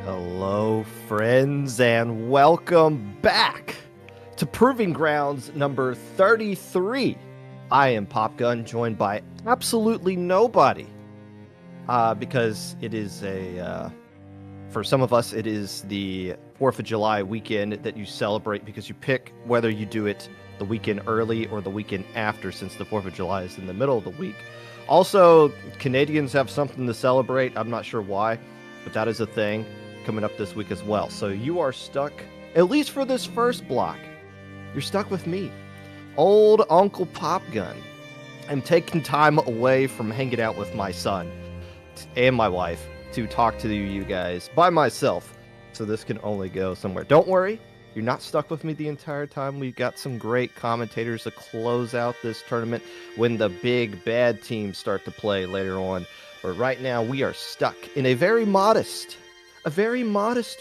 Hello, friends, and welcome back to Proving Grounds number 33. I am Popgun, joined by absolutely nobody, because it is for some of us, it is the 4th of July weekend that you celebrate because you pick whether you do it the weekend early or the weekend after, since the 4th of July is in the middle of the week. Also, Canadians have something to celebrate. I'm not sure why, but that is a thing coming up this week as well. So you are stuck, at least for this first block, you're stuck with me, old Uncle Popgun. I'm taking time away from hanging out with my son and my wife to talk to you guys by myself. So this can only go somewhere. Don't worry, you're not stuck with me the entire time. We've got some great commentators to close out this tournament when the big bad teams start to play later on. But right now we are stuck in a very modest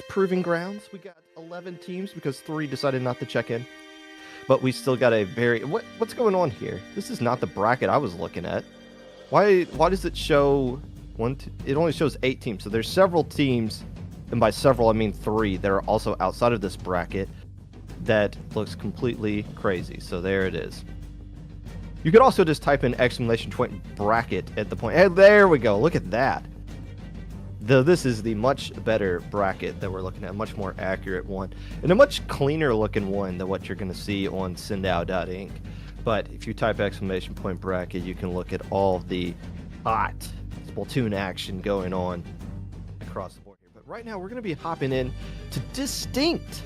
Proving Grounds. We got 11 teams because 3 decided not to check in. But we still got a very... What's going on here? This is not the bracket I was looking at. Why does it show... It only shows 8 teams. So there's several teams, and by several I mean 3, that are also outside of this bracket that looks completely crazy. So there it is. You could also just type in ! bracket at the point. And there we go. Look at that. Though this is the much better bracket that we're looking at, a much more accurate one, and a much cleaner looking one than what you're going to see on sendow.ink. But if you type ! bracket, you can look at all the hot Splatoon action going on across the board here. But right now we're going to be hopping in to Dislnkt,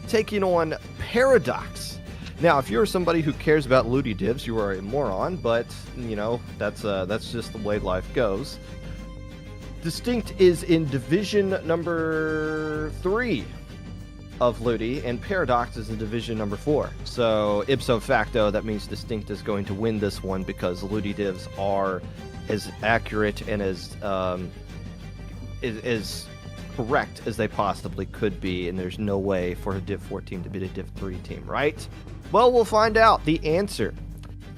taking on Paradox. Now, if you're somebody who cares about looty divs, you are a moron, but, you know, that's just the way life goes. Dislnkt is in division number 3 of looty, and Paradox is in division number 4. So, ipso facto, that means Dislnkt is going to win this one because looty divs are as accurate and as correct as they possibly could be, and there's no way for a Div 4 team to beat a Div 3 team, right? Well, we'll find out the answer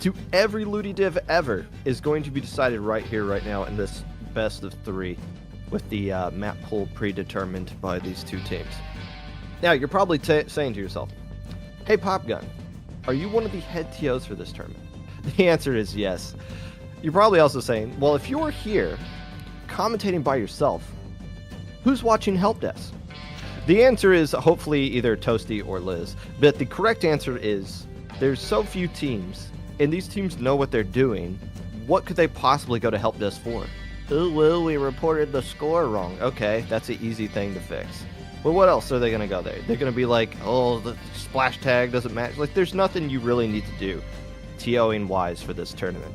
to every Ludi div ever is going to be decided right here, right now, in this best of 3, with the map pool predetermined by these two teams. Now, you're probably saying to yourself, hey, Popgun, are you one of the head TOs for this tournament? The answer is yes. You're probably also saying, well, if you're here commentating by yourself, who's watching Help Desk? The answer is hopefully either Toasty or Liz, but the correct answer is there's so few teams, and these teams know what they're doing. What could they possibly go to Help Desk for? Oh, well, we reported the score wrong. Okay, that's an easy thing to fix. Well, what else are they going to go there? They're going to be like, oh, the splash tag doesn't match. Like, there's nothing you really need to do TOing-wise for this tournament.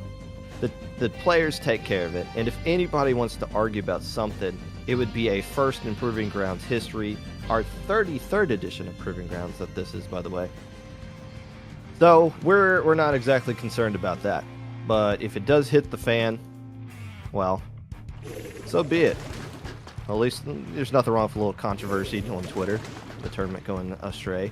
The players take care of it, and if anybody wants to argue about something, it would be a first in Proving Grounds history, our 33rd edition of Proving Grounds that this is, by the way. So, we're not exactly concerned about that. But if it does hit the fan, well, so be it. At least there's nothing wrong with a little controversy on Twitter, the tournament going astray.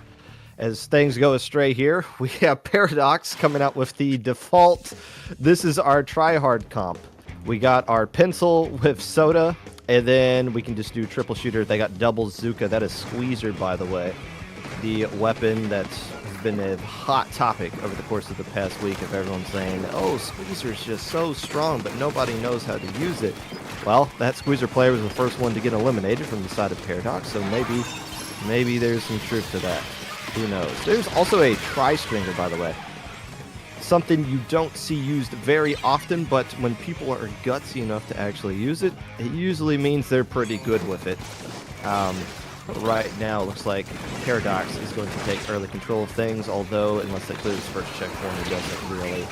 As things go astray here, we have Paradox coming out with the default. This is our tryhard comp. We got our pencil with soda, and then we can just do triple shooter. They got double Zuka. That is Squeezer, by the way. The weapon that's been a hot topic over the course of the past week of everyone saying, oh, Squeezer's just so strong, but nobody knows how to use it. Well, that Squeezer player was the first one to get eliminated from the side of Paradox, so maybe there's some truth to that. Who knows? There's also a tri-stringer, by the way. Something you don't see used very often, but when people are gutsy enough to actually use it, it usually means they're pretty good with it. Right now, it looks like Paradox is going to take early control of things, although unless they clear this first checkpoint, it doesn't really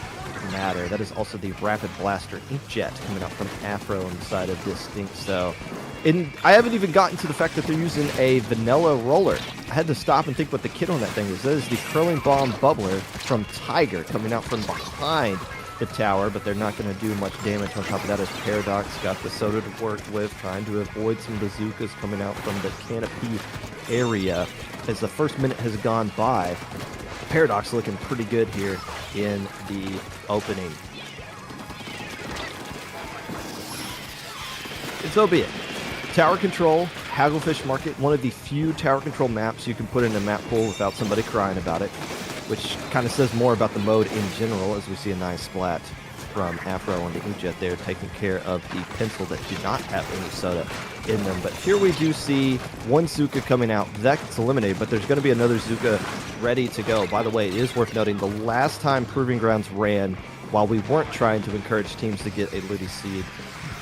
matter. That is also the Rapid Blaster Inkjet coming out from Afro on the side of Dislnkt. So, I haven't even gotten to the fact that they're using a vanilla roller. I had to stop and think what the kit on that thing is. That is the Curling Bomb Bubbler from Tiger coming out from behind the tower, but they're not going to do much damage. On top of that is Paradox got the soda to work with, trying to avoid some bazookas coming out from the canopy area. As the first minute has gone by, Paradox looking pretty good here in the opening. And so be it. Tower control, Hagglefish Market, one of the few tower control maps you can put in a map pool without somebody crying about it, which kind of says more about the mode in general, as we see a nice splat from Afro on the Inkjet there, taking care of the pencil that do not have any soda in them. But here we do see one Zuka coming out. That gets eliminated, but there's going to be another Zuka ready to go. By the way, it is worth noting, the last time Proving Grounds ran, while we weren't trying to encourage teams to get a Ludi seed,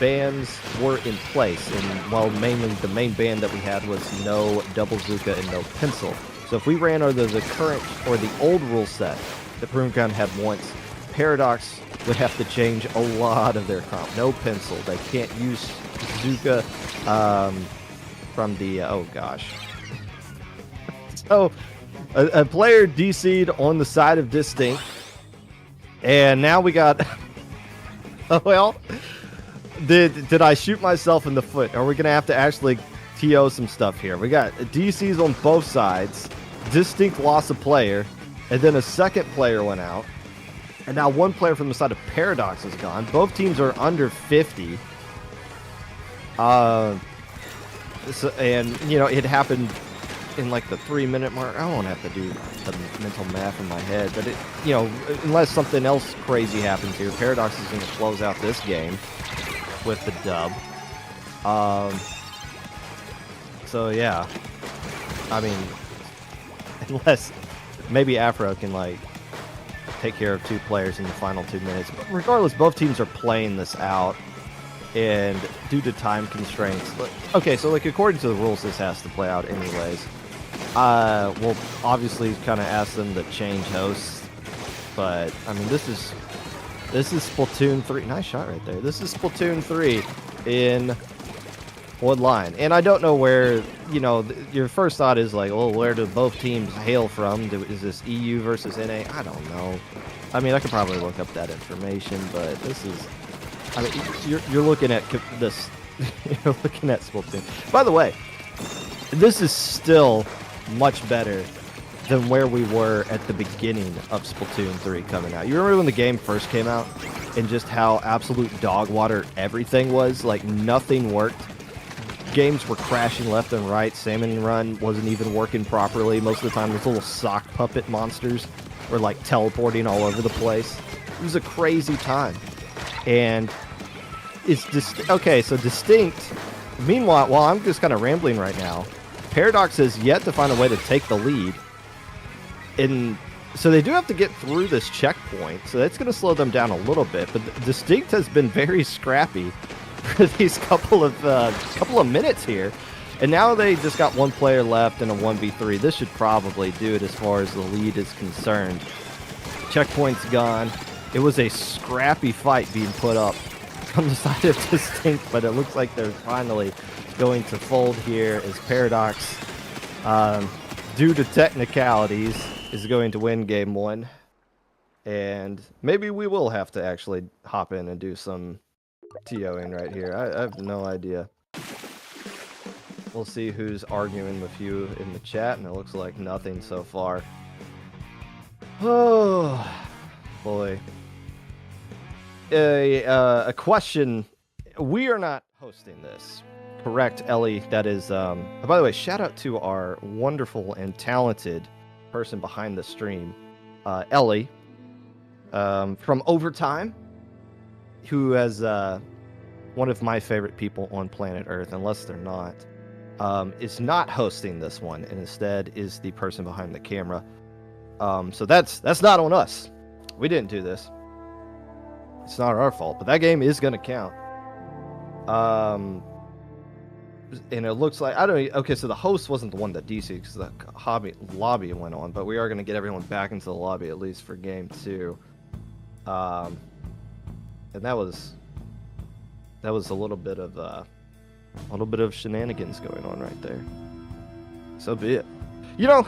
bans were in place, and while mainly the main ban that we had was no double Zuka and no pencil. So if we ran either the current or the old rule set that Proving Ground had once, Paradox would have to change a lot of their comp. No pencil. They can't use Zuka from the... oh, gosh. So, a player DC'd on the side of Dislnkt, and now we got... well, did I shoot myself in the foot? Are we going to have to actually TO some stuff here? We got DCs on both sides. Dislnkt lost a player, and then a second player went out. And now one player from the side of Paradox is gone. Both teams are under 50. And, you know, it happened in like the 3-minute mark. I won't have to do the mental math in my head, but it, you know, unless something else crazy happens here, Paradox is going to close out this game with the dub. So yeah, I mean, unless maybe Afro can like take care of two players in the final 2 minutes, but regardless, both teams are playing this out, and due to time constraints, okay, so like according to the rules, this has to play out anyways. We'll obviously kind of ask them to change hosts, but I mean, this is Splatoon 3. Nice shot right there. This is Splatoon 3 in one line. And I don't know where, you know, your first thought is like, well, where do both teams hail from? Is this EU versus NA? I don't know. I mean, I could probably look up that information, but this is, I mean, you're looking at this, you're looking at Splatoon. By the way, this is still much better than where we were at the beginning of Splatoon 3 coming out. You remember when the game first came out and just how absolute dog water everything was? Like, nothing worked. Games were crashing left and right. Salmon Run wasn't even working properly. Most of the time, those little sock puppet monsters were, like, teleporting all over the place. It was a crazy time. And it's just... Okay, so Dislnkt... Meanwhile, while I'm just kind of rambling right now, Paradox has yet to find a way to take the lead. And so they do have to get through this checkpoint, so that's going to slow them down a little bit. But Dislnkt has been very scrappy for these couple of minutes here. And now they just got one player left in a 1v3. This should probably do it as far as the lead is concerned. Checkpoint's gone. It was a scrappy fight being put up on the side of Dislnkt, but it looks like they're finally going to fold here as Paradox, due to technicalities, is going to win game 1. And maybe we will have to actually hop in and do some TOing right here. I have no idea. We'll see who's arguing with you in the chat, and it looks like nothing so far. Oh, boy. A question. We are not hosting this. Correct, Ellie. That is, by the way, shout out to our wonderful and talented person behind the stream, Ellie, from Overtime, who has one of my favorite people on planet Earth, unless they're not, is not hosting this one, and instead is the person behind the camera. So that's not on us. We didn't do this. It's not our fault, but that game is going to count. And it looks like, okay, so the host wasn't the one that DC'd because the lobby went on, but we are going to get everyone back into the lobby at least for game 2. And that was a little bit of shenanigans going on right there. So be it. You know,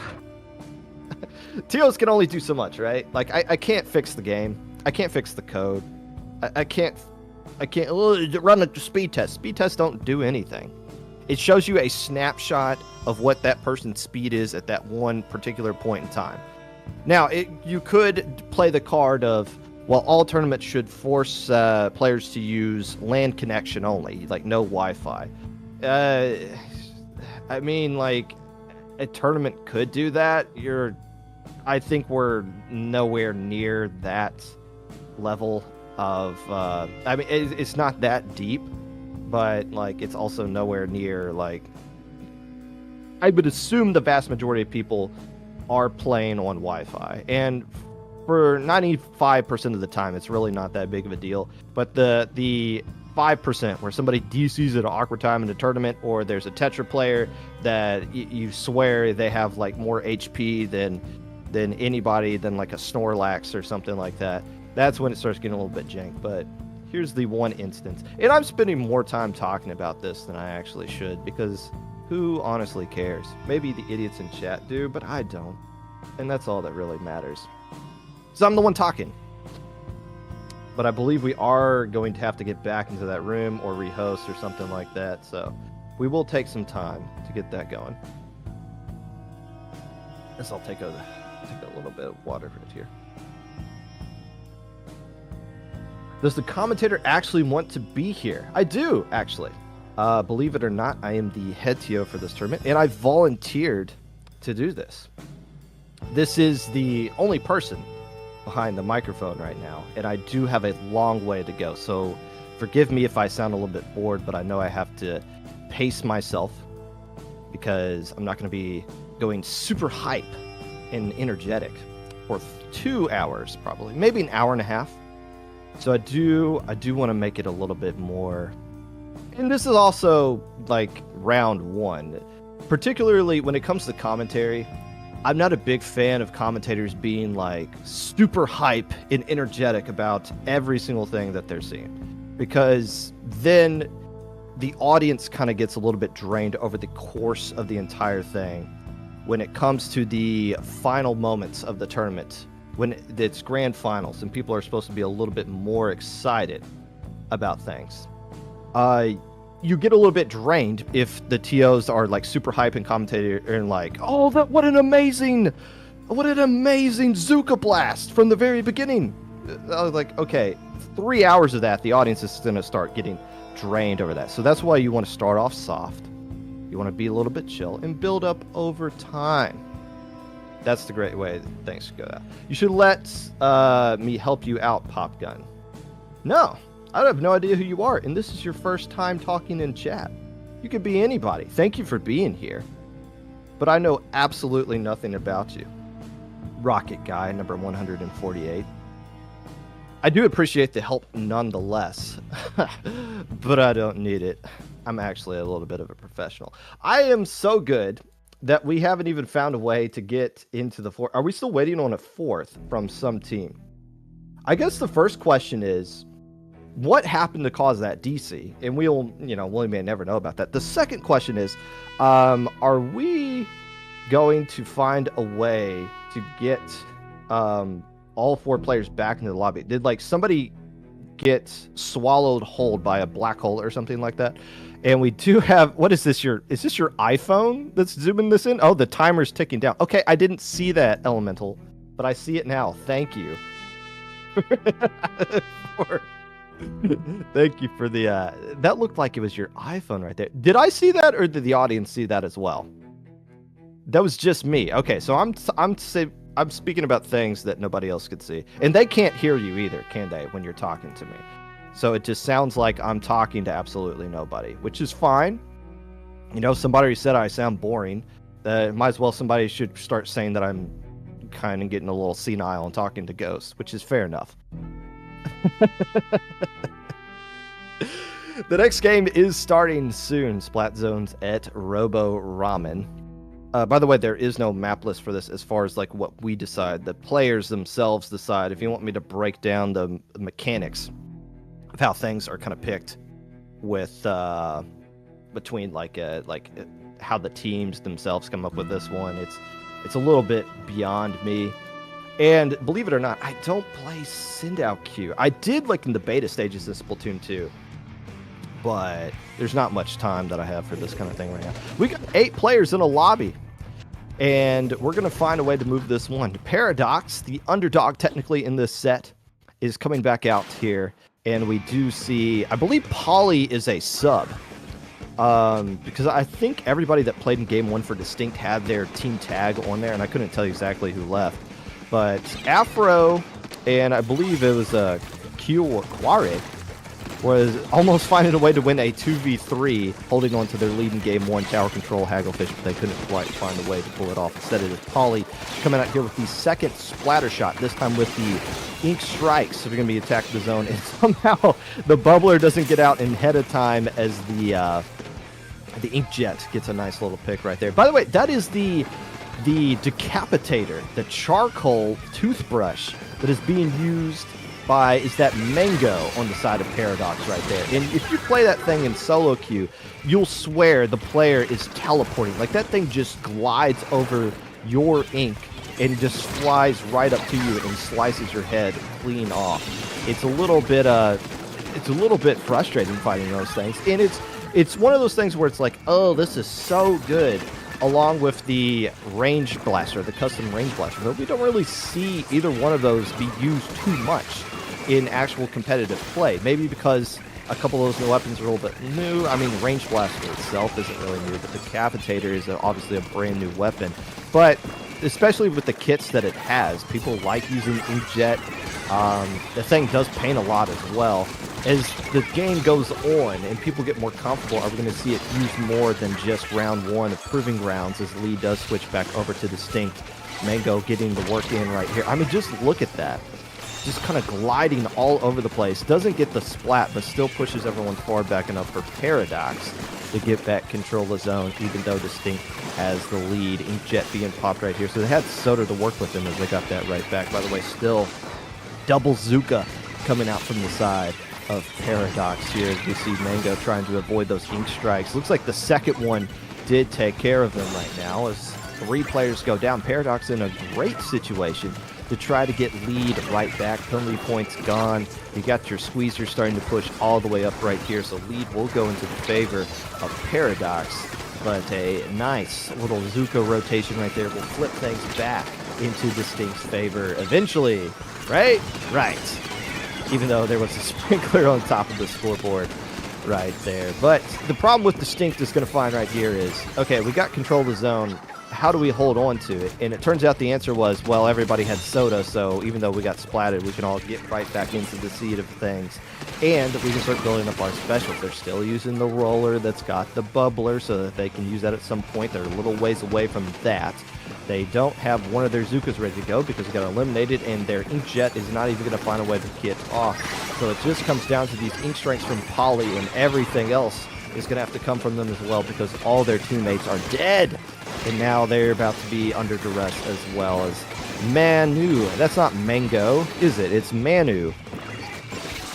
TOs can only do so much, right? Like, I can't fix the game. I can't fix the code. I can't run a speed test. Speed tests don't do anything. It shows you a snapshot of what that person's speed is at that one particular point in time. Now, you could play the card of, well, all tournaments should force players to use LAN connection only, like no Wi-Fi. I mean, like, a tournament could do that. I think we're nowhere near that level of, I mean, it's not that deep, but, like, it's also nowhere near, like, I would assume the vast majority of people are playing on Wi-Fi, and for 95% of the time, it's really not that big of a deal. But the 5% where somebody DCs at an awkward time in a tournament, or there's a Tetra player that you swear they have, like, more HP than anybody, than like a Snorlax or something like that, that's when it starts getting a little bit jank. But here's the one instance. And I'm spending more time talking about this than I actually should, because who honestly cares? Maybe the idiots in chat do, but I don't. And that's all that really matters. So I'm the one talking. But I believe we are going to have to get back into that room or rehost or something like that. So we will take some time to get that going. I guess I'll take a little bit of water right here. Does the commentator actually want to be here? I do, actually. Believe it or not, I am the head TO for this tournament, and I volunteered to do this. This is the only person behind the microphone right now, and I do have a long way to go, so forgive me if I sound a little bit bored, but I know I have to pace myself because I'm not going to be going super hype and energetic for 2 hours, probably, maybe an hour and a half. So I do want to make it a little bit more, and this is also like round 1, particularly when it comes to commentary. I'm not a big fan of commentators being like super hype and energetic about every single thing that they're seeing, because then the audience kind of gets a little bit drained over the course of the entire thing. When it comes to the final moments of the tournament, when it's grand finals and people are supposed to be a little bit more excited about things, you get a little bit drained if the TOs are like super hype and commentator and like, oh, what an amazing What an amazing Zuka blast from the very beginning. I was like, okay, 3 hours of that, the audience is going to start getting drained over that. So that's why you want to start off soft. You want to be a little bit chill and build up over time. That's the great way things go down. You should let me help you out, Pop Gun. No, I have no idea who you are, and this is your first time talking in chat. You could be anybody. Thank you for being here. But I know absolutely nothing about you. Rocket Guy, number 148. I do appreciate the help nonetheless, but I don't need it. I'm actually a little bit of a professional. I am so good that we haven't even found a way to get into the fourth. Are we still waiting on a fourth from some team? I guess the first question is, what happened to cause that DC? And we may never know about that. The second question is, are we going to find a way to get all 4 players back into the lobby? Did somebody get swallowed whole by a black hole or something like that? And we do have, what is this? Is this your iPhone that's zooming this in? Oh, the timer's ticking down. Okay, I didn't see that, Elemental, but I see it now. Thank you. Thank you for the, that looked like it was your iPhone right there. Did I see that, or did the audience see that as well? That was just me. Okay, so I'm speaking about things that nobody else could see. And they can't hear you either, can they, when you're talking to me? So it just sounds like I'm talking to absolutely nobody, which is fine. Somebody said I sound boring. Might as well somebody should start saying that I'm kind of getting a little senile and talking to ghosts, which is fair enough. The next game is starting soon. Splat Zones et Robo Ramen. By the way, there is no map list for this as far as what we decide. The players themselves decide. If you want me to break down the mechanics of how things are kind of picked with between how the teams themselves come up with this one, it's a little bit beyond me. And believe it or not, I don't play Sindow Q. I did in the beta stages of Splatoon 2, but there's not much time that I have for this kind of thing right now. We got 8 players in a lobby, and we're going to find a way to move this one. Paradox, the underdog technically in this set, is coming back out here, and we do see, I believe Polly is a sub, because I think everybody that played in Game 1 for Dislnkt had their team tag on there, and I couldn't tell you exactly who left. But Afro, and I believe it was Q or Quare, was almost finding a way to win a 2v3, holding on to their lead in Game 1, tower control, Hagglefish, but they couldn't quite find a way to pull it off. Instead, it is Polly coming out here with the second splatter shot, this time with the Ink Strikes. So we're going to be attacking the zone, and somehow the bubbler doesn't get out ahead of time as the Ink Jet gets a nice little pick right there. By the way, that is the decapitator, the charcoal toothbrush that is being used by, is that Mango on the side of Paradox right there. And if you play that thing in solo queue, you'll swear the player is teleporting. That thing just glides over your ink and just flies right up to you and slices your head clean off. It's a little bit frustrating fighting those things. And it's one of those things where it's oh, this is so good, along with the range blaster, the custom range blaster. But we don't really see either one of those be used too much in actual competitive play. Maybe because a couple of those new weapons are a little bit new. I mean, range blaster itself isn't really new, but the Decapitator is obviously a brand new weapon. But especially with the kits that it has, people like using Inkjet. The thing does paint a lot as well. As the game goes on and people get more comfortable, are we going to see it used more than just round 1 of Proving Grounds as Lee does switch back over to Dislnkt. Mango getting the work in right here. I mean, just look at that. Just kind of gliding all over the place. Doesn't get the splat, but still pushes everyone far back enough for Paradox to get back control of the zone, even though Dislnkt has the lead. Inkjet being popped right here. So they had Soda to work with them as they got that right back. By the way, still double Zuka coming out from the side of Paradox here as we see Mango trying to avoid those ink strikes. Looks like the second one did take care of them right now as 3 players go down. Paradox in a great situation to try to get lead right back. Penalty points gone. You got your squeezer starting to push all the way up right here, so lead will go into the favor of Paradox. But a nice little Zuko rotation right there will flip things back into Distinkt's favor eventually, right? Right. Even though there was a sprinkler on top of the scoreboard right there. But the problem with Dislnkt is going to find right here is, okay, we got control of the zone. How do we hold on to it? And it turns out the answer was, well, everybody had soda, so even though we got splatted, we can all get right back into the seed of things. And we can start building up our specials. They're still using the roller that's got the bubbler so that they can use that at some point. They're a little ways away from that. They don't have one of their Zookas ready to go because they got eliminated, and their Inkjet is not even going to find a way to get off. So it just comes down to these ink strengths from Poly, and everything else is going to have to come from them as well because all their teammates are dead. And now they're about to be under duress as well as Manu. That's not Mango, is it? It's Manu.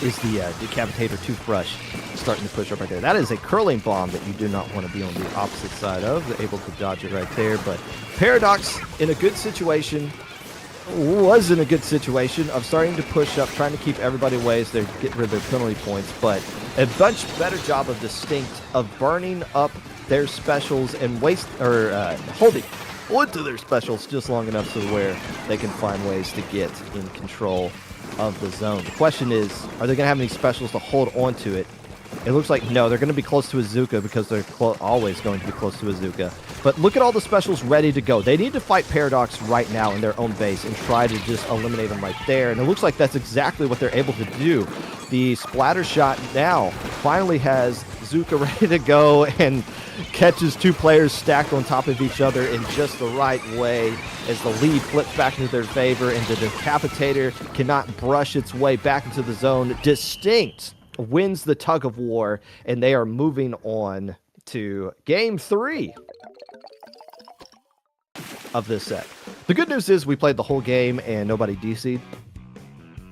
Is the Decapitator toothbrush starting to push up right there. That is a curling bomb that you do not want to be on the opposite side of. They're able to dodge it right there. But Paradox in a good situation, was in a good situation of starting to push up, trying to keep everybody away as they get rid of their penalty points. But a much better job of Dislnkt of burning up their specials and holding onto their specials just long enough to where they can find ways to get in control of the zone. The question is, are they going to have any specials to hold on to it? It looks like no, they're going to be close to a Zuka because they're always going to be close to a Zuka. But look at all the specials ready to go. They need to fight Paradox right now in their own base and try to just eliminate them right there. And it looks like that's exactly what they're able to do. The splatter shot now finally has Zuka ready to go and catches two players stacked on top of each other in just the right way as the lead flips back into their favor and the Decapitator cannot brush its way back into the zone. Dislnkt wins the tug of war, and they are moving on to game 3 of this set. The good news is we played the whole game and nobody DC'd,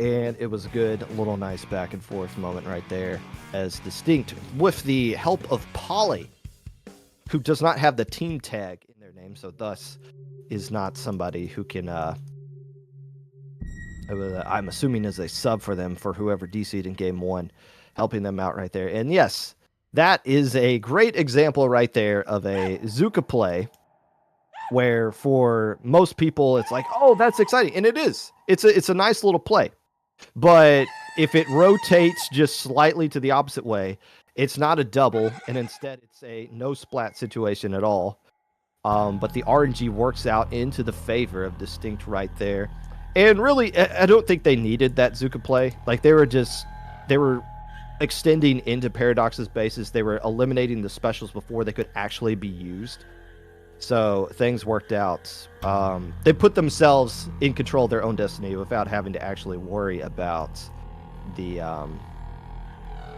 and it was a good little nice back and forth moment right there as Dislnkt, with the help of Poly, who does not have the team tag in their name, so thus is not somebody who can I'm assuming is a sub for them for whoever DC'd in game 1, helping them out right there. And yes, that is a great example right there of a Zuka play where for most people it's like, oh, that's exciting. And it is. It's a nice little play. But if it rotates just slightly to the opposite way, it's not a double, and instead it's a no splat situation at all. But the RNG works out into the favor of Dislnkt right there. And really, I don't think they needed that Zuka play. Like, they were extending into Paradox's bases. They were eliminating the specials before they could actually be used. So things worked out. They put themselves in control of their own destiny without having to actually worry about the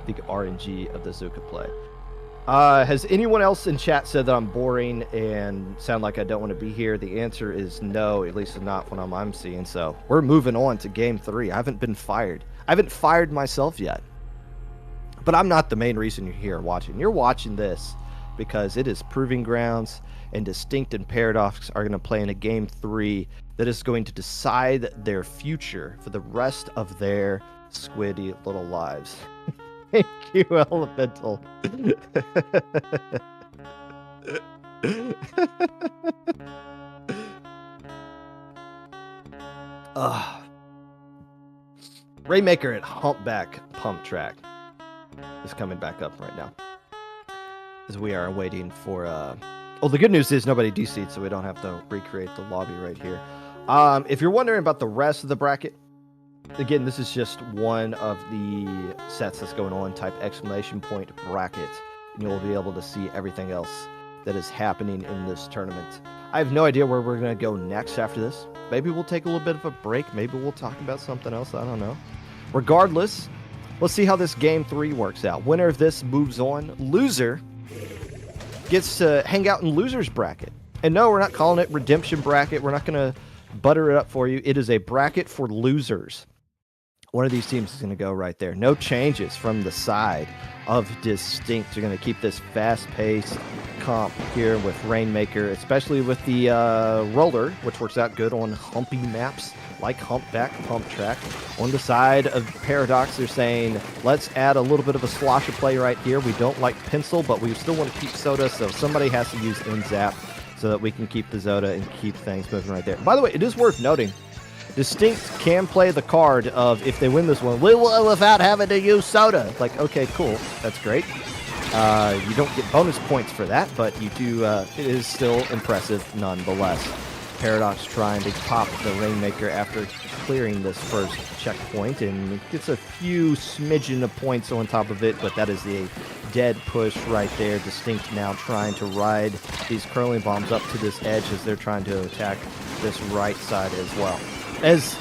RNG of the Zuka play. Has anyone else in chat said that I'm boring and sound like I don't want to be here? The answer is no, at least not when I'm seeing. So we're moving on to game 3. I haven't been fired. I haven't fired myself yet. But I'm not the main reason you're here watching. You're watching this because it is Proving Grounds, and Dislnkt and Paradox are going to play in a game 3 that is going to decide their future for the rest of their squiddy little lives. Thank you, Elemental. Rainmaker at Humpback Pump Track is coming back up right now as we are waiting for the good news is nobody DC'd, so we don't have to recreate the lobby right here. If you're wondering about the rest of the bracket, again, this is just one of the sets that's going on. Type exclamation point bracket, and you'll be able to see everything else that is happening in this tournament. I have no idea where we're going to go next after this. Maybe we'll take a little bit of a break. Maybe we'll talk about something else. I don't know. Regardless, let's see how this game 3 works out. Winner of this moves on. Loser gets to hang out in loser's bracket. And no, we're not calling it redemption bracket. We're not going to butter it up for you. It is a bracket for losers. One of these teams is going to go right there. No changes from the side of Dislnkt. You're going to keep this fast-paced comp here with Rainmaker, especially with the roller, which works out good on humpy maps like Humpback Pump Track. On the side of Paradox, they're saying, let's add a little bit of a slosher play right here. We don't like pencil, but we still want to keep soda, so somebody has to use NZAP so that we can keep the Zoda and keep things moving right there. By the way, it is worth noting, Dislnkt can play the card of, if they win this one, without having to use Soda. Like, okay, cool. That's great. You don't get bonus points for that, but you do. It is still impressive nonetheless. Paradox trying to pop the Rainmaker after clearing this first checkpoint, and gets a few smidgen of points on top of it, but that is the dead push right there. Dislnkt now trying to ride these curling bombs up to this edge as they're trying to attack this right side as well. As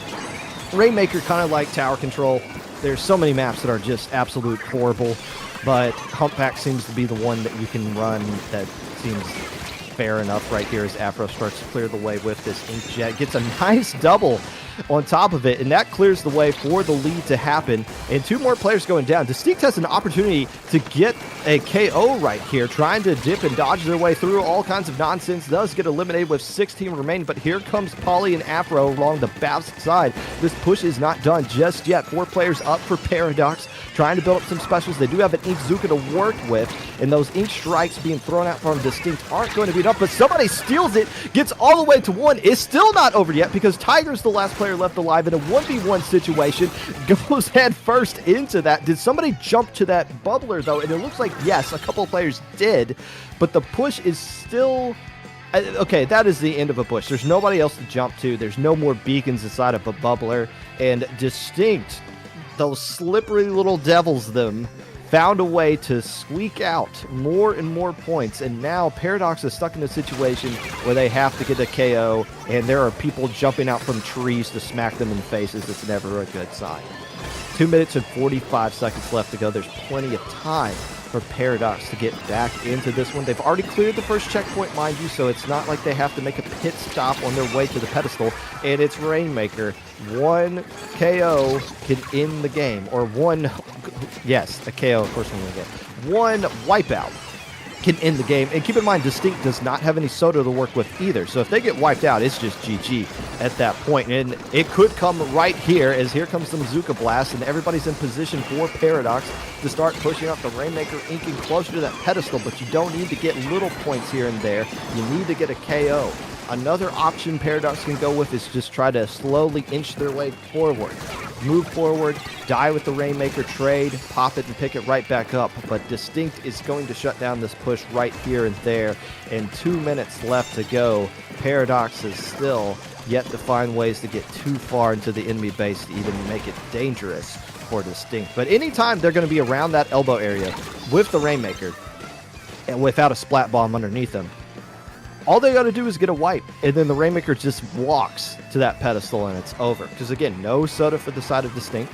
Rainmaker, kind of like tower control, there's so many maps that are just absolute horrible, but Humpback seems to be the one that you can run that seems fair enough right here as Afro starts to clear the way with this Inkjet. Gets a nice double on top of it, and that clears the way for the lead to happen, and two more players going down. Dislnkt has an opportunity to get a KO right here, trying to dip and dodge their way through all kinds of nonsense. Does get eliminated with 16 remaining, but here comes Polly and Afro along the Bavsk side. This push is not done just yet. 4 players up for Paradox, trying to build up some specials. They do have an Ink Zuka to work with, and those Ink strikes being thrown out from Dislnkt aren't going to be enough, but somebody steals it, gets all the way to 1. It's still not over yet because Tiger's the last player left alive in a 1v1 situation, goes head first into that. Did somebody jump to that bubbler though? And it looks like yes, a couple of players did, but the push is still okay. That is the end of a push. There's nobody else to jump to. There's no more beacons inside of a bubbler, and Dislnkt, those slippery little devils, them found a way to squeak out more and more points, and now Paradox is stuck in a situation where they have to get a KO, and there are people jumping out from trees to smack them in the faces. It's never a good sign. 2 minutes and 45 seconds left to go. There's plenty of time for Paradox to get back into this one. They've already cleared the first checkpoint, mind you, so it's not like they have to make a pit stop on their way to the pedestal, and it's Rainmaker. 1 KO can end the game, or yes, a KO, of course, can end the game. 1 wipeout can end the game, and keep in mind, Dislnkt does not have any Soda to work with either, so if they get wiped out, it's just GG at that point, and it could come right here, as here comes some Zuka Blast, and everybody's in position for Paradox to start pushing up the Rainmaker, inking closer to that pedestal, but you don't need to get little points here and there. You need to get a KO. Another option Paradox can go with is just try to slowly inch their way forward. Move forward, die with the Rainmaker, trade, pop it, and pick it right back up. But Dislnkt is going to shut down this push right here and there. And 2 minutes left to go. Paradox is still yet to find ways to get too far into the enemy base to even make it dangerous for Dislnkt. But anytime they're going to be around that elbow area with the Rainmaker and without a splat bomb underneath them, all they got to do is get a wipe, and then the Rainmaker just walks to that pedestal, and it's over. Because, again, no Soda for the side of Dislnkt.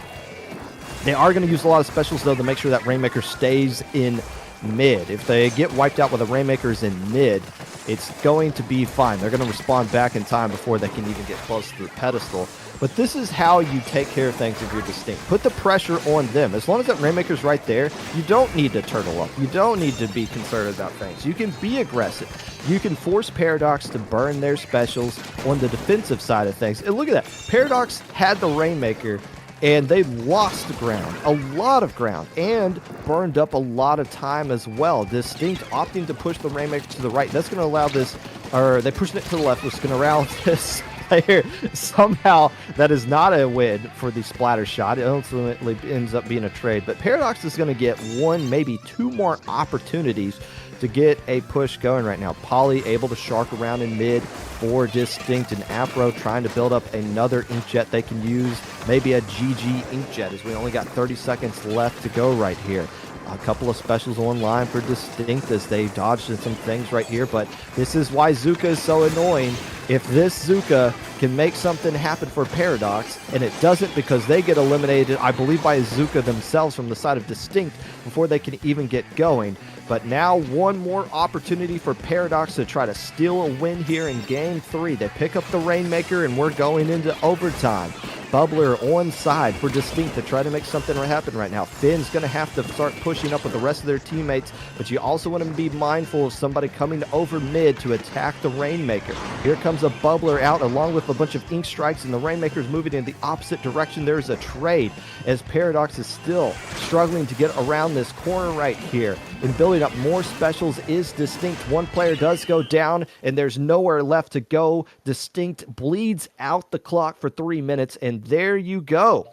They are going to use a lot of specials, though, to make sure that Rainmaker stays in mid. If they get wiped out with the Rainmakers in mid, it's going to be fine. They're going to respond back in time before they can even get close to the pedestal. But this is how you take care of things if you're Dislnkt. Put the pressure on them. As long as that Rainmaker's right there, you don't need to turtle up. You don't need to be concerned about things. You can be aggressive. You can force Paradox to burn their specials on the defensive side of things. And look at that. Paradox had the Rainmaker, and they lost ground, a lot of ground, and burned up a lot of time as well. Dislnkt opting to push the Rainmaker to the right. That's going to allow this, or they pushing it to the left, which is going to allow this player somehow. That is not a win for the splatter shot. It ultimately ends up being a trade. But Paradox is going to get 1, maybe 2 more opportunities to get a push going right now. Polly able to shark around in mid for Dislnkt, and Afro trying to build up another Inkjet they can use, maybe a GG Inkjet, as we only got 30 seconds left to go right here. A couple of specials online for Dislnkt as they dodged some things right here, but this is why Zuka is so annoying. If this Zuka can make something happen for Paradox, and it doesn't because they get eliminated, I believe, by Zuka themselves from the side of Dislnkt before they can even get going. But now 1 more opportunity for Paradox to try to steal a win here in Game 3. They pick up the Rainmaker, and we're going into overtime. Bubbler on side for Dislnkt to try to make something happen right now. Finn's going to have to start pushing up with the rest of their teammates, but you also want to be mindful of somebody coming over mid to attack the Rainmaker. Here comes a Bubbler out along with the a bunch of ink strikes, and the Rainmaker's moving in the opposite direction. There's a trade as Paradox is still struggling to get around this corner right here. And building up more specials is Dislnkt. One player does go down, and there's nowhere left to go. Dislnkt bleeds out the clock for 3 minutes, and there you go.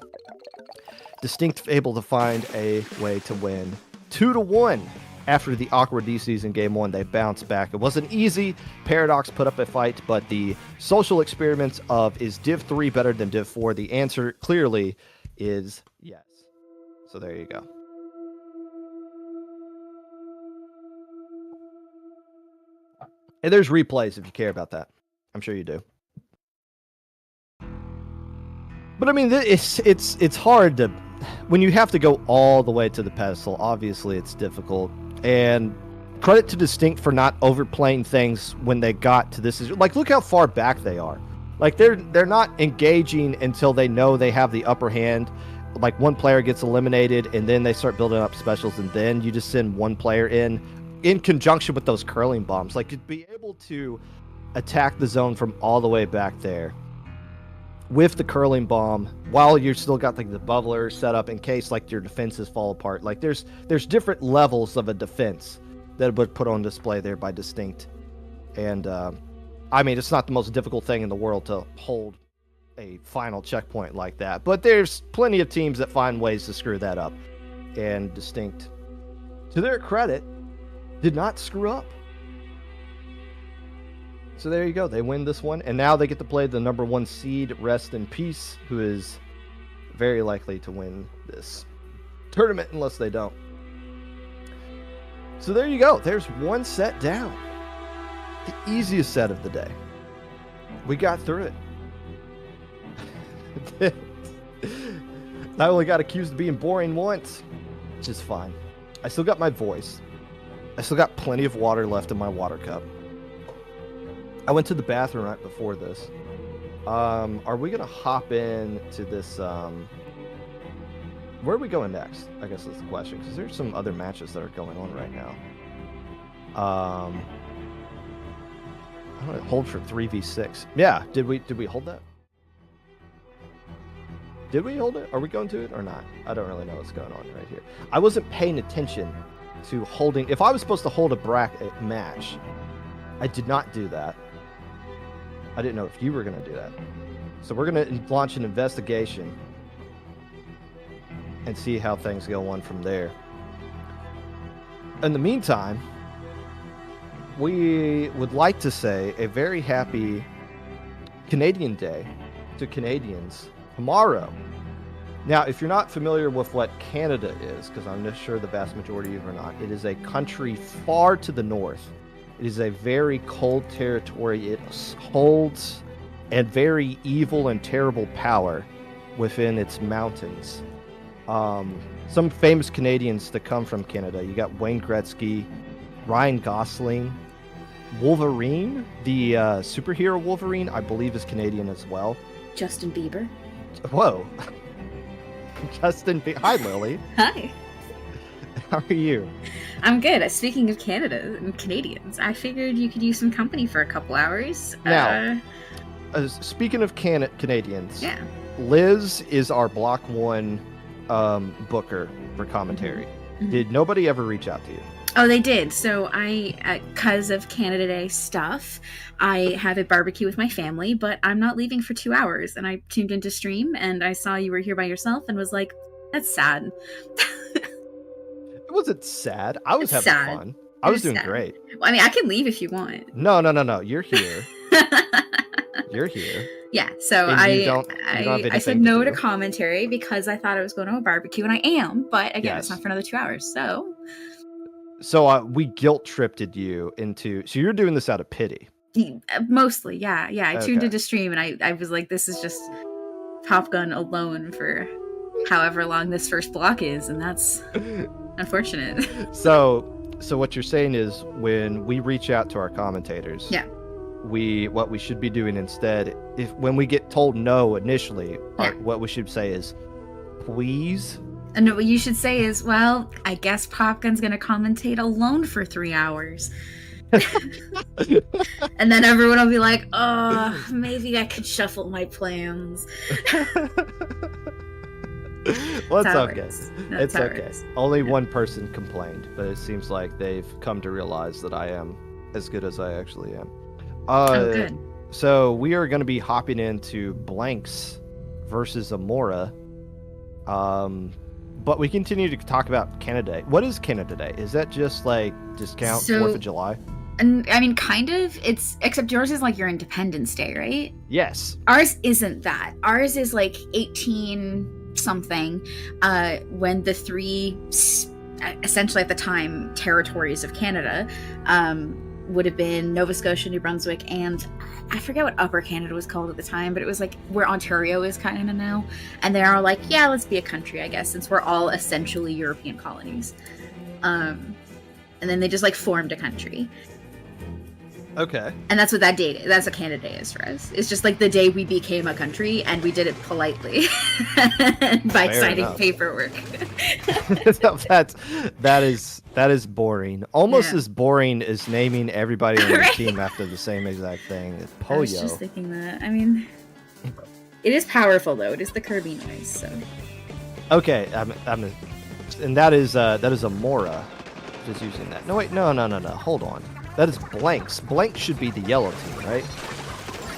Dislnkt able to find a way to win 2-1. After the awkward DCs in Game 1, they bounced back. It wasn't easy. Paradox put up a fight, but the social experiments of is Div 3 better than Div 4? The answer clearly is yes. So there you go. And there's replays if you care about that. I'm sure you do. But I mean, it's hard to, when you have to go all the way to the pedestal, obviously it's difficult. And credit to Dislnkt for not overplaying things when they got to this. Like, look how far back they are. Like, they're not engaging until they know they have the upper hand. Like, one player gets eliminated, and then they start building up specials, and then you just send one player in conjunction with those curling bombs. Like, to be able to attack the zone from all the way back there with the curling bomb while you're still got like the bubbler set up in case like your defenses fall apart. Like there's different levels of a defense that would put on display there by Dislnkt. And I mean, it's not the most difficult thing in the world to hold a final checkpoint like that, but there's plenty of teams that find ways to screw that up. And Dislnkt, to their credit, did not screw up. So there you go. They win this one, and now they get to play the number 1 seed, Rest in Peace, who is very likely to win this tournament unless they don't. So there you go. There's one set down. The easiest set of the day. We got through it. I only got accused of being boring once, which is fine. I still got my voice. I still got plenty of water left in my water cup. I went to the bathroom right before this. Are we going to hop in to this... where are we going next? I guess that's the question, because there's some other matches that are going on right now. I don't know, hold for 3v6. Yeah, did we hold that? Did we hold it? Are we going to it or not? I don't really know what's going on right here. I wasn't paying attention to holding... If I was supposed to hold a bracket match, I did not do that. I didn't know if you were going to do that. So we're going to launch an investigation and see how things go on from there. In the meantime, we would like to say a very happy Canadian Day to Canadians tomorrow. Now, if you're not familiar with what Canada is, because I'm not sure the vast majority of you are not, it is a country far to the north. It is a very cold territory. It holds a very evil and terrible power within its mountains. Some famous Canadians that come from Canada. You got Wayne Gretzky, Ryan Gosling, Wolverine, the superhero Wolverine, I believe is Canadian as well. Justin Bieber. Whoa. Justin Bieber. Hi, Lily. Hi. How are you? I'm good. Speaking of Canada and Canadians, I figured you could use some company for a couple hours. Now, speaking of Canadians, yeah. Liz is our Block 1 booker for commentary. Mm-hmm. Did nobody ever reach out to you? Oh, they did. So I, because of Canada Day stuff, I have a barbecue with my family, but I'm not leaving for 2 hours. And I tuned into stream and I saw you were here by yourself and was like, that's sad. It wasn't sad. I was having fun. I was doing great. Well, I mean, I can leave if you want. No. You're here. You're here. Yeah, so I said no to commentary because I thought I was going to a barbecue, and I am, but again, It's not for another 2 hours, So we guilt-tripped you into... So you're doing this out of pity? Mostly, yeah. I tuned into stream, and I was like, this is just Top Gun alone for however long this first block is, and that's unfortunate. So what you're saying is when we reach out to our commentators... Yeah. What we should be doing instead, when we get told no initially, what we should say is, please. And what you should say is, well, I guess Popgun's going to commentate alone for 3 hours. And then everyone will be like, oh, maybe I could shuffle my plans. Well, it's okay. It's okay. Only one person complained, but it seems like they've come to realize that I am as good as I actually am. Good. So we are going to be hopping into BlankZ versus Amoura. But we continue to talk about Canada Day. What is Canada Day? Is that just like discount 4th of July? And I mean, kind of. Except yours is like your Independence Day, right? Yes. Ours isn't that. Ours is like 18 something, when the 3, essentially at the time, territories of Canada, would have been Nova Scotia, New Brunswick, and I forget what Upper Canada was called at the time, but it was like where Ontario is kind of now. And they are like, yeah, let's be a country, I guess, since we're all essentially European colonies. And then they just like formed a country. Okay. And that's what that day is. That's what Canada Day is for us. It's just like the day we became a country, and we did it politely by signing paperwork. that is boring. Almost as boring as naming everybody on your team after the same exact thing. It's Poyo. I was just thinking that. I mean, it is powerful though. It is the Kirby noise. So. Okay, and that is Amoura. Just using that. No wait, no. Hold on. That is BlankZ. BlankZ should be the yellow team, right?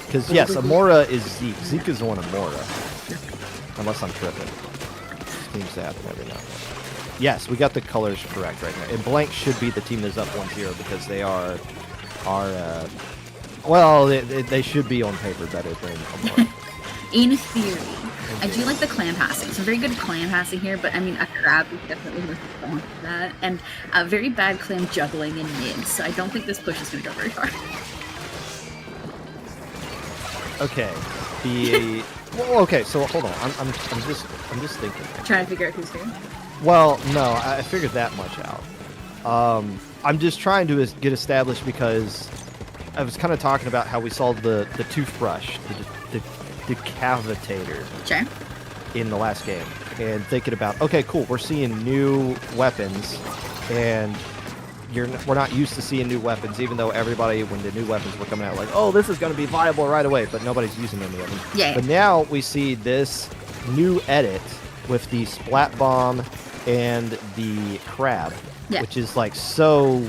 Because, yes, Amoura is Zeke. Zeke is on Amoura. Unless I'm tripping. Seems to happen every now and then. Yes, we got the colors correct right now. And BlankZ should be the team that's up 1-0 because they are well, they should be on paper better than Amoura. In theory. I do like the clan passing. Some very good clan passing here, but I mean, a crab is definitely responsible for that. And a very bad clan juggling in mid, so I don't think this push is going to go very far. Okay. Okay, so hold on. I'm just thinking. Trying to figure out who's here? Well, no, I figured that much out. I'm just trying to get established because I was kind of talking about how we saw the toothbrush, the decavitator in the last game, and thinking about, okay, cool, we're seeing new weapons, and we're not used to seeing new weapons, even though everybody, when the new weapons were coming out, like, oh, this is going to be viable right away, but nobody's using any of them. Yeah. But now we see this new edit with the Splat Bomb and the Crab, which is like so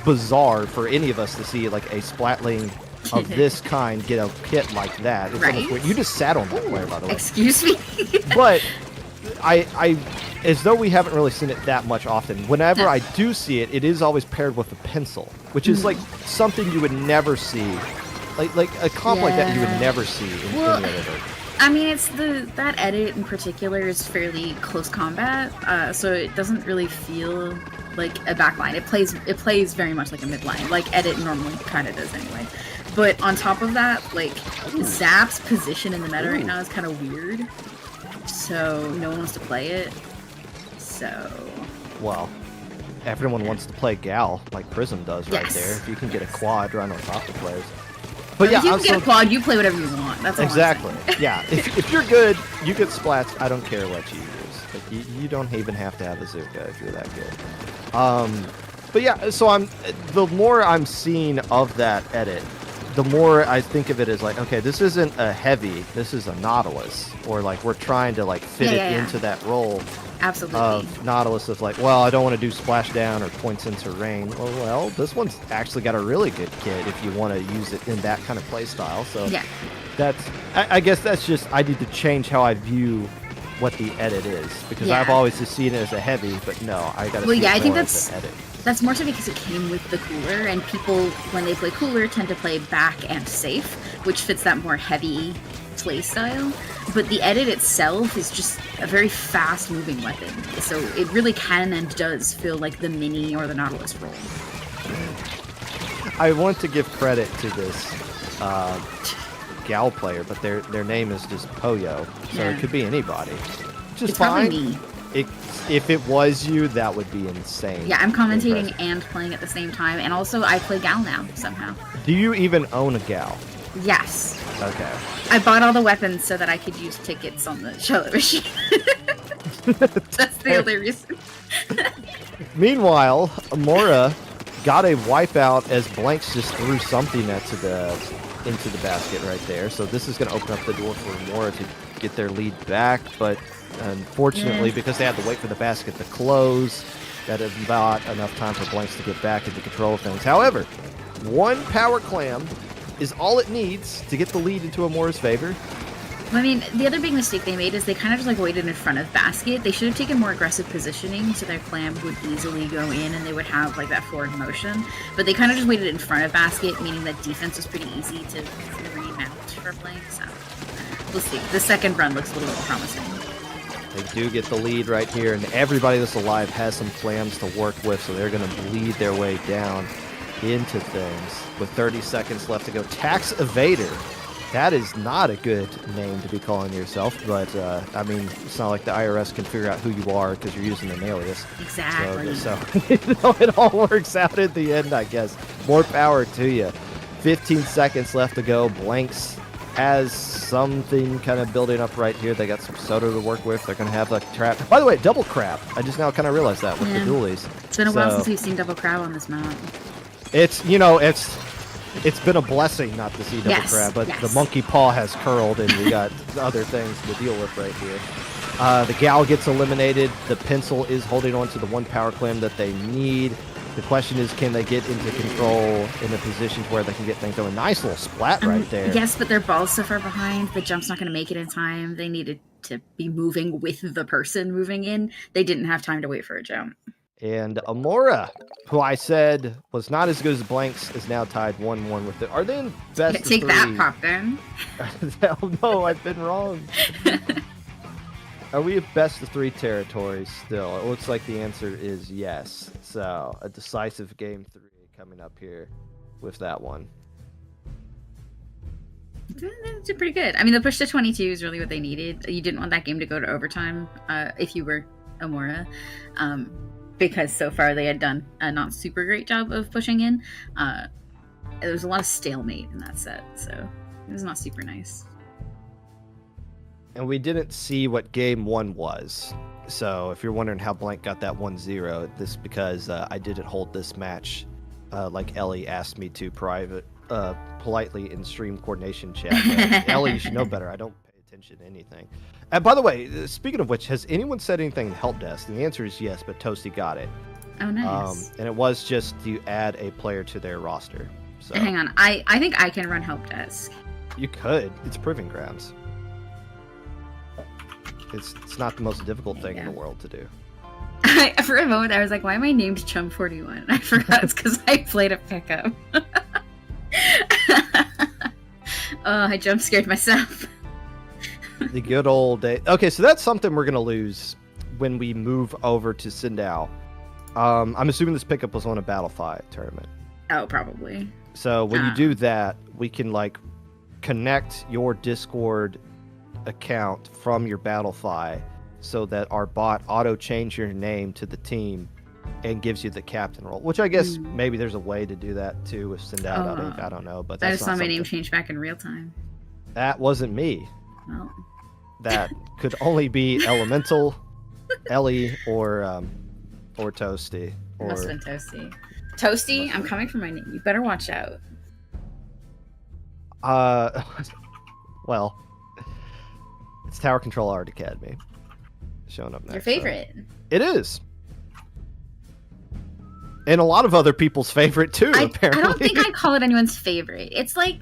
bizarre for any of us to see, like a Splatling of this kind get a hit like that. It's almost weird. You just sat on that player, by the way. Excuse me. But I as though we haven't really seen it that much often. Whenever I do see it, it is always paired with a pencil, which is like something you would never see. Like a comp like that you would never see in any editor. I mean, it's that edit in particular is fairly close combat, so it doesn't really feel like a backline. It plays very much like a midline, like edit normally kind of does anyway. But on top of that, like, Zap's position in the meta right now is kind of weird. So no one wants to play it. So... Well, everyone wants to play Gal, like Prism does right there. If you can get a quad right on top of players. But if you can get a quad, you play whatever you want. That's all exactly. Yeah, if you're good, you get splats. I don't care what you use. Like, you don't even have to have a Zuka if you're that good. But yeah, so the more I'm seeing of that edit, the more I think of it as like, okay, this isn't a heavy, this is a Nautilus, or like we're trying to like fit it into that role. Absolutely. Of Nautilus of like, well, I don't want to do splashdown or point sensor rain. Well, this one's actually got a really good kit if you want to use it in that kind of play style. So I guess that's just, I need to change how I view what the edit is, because I've always just seen it as a heavy, but no, I gotta see it more as an edit. That's more so because it came with the cooler, and people, when they play cooler, tend to play back and safe, which fits that more heavy play style. But the edit itself is just a very fast-moving weapon, so it really can and does feel like the Mini or the Nautilus role. I want to give credit to this Gal player, but their name is just Poyo, so it could be anybody. Just fine. Probably me. If it was you, that would be insane. Yeah, I'm commentating and playing at the same time, and also I play Gal now, somehow. Do you even own a Gal? Yes. Okay. I bought all the weapons so that I could use tickets on the Shellet machine. That's the only reason. Meanwhile, Amoura got a wipeout as BlankZ just threw something into the basket right there. So this is going to open up the door for Amoura to get their lead back. But unfortunately, because they had to wait for the basket to close, that is not enough time for BlankZ to get back into control of things. However, one power clam is all it needs to get the lead into Amoura's favor. I mean, the other big mistake they made is they kind of just like waited in front of basket. They should have taken more aggressive positioning so their clam would easily go in and they would have like that forward motion. But they kind of just waited in front of basket, meaning that defense was pretty easy to remount for BlankZ. So we'll see. The second run looks a little more promising. They do get the lead right here, and everybody that's alive has some clams to work with, so they're going to bleed their way down into things. With 30 seconds left to go, Tax Evader. That is not a good name to be calling yourself, but I mean, it's not like the IRS can figure out who you are because you're using an alias. Exactly. So it all works out at the end, I guess. More power to you. 15 seconds left to go. BlankZ has something kind of building up right here. They got some soda to work with. They're going to have a trap. By the way, double crab. I just now kind of realized that with the dualies. It's been a while since we've seen double crab on this map. It's been a blessing not to see double crab, but the monkey paw has curled, and we got other things to deal with right here. The gal gets eliminated. The pencil is holding on to the one power clam that they need. The question is, can they get into control in a position where they can get things going? Nice little splat right there. Yes, but their ball's so far behind. The jump's not going to make it in time. They needed to be moving with the person moving in. They didn't have time to wait for a jump. And Amoura, who I said was not as good as BlankZ, is now tied 1-1 with it. Are they in best of three? Take that, Popcorn. Hell no, I've been wrong. Are we at best of 3 territories still? It looks like the answer is yes. So, a decisive game 3 coming up here with that one. It's pretty good. I mean, the push to 22 is really what they needed. You didn't want that game to go to overtime if you were Amoura. Because so far they had done a not super great job of pushing in. There was a lot of stalemate in that set, so it was not super nice. And we didn't see what game 1 was. So if you're wondering how BlankZ got that 1-0, this is because I didn't hold this match like Ellie asked me to politely in stream coordination chat. Ellie, you should know better. I don't pay attention to anything. And by the way, speaking of which, has anyone said anything to help desk? And the answer is yes, but Toasty got it. Oh, nice. And it was just to add a player to their roster. So hang on, I think I can run help desk. You could. It's Proving Grounds. It's not the most difficult thing in the world to do. For a moment, I was like, why am I named Chum41? I forgot it's because I played a pickup. I jump scared myself. The good old day. Okay, so that's something we're going to lose when we move over to Sindao. I'm assuming this pickup was on a Battlefy tournament. Oh, probably. So when you do that, we can like connect your Discord account from your Battlefy so that our bot auto-change your name to the team and gives you the captain role, which I guess maybe there's a way to do that too with Sindao. I don't know, but that's I just saw my name change back in real time. That wasn't me. Well. That could only be Elemental, Ellie, or Toasty. Or... Must have been Toasty. Toasty, I'm coming for my name. You better watch out. Well, it's Tower Control Art Academy showing up next. Your favorite. So. It is. And a lot of other people's favorite too, apparently. I don't think I'd call it anyone's favorite. It's like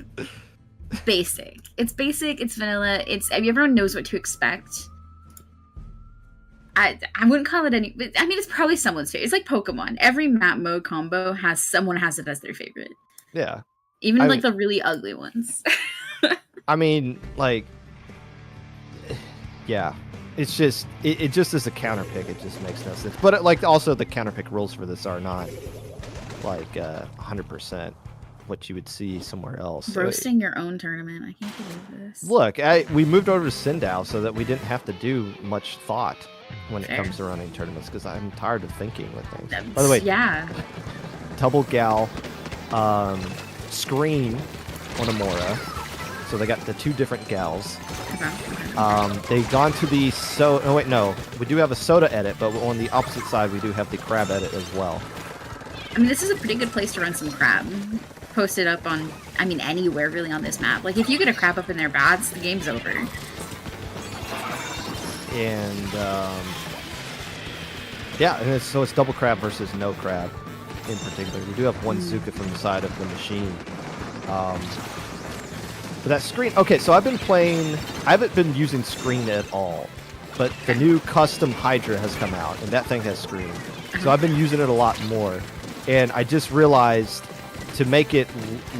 basic. It's basic, it's vanilla, everyone knows what to expect. I wouldn't call it any. I mean, it's probably someone's favorite. It's like Pokemon. Every map mode combo has someone has it as their favorite. Yeah. Even the really ugly ones. I mean, like, yeah. It's just, it just is a counter pick. It just makes no sense. But like, also the counter pick rules for this are not like 100% what you would see somewhere else. Roasting your own tournament. I can't believe this. Look, we moved over to Sindao so that we didn't have to do much thought when it comes to running tournaments because I'm tired of thinking with things. By the way, double gal screen on Amoura. So they got the 2 different gals. They've gone to the we do have a soda edit, but on the opposite side we do have the crab edit as well. I mean, this is a pretty good place to run some crab. Post it up on, I mean, anywhere really on this map. Like, if you get a crab up in their bats, the game's over. And, yeah, and so it's double crab versus no crab in particular. We do have one Zuka from the side of the machine. But that screen, okay, so I've been playing, I haven't been using screen at all, but the new custom Hydra has come out, and that thing has screen. So I've been using it a lot more. And I just realized to make it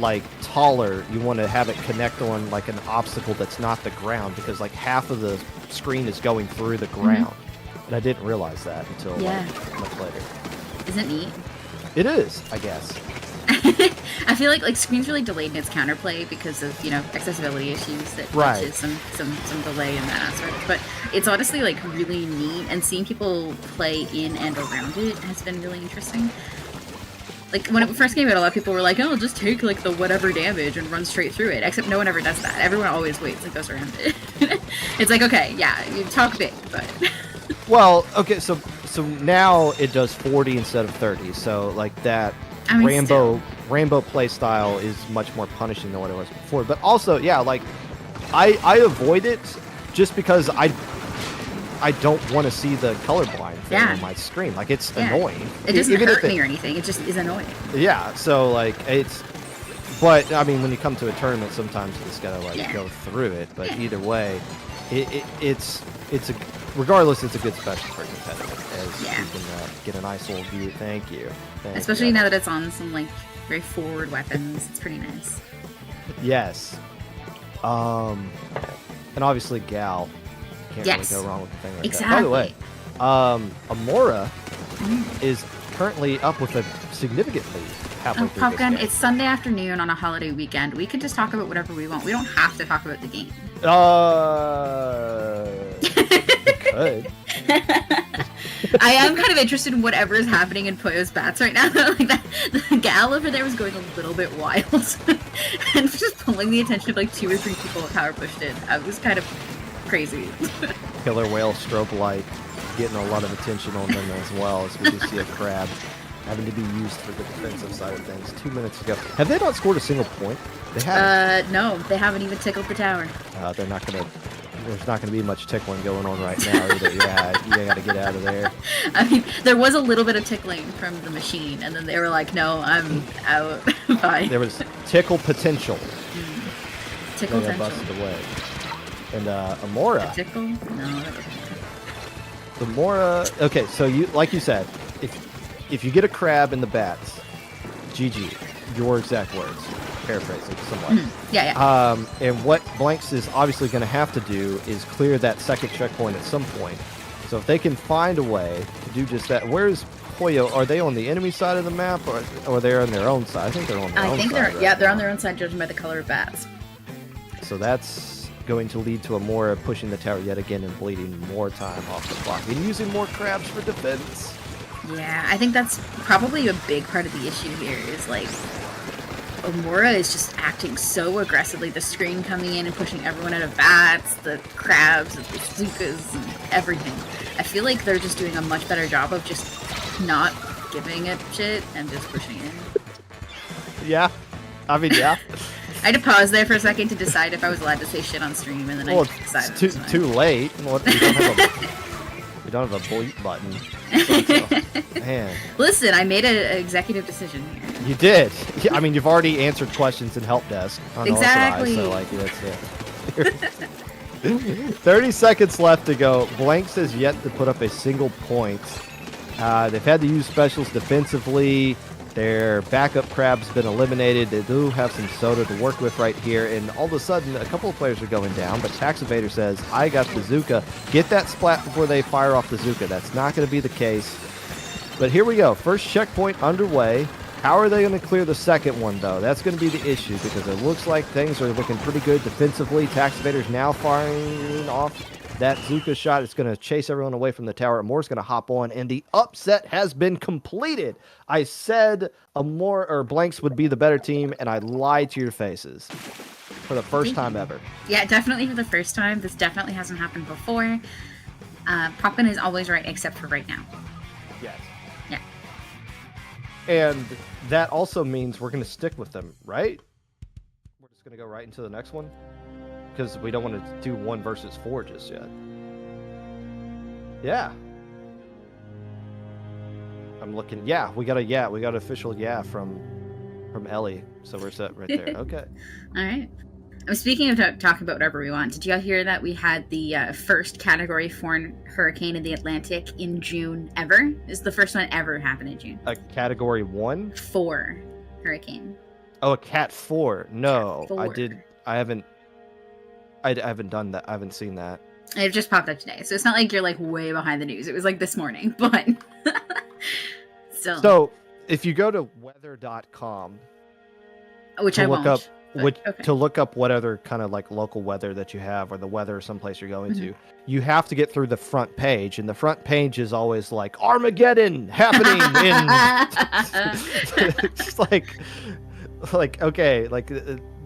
like taller, you want to have it connect on like an obstacle that's not the ground, because like half of the screen is going through the ground. And I didn't realize that until like, much later. Isn't it neat? It is, I guess. I feel like screen's really delayed in its counterplay because of, you know, accessibility issues that causes some delay in that aspect. But it's honestly like really neat, and seeing people play in and around it has been really interesting. Like, when it first came out, a lot of people were like, oh, just take, like, the whatever damage and run straight through it. Except no one ever does that. Everyone always waits and goes around it. It's like, okay, yeah, you talk big, but... Well, okay, so now it does 40 instead of 30. So, like, that Rambo play style is much more punishing than what it was before. But also, yeah, like, I avoid it just because I don't want to see the colorblind thing on my screen. Like, it's annoying. It doesn't hurt me or anything. It just is annoying. Yeah, so, like, it's... But, I mean, when you come to a tournament, sometimes you just gotta, like, go through it. But either way, it's a... Regardless, it's a good special for competitive, as you can get a nice little view. Thank you. Especially now that it's on some, like, very forward weapons. It's pretty nice. Yes. And obviously, Gal... Can't really go wrong with the thing like that. By the way, Amoura is currently up with a significant lead. Popgun, it's Sunday afternoon on a holiday weekend. We can just talk about whatever we want. We don't have to talk about the game. We could. I am kind of interested in whatever is happening in Poyo's bats right now. Like that, the gal over there was going a little bit wild and just pulling the attention of like 2 or 3 people that power pushed in. I was kind of crazy. Killer whale strobe light getting a lot of attention on them as well, as we can see a crab having to be used for the defensive side of things. 2 minutes ago. Have they not scored a single point? They haven't. No, they haven't even tickled the tower. They're not gonna. There's not going to be much tickling going on right now either. Yeah, you got to get out of there. I mean, there was a little bit of tickling from the machine, and then they were like, no, I'm out. Bye. There was tickle potential. Tickle potential. Busted away. And Amoura. Tickle? No. Amoura. Okay, so you, like you said, if you get a crab in the bats, GG. Your exact words. Paraphrasing somewhat. Yeah. And what BlankZ is obviously going to have to do is clear that second checkpoint at some point. So if they can find a way to do just that, where's Poyo? Are they on the enemy side of the map, or they're on their own side? I think they're on their own side. They're on their own side, judging by the color of bats. So that's going to lead to Amoura pushing the tower yet again and bleeding more time off the clock and using more crabs for defense. Yeah, I think that's probably a big part of the issue here is like Amoura is just acting so aggressively. The screen coming in and pushing everyone out of bats, the crabs, the Zukas, and everything. I feel like they're just doing a much better job of just not giving it shit and just pushing in. Yeah. I mean, yeah. I had to pause there for a second to decide if I was allowed to say shit on stream, and then I decided it's too late. We don't have a bleep button. So, man. Listen, I made an executive decision here. You did. Yeah, I mean, you've already answered questions in help desk. Exactly. So, like, that's it. 30 seconds left to go. BlankZ has yet to put up a single point. They've had to use specials defensively. Their backup crab's been eliminated. They do have some soda to work with right here. And all of a sudden, a couple of players are going down. But Tax Evader says, I got the Zuka. Get that splat before they fire off the Zuka. That's not going to be the case. But here we go. First checkpoint underway. How are they going to clear the second one, though? That's going to be the issue because it looks like things are looking pretty good defensively. Tax Evader's now firing off that Zuka shot. It's going to chase everyone away from the tower. Amoura's going to hop on, and the upset has been completed. I said Amoura or BlankZ would be the better team, and I lied to your faces for the first time ever. Yeah, definitely for the first time. This definitely hasn't happened before. Popgun is always right, except for right now. Yes. Yeah. And that also means we're going to stick with them, right? We're just going to go right into the next one? Because we don't want to do 1 versus 4 just yet. Yeah. I'm looking. Yeah, we got an official from Ellie. So we're set right there. Okay. All right. Speaking of talking about whatever we want, did you all hear that we had the first Category 4 hurricane in the Atlantic in June ever? This is the first one ever happened in June. A Category 1? 4 hurricane. Oh, a Cat 4. No, Cat 4. I haven't done that. I haven't seen that. It just popped up today. So it's not like you're like way behind the news. It was like this morning, but still. So if you go to weather.com, which I won't. To look up what other kind of like local weather that you have, or the weather someplace you're going to, you have to get through the front page, and the front page is always like Armageddon happening in. It's like okay, like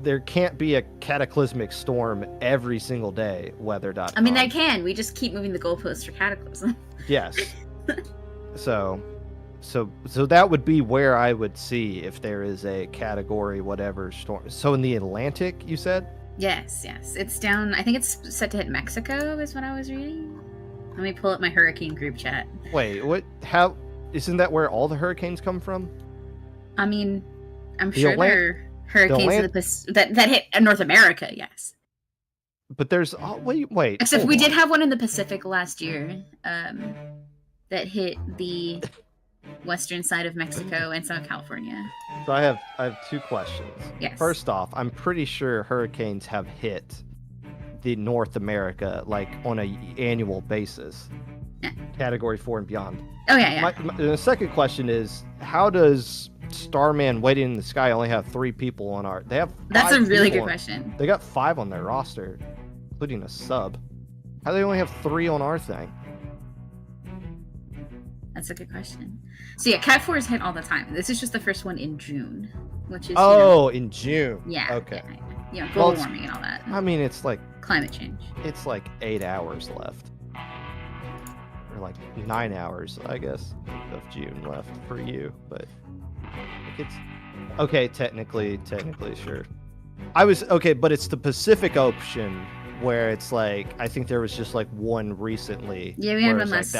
there can't be a cataclysmic storm every single day. Weather.com. I mean, that can. We just keep moving the goalposts for cataclysm. Yes. So that would be where I would see if there is a category whatever storm. So in the Atlantic, you said? Yes. It's down. I think it's set to hit Mexico, is what I was reading. Let me pull up my hurricane group chat. Wait, what? How? Isn't that where all the hurricanes come from? I mean, I'm sure there are hurricanes that hit North America. Yes. But there's wait. Except we did have one in the Pacific last year. That hit the western side of Mexico and some of California. So I have 2 questions. Yes. First off, I'm pretty sure hurricanes have hit the North America like on an annual basis. Yeah. Category 4 and beyond. Oh yeah. The second question is, how does Starman Waiting in the Sky only have 3 people on our? They have. That's a really good question. They got 5 on their roster, including a sub. How do they only have 3 on our thing? That's a good question. So yeah, Cat 4 is hit all the time. This is just the first one in June, which is in June. Yeah. Okay. Yeah, global warming and all that. I mean, it's like climate change. It's like 8 hours left, or like 9 hours, I guess, of June left for you. But it's okay. Technically, sure. I was okay, but it's the Pacific Ocean. Where it's like, I think there was just like one recently. Yeah, we had one last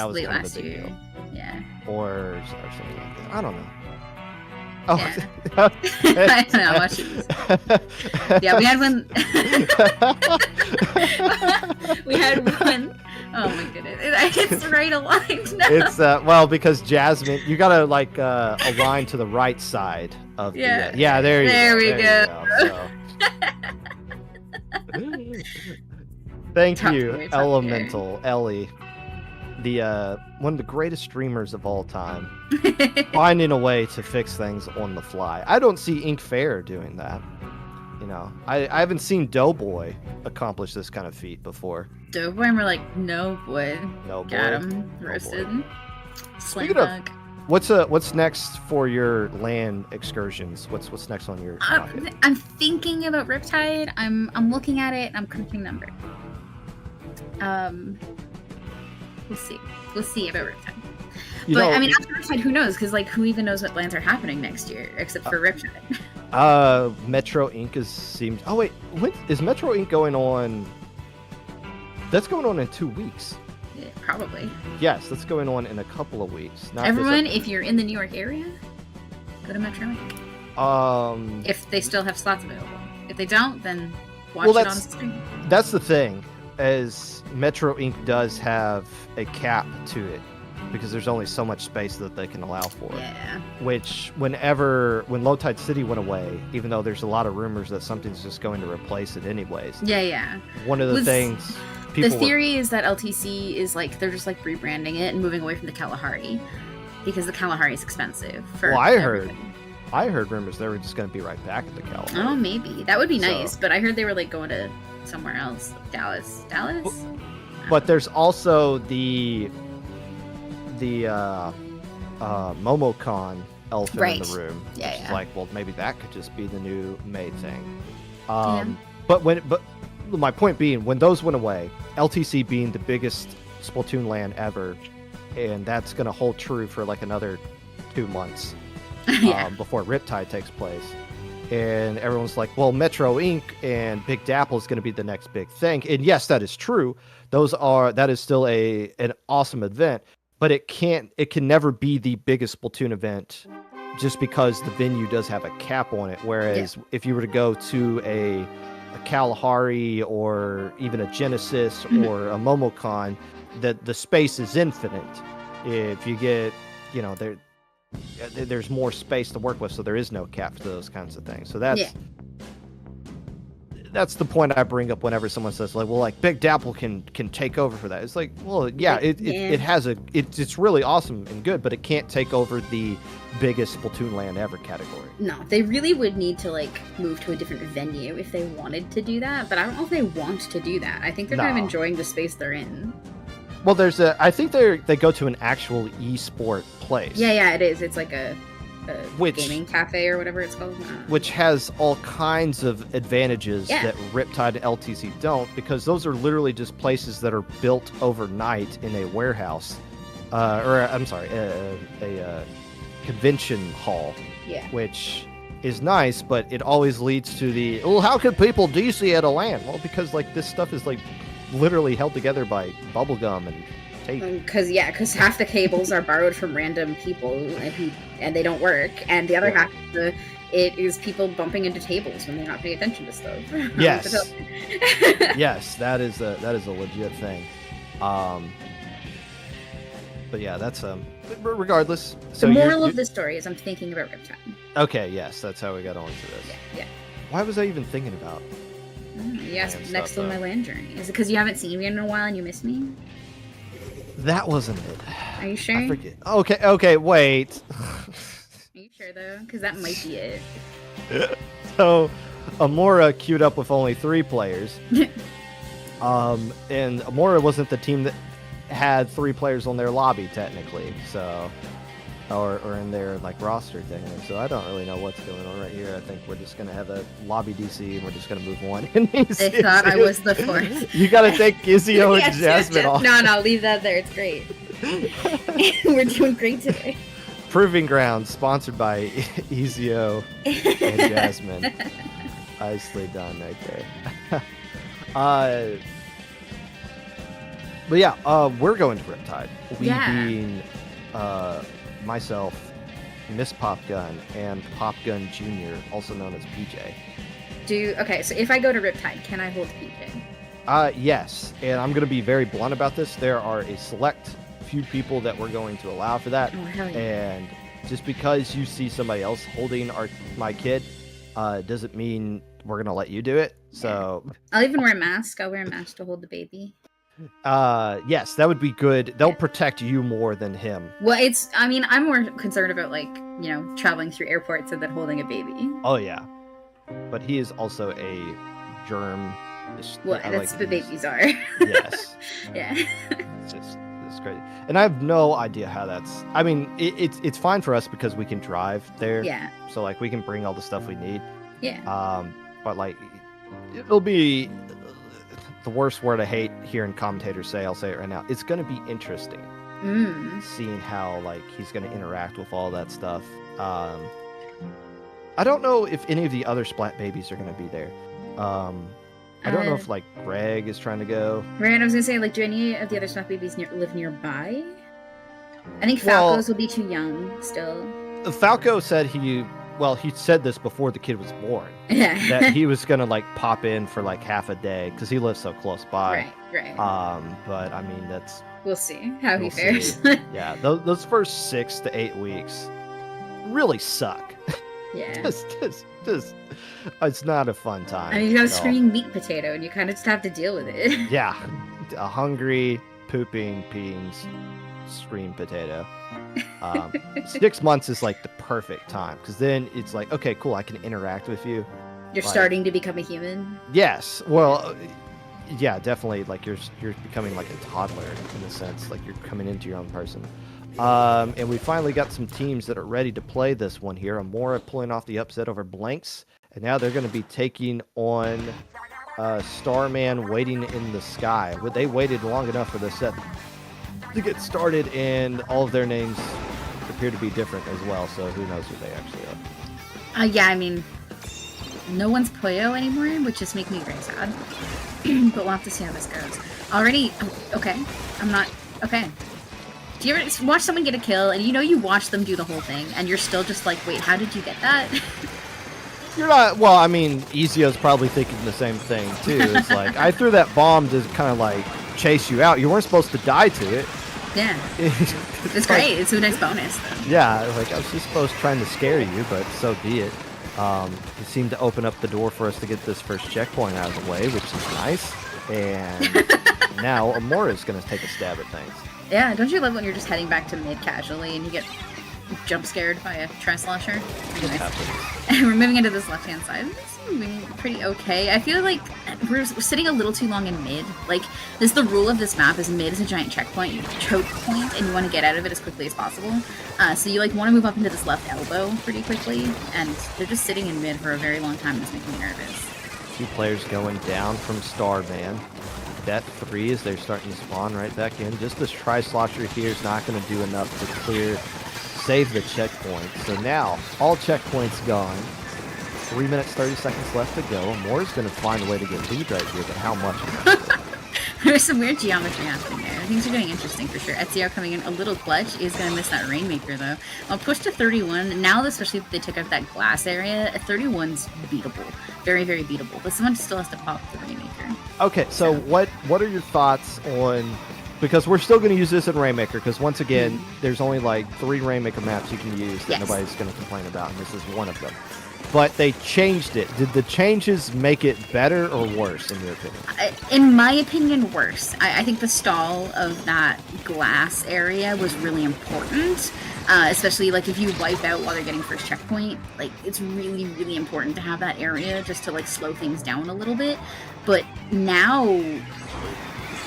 year. Deal. Yeah. Or something like that. I don't know. Oh, yeah. I don't know much of this. Yeah, we had one. We had one. Oh my goodness, it's right aligned now. It's because Jasmine, you gotta like align to the right side of the. Yeah, there you go. We go. So. Thank you, Elemental Ellie, the one of the greatest streamers of all time, finding a way to fix things on the fly. I don't see Ink Fair doing that. You know, I haven't seen Doughboy accomplish this kind of feat before. Doughboy, and we're like, no boy. Got him roasted. Slam dunk. What's next for your land excursions? What's next on your docket? I'm thinking about Riptide. I'm looking at it and I'm crunching numbers. We'll see about Riptide. But I mean, after Riptide, who knows? Because like, who even knows what lands are happening next year except for Riptide? Metro Inc. seems. Oh wait, when is Metro Inc. going on? That's going on in 2 weeks. Yeah, probably. Yes, that's going on in a couple of weeks. Everyone, if you're in the New York area, go to Metro Inc. If they still have slots available. If they don't, then watch it on stream. That's the thing, as Metro Inc. does have a cap to it, because there's only so much space that they can allow for. Yeah. Which, when Low Tide City went away, even though there's a lot of rumors that something's just going to replace it anyways. Yeah. One of the things... The theory is that LTC is like, they're just like rebranding it and moving away from the Kalahari, because the Kalahari is expensive for everything. I heard rumors they were just going to be right back at the Kalahari. Oh, maybe. That would be nice, but I heard they were like going to somewhere else. Dallas? But there's also the MomoCon elephant in the room. Yeah, which is like, well, maybe that could just be the new May thing. But my point being, when those went away, LTC being the biggest Splatoon LAN ever, and that's going to hold true for like another 2 months. before Riptide takes place. And everyone's like, well, Metro Inc. and Big Dapple is going to be the next big thing. And yes, that is true. That is still an awesome event, but it can never be the biggest Splatoon event just because the venue does have a cap on it. Whereas if you were to go to a Kalahari or even a Genesis or a Momocon, the space is infinite. If you get, there's more space to work with, so there is no cap for those kinds of things. So that's the point I bring up whenever someone says like, well, like Big Dapple can take over for that. It's like, well, it's really awesome and good, but it can't take over the biggest Splatoon land ever category. No, they really would need to like move to a different venue if they wanted to do that, but I don't know if they want to do that. I think they're kind of enjoying the space they're in. Well, I think they go to an actual esport place. Yeah, it is. It's like a gaming cafe or whatever it's called. Which has all kinds of advantages that Riptide and LTC don't, because those are literally just places that are built overnight in a warehouse, a convention hall. Yeah. Which is nice, but it always leads to well, how could people DC at a LAN? Well, because like this stuff is like literally held together by bubblegum and tape. Because half the cables are borrowed from random people and they don't work, and the other half it is people bumping into tables when they're not paying attention to stuff. Yes. Yes, that is a legit thing. But yeah, that's regardless. So the moral of the story is I'm thinking about Riptide. Okay, yes, that's how we got onto this. Yeah. Why was I even thinking about? Yes, next on my land journey. Is it because you haven't seen me in a while and you miss me? That wasn't it. Are you sure? I forget. Okay, wait. Are you sure though? Because that might be it. So, Amoura queued up with only 3 players. And Amoura wasn't the team that had 3 players on their lobby technically, so or in their like roster thing. So I don't really know what's going on right here. I think we're just gonna have a lobby DC and we're just gonna move on. They thought I was the 4th. You gotta take Izio and Jasmine off. No, leave that there. It's great. We're doing great today. Proving Grounds, sponsored by Izio and Jasmine. Nicely done right there. But yeah, we're going to Riptide. We being myself, Miss Popgun, and Popgun Jr., also known as PJ. Okay, so if I go to Riptide, can I hold PJ? Yes, and I'm going to be very blunt about this. There are a select few people that we're going to allow for that. Oh, hell yeah. And just because you see somebody else holding my kid doesn't mean we're going to let you do it. So I'll even wear a mask. I'll wear a mask to hold the baby. Yes, that would be good. They'll protect you more than him. Well, I'm more concerned about traveling through airports and then holding a baby. Oh yeah, but he is also a germ. Well, that's what babies are. Yes. Yeah. It's crazy, and I have no idea how that's. I mean, it's fine for us because we can drive there. Yeah. So like we can bring all the stuff we need. Yeah. But like it'll be. The worst word I hate hearing commentators say, I'll say it right now. It's going to be interesting seeing how like he's going to interact with all that stuff. I don't know if any of the other Splat babies are going to be there. I don't know if like Greg is trying to go. Right, I was going to say, like, do any of the other Splat babies live nearby? I think Falco's will be too young still. Falco said he said this before the kid was born. Yeah. That he was gonna like pop in for like half a day because he lives so close by. Right. But I mean we'll see how he fares. Yeah, those first 6 to 8 weeks really suck. Yeah. just it's not a fun time. I mean, you got a screaming meat potato, and you kind of just have to deal with it. Yeah, a hungry, pooping, peeing, scream potato. 6 months is like the perfect time because then it's like, okay, cool, I can interact with you. You're starting to become a human. Yes, well, yeah, definitely. Like you're becoming like a toddler in a sense, like you're coming into your own person. And we finally got some teams that are ready to play this one here. Amoura pulling off the upset over BlankZ, and now they're going to be taking on Starman waiting in the sky. They waited long enough for this set to get started, and all of their names appear to be different as well, so who knows who they actually are. Yeah, I mean, no one's Puyo anymore, which just makes me very sad. But we'll have to see how this goes. Already, okay, I'm not, okay. Do you ever watch someone get a kill, and you watch them do the whole thing, and you're still just like, wait, how did you get that? You're not, well, I mean, Ezio's probably thinking the same thing, too. It's like, I threw that bomb to kind of, like, chase you out. You weren't supposed to die to it. Yeah. It's great. It's a nice bonus, though. Yeah, like, I was just supposed to trying to scare you, but so be it. It seemed to open up the door for us to get this first checkpoint out of the way, which is nice. And now Amoura's going to take a stab at things. Yeah, don't you love when you're just heading back to mid casually and you get jump scared by a tri-slosher? Nice. We're moving into this left-hand side. It's moving pretty okay. I feel like we're sitting a little too long in mid. Like, this the rule of this map is mid is a giant checkpoint, choke point, and you want to get out of it as quickly as possible. So you like want to move up into this left elbow pretty quickly, and they're just sitting in mid for a very long time, and it's making me nervous. 2 players going down from Starman. Bet 3 as they're starting to spawn right back in. Just this tri-slosher here is not going to do enough to save the checkpoint. So now, all checkpoints gone. 3 minutes, 30 seconds left to go. Amoura's going to find a way to get lead right here, but how much? There's some weird geometry happening there. Things are getting interesting for sure. Ezio coming in a little clutch is going to miss that Rainmaker, though. I'll push to 31. Now, especially if they took out that glass area, 31's beatable. Very, very beatable. But someone still has to pop the Rainmaker. Okay, so what are your thoughts on... Because we're still going to use this in Rainmaker, because once again, there's only like 3 Rainmaker maps you can use that nobody's going to complain about, and this is one of them. But they changed it. Did the changes make it better or worse, in your opinion? In my opinion, worse. I think the stall of that glass area was really important. Especially like if you wipe out while they're getting first checkpoint, like it's really, really important to have that area just to like slow things down a little bit. But now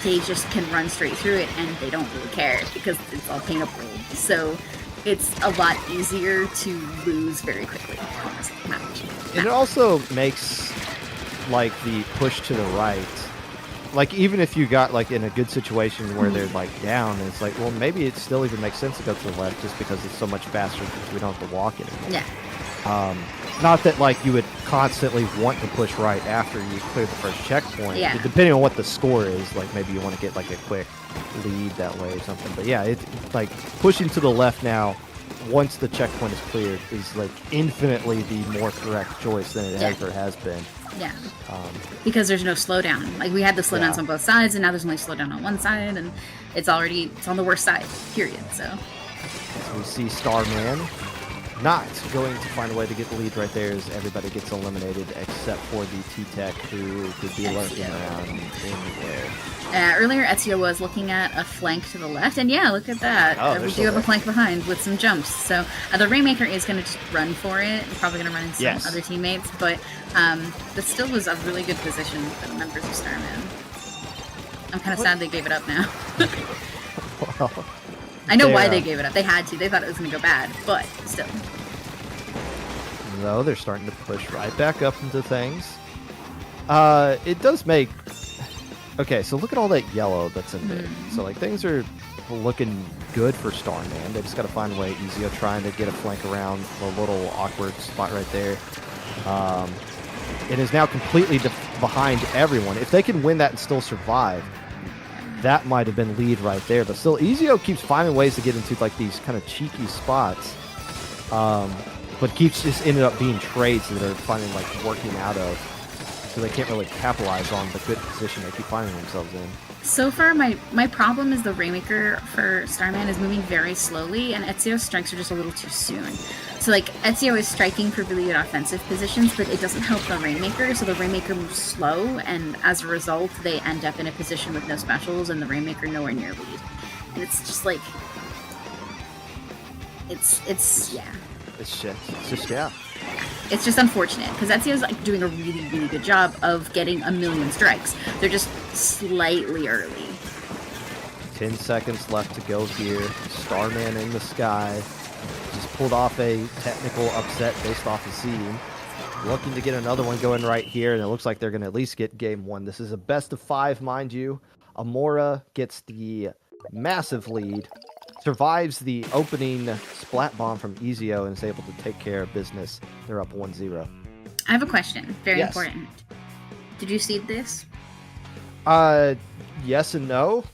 they just can run straight through it and they don't really care because it's all paintable. So it's a lot easier to lose very quickly on this match. And it also makes like the push to the right, like even if you got like in a good situation where they're like down, it's like, well, maybe it still even makes sense to go to the left just because it's so much faster because we don't have to walk anymore. Yeah. Not that like you would constantly want to push right after you clear the first checkpoint. Yeah. Depending on what the score is, like maybe you want to get like a quick lead that way or something. But yeah, it's like pushing to the left now, once the checkpoint is cleared, is like infinitely the more correct choice than it ever has been. Yeah. Because there's no slowdown. Like we had the slowdowns on both sides, and now there's only slowdown on one side, and it's on the worst side. Period. So we see Starman not going to find a way to get the lead right there as everybody gets eliminated except for the T-Tech who could be lurking around in the air. Earlier, Ezio was looking at a flank to the left, and yeah, look at that. We do have a flank behind with some jumps. So the Rainmaker is going to just run for it. We're probably going to run into some other teammates, but this still was a really good position for the members of Starman. I'm kind of sad they gave it up now. Well, I know why they gave it up. They had to. They thought it was going to go bad, but still. No, they're starting to push right back up into things. It does make... Okay, so look at all that yellow that's in there. So, like, things are looking good for Starman. They just got to find a way. Ezio trying to get a flank around the little awkward spot right there. It is now completely behind everyone. If they can win that and still survive, that might have been lead right there. But still, Ezio keeps finding ways to get into like these kind of cheeky spots. But keeps just ended up being trades that they're finding like working out of. So they can't really capitalize on the good position they keep finding themselves in. So far, my problem is the Rainmaker for Starman is moving very slowly, and Ezio's strikes are just a little too soon. So, like, Ezio is striking for really good offensive positions, but it doesn't help the Rainmaker, so the Rainmaker moves slow, and as a result, they end up in a position with no specials, and the Rainmaker nowhere near lead. And it's just, like... It's shit. It's just, yeah. It's just unfortunate, because Ezio's like doing a really, really good job of getting a million strikes. They're just slightly early. 10 seconds left to go here. Starman in the sky. Just pulled off a technical upset based off of seeding. Looking to get another one going right here, and it looks like they're going to at least get game one. This is a best of 5, mind you. Amoura gets the massive lead. survives the opening splat bomb from Ezio and is able to take care of business. They're up 1-0. I have a question. Very important. Did you seed this? Yes and no.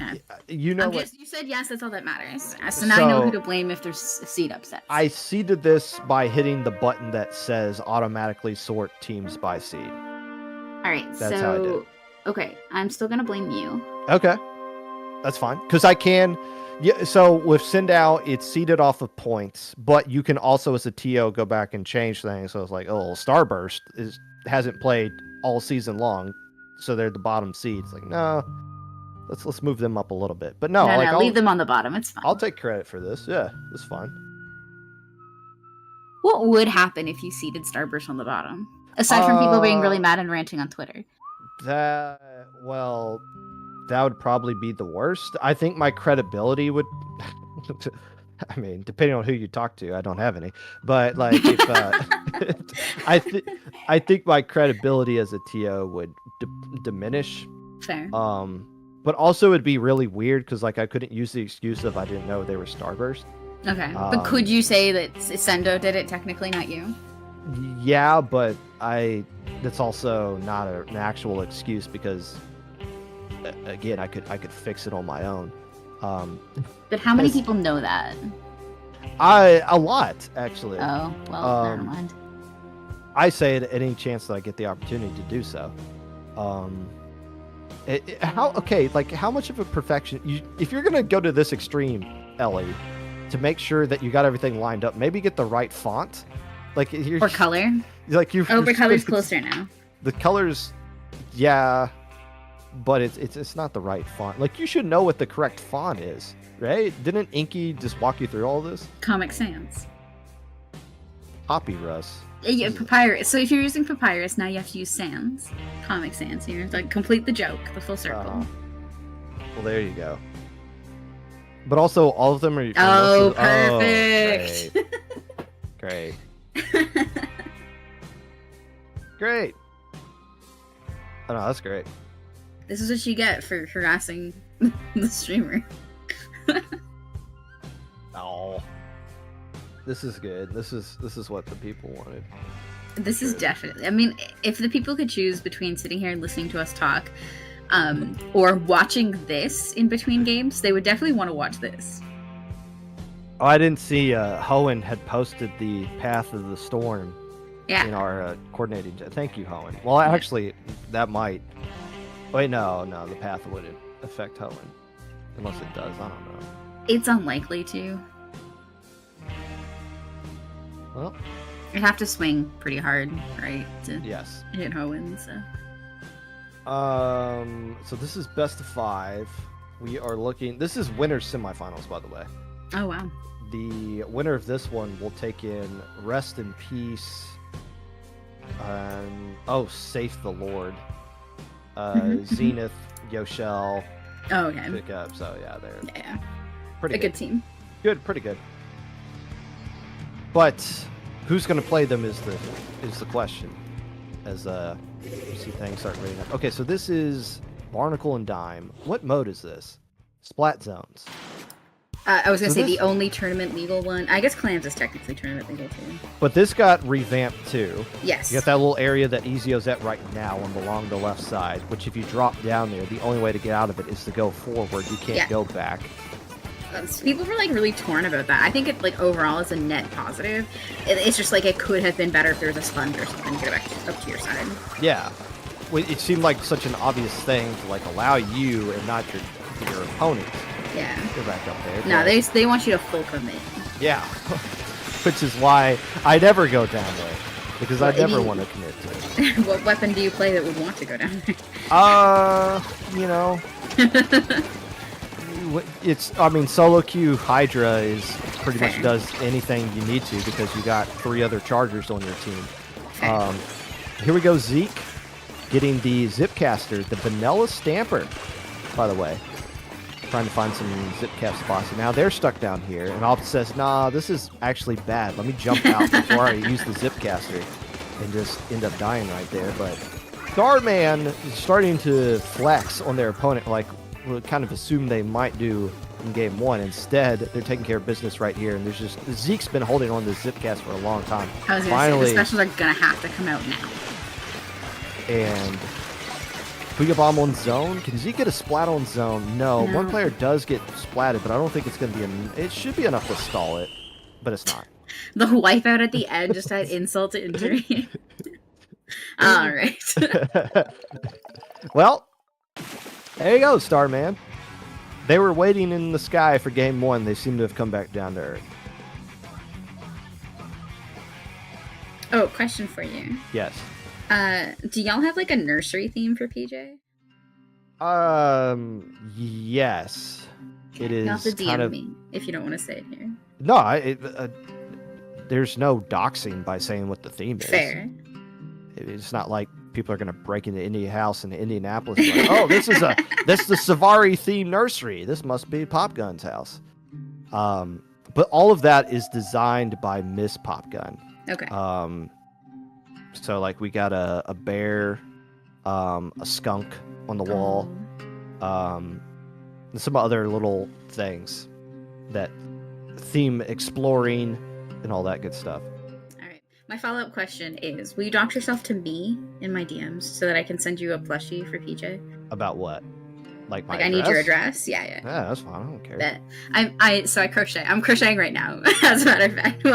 Okay. You know what? You said yes, that's all that matters. So now I know who to blame if there's seed upsets. I seeded this by hitting the button that says automatically sort teams by seed. All right, that's how I did. Okay, I'm still going to blame you. Okay. That's fine. Because I can... Yeah, so with send out, it's seeded off of points, but you can also, as a TO, go back and change things. So it's like, oh, Starburst hasn't played all season long, so they're the bottom seed. It's like, no, let's move them up a little bit. But no, leave them on the bottom. It's fine. I'll take credit for this. Yeah, it's fine. What would happen if you seeded Starburst on the bottom? Aside from people being really mad and ranting on Twitter. That would probably be the worst. I think my credibility would... I mean, depending on who you talk to, I don't have any. But, like, if, I think my credibility as a TO would diminish. Fair. But also it'd be really weird because, like, I couldn't use the excuse of I didn't know they were Starburst. Okay. But could you say that Sendo did it, technically, not you? Yeah, but that's also not an actual excuse because... Again, I could fix it on my own. But how many people know that? A lot, actually. Oh, well, never mind. I say it at any chance that I get the opportunity to do so. How much of a perfection... if you're going to go to this extreme, Ellie, to make sure that you got everything lined up, maybe get the right font. Like or color? Like but color's closer now. The colors, yeah... But it's not the right font. Like, you should know what the correct font is, right? Didn't Inky just walk you through all this? Comic Sans. Poppy Russ. Yeah, Papyrus. So if you're using Papyrus, now you have to use Sans. Comic Sans. You have to complete the joke, the full circle. Well, there you go. But also, all of them are... Perfect! Oh, great. Great. Oh, no, that's great. This is what you get for harassing the streamer. Oh, this is good. This is what the people wanted. This is definitely... I mean, if the people could choose between sitting here and listening to us talk, or watching this in between games, they would definitely want to watch this. Oh, I didn't see Hoenn had posted the Path of the Storm in our coordinating. Thank you, Hoenn. Well, actually, that might... Wait, no, the path wouldn't affect Hoenn. Unless it does, I don't know. It's unlikely to. Well... You'd have to swing pretty hard, right? To yes. Hit Hoenn, so... So this is best of 5. We are looking... This is winner's semifinals, by the way. Oh, wow. The winner of this one will take in Rest in Peace... Saith the Lord. Zenith, Yoshel. Oh, okay. Pick up. So yeah, they're pretty good team. Good, pretty good. But who's going to play them is the question. As you see things start rating up. Okay, so this is Barnacle and Dime. What mode is this? Splat Zones. I was going to say the only tournament legal one. I guess Clans is technically tournament legal too. But this got revamped too. Yes. You got that little area that Ezio's at right now along the left side, which if you drop down there, the only way to get out of it is to go forward. You can't go back. People were like really torn about that. I think it like overall is a net positive. It's just like it could have been better if there was a sponge or something to get back up to your side. Yeah. It seemed like such an obvious thing to like allow you and not your opponent. Yeah. Go back up there. No, they want you to full commit. Yeah. Which is why I never go down there. Because I never want to commit to it. What weapon do you play that would want to go down there? Solo queue Hydra is pretty much does anything you need to because you got 3 other chargers on your team. Here we go, Zeke getting the Zipcaster, the Vanilla Stamper, by the way. Trying to find some Zipcast spots. And now they're stuck down here. And Alp says, nah, this is actually bad. Let me jump out before I use the Zipcaster. And just end up dying right there. But Starman is starting to flex on their opponent. Like, we'll kind of assume they might do in game 1. Instead, they're taking care of business right here, and there's just Zeke's been holding on to this Zipcast for a long time. I was gonna say, the specials are gonna have to come out now. And Booyah Bomb on zone. Can Zeke get a splat on zone? No. One player does get splatted, but I don't think it's gonna be. It should be enough to stall it, but it's not. The wipeout at the end just had insult to injury. All right. Well, there you go, Starman. They were waiting in the sky for game 1. They seem to have come back down to earth. Oh, question for you. Yes. Do y'all have like a nursery theme for PJ? Yes. It is. You'll have to DM kind of me if you don't want to say it here. No, there's no doxing by saying what the theme is. Fair. It's not like people are going to break into any house in Indianapolis. Like, oh, this is the Savari themed nursery. This must be Popgun's house. But all of that is designed by Miss Popgun. Okay. So like we got a bear, a skunk on the wall, and some other little things that theme exploring and all that good stuff. All right. My follow-up question is, will you dox yourself to me in my DMs so that I can send you a plushie for PJ? About what? Like my address? I need your address. Yeah. Yeah, that's fine. I don't care. Bet. I crochet. I'm crocheting right now. As a matter of fact.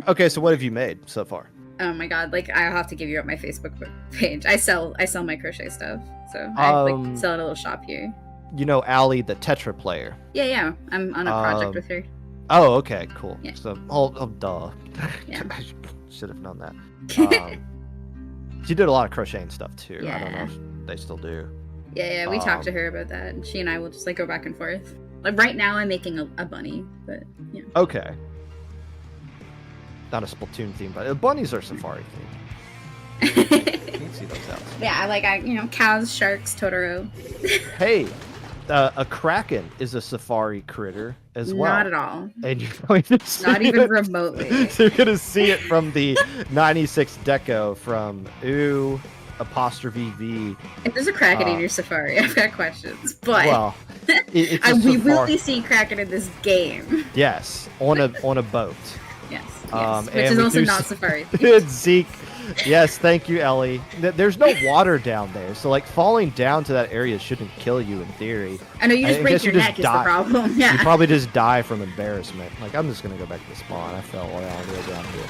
Okay, so what have you made so far? Oh my god, like I'll have to give you up my Facebook page. I sell my crochet stuff. So I sell at a little shop here. You know Allie, the Tetra player. Yeah. I'm on a project with her. Oh, okay, cool. Yeah. So, duh. Yeah. I should have known that. She did a lot of crocheting stuff too. Yeah. I don't know if they still do. Yeah, we talked to her about that, and she and I will just like go back and forth. Like right now, I'm making a bunny, but yeah. Okay. Not a Splatoon theme, but bunnies are Safari themed. You can see those out. Yeah, cows, sharks, Totoro. Hey, a kraken is a Safari critter as well. Not at all. And you're going to see not even remotely. So you're going to see it from the 96 deco from V. If there's a kraken in your Safari, I've got questions. But we will see kraken in this game. Yes, on a boat. Yes, which is also not Safari. Zeke. Yes, thank you, Ellie. There's no water down there, so like falling down to that area shouldn't kill you in theory. I know you just break your neck is the problem. Yeah. You probably just die from embarrassment. Like I'm just gonna go back to the spawn. I fell all the way down here.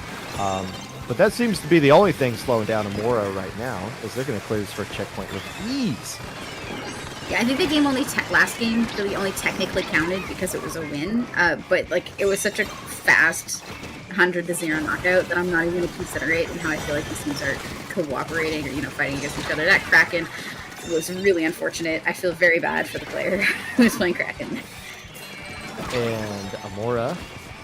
But that seems to be the only thing slowing down Amoura right now, is they're gonna clear this first checkpoint with ease. Yeah, I think the game last game really only technically counted because it was a win. But like it was such a fast 100-0 knockout that I'm not even going to consider it, and how I feel like these teams are cooperating or fighting against each other. That Kraken was really unfortunate. I feel very bad for the player who was playing Kraken. And Amoura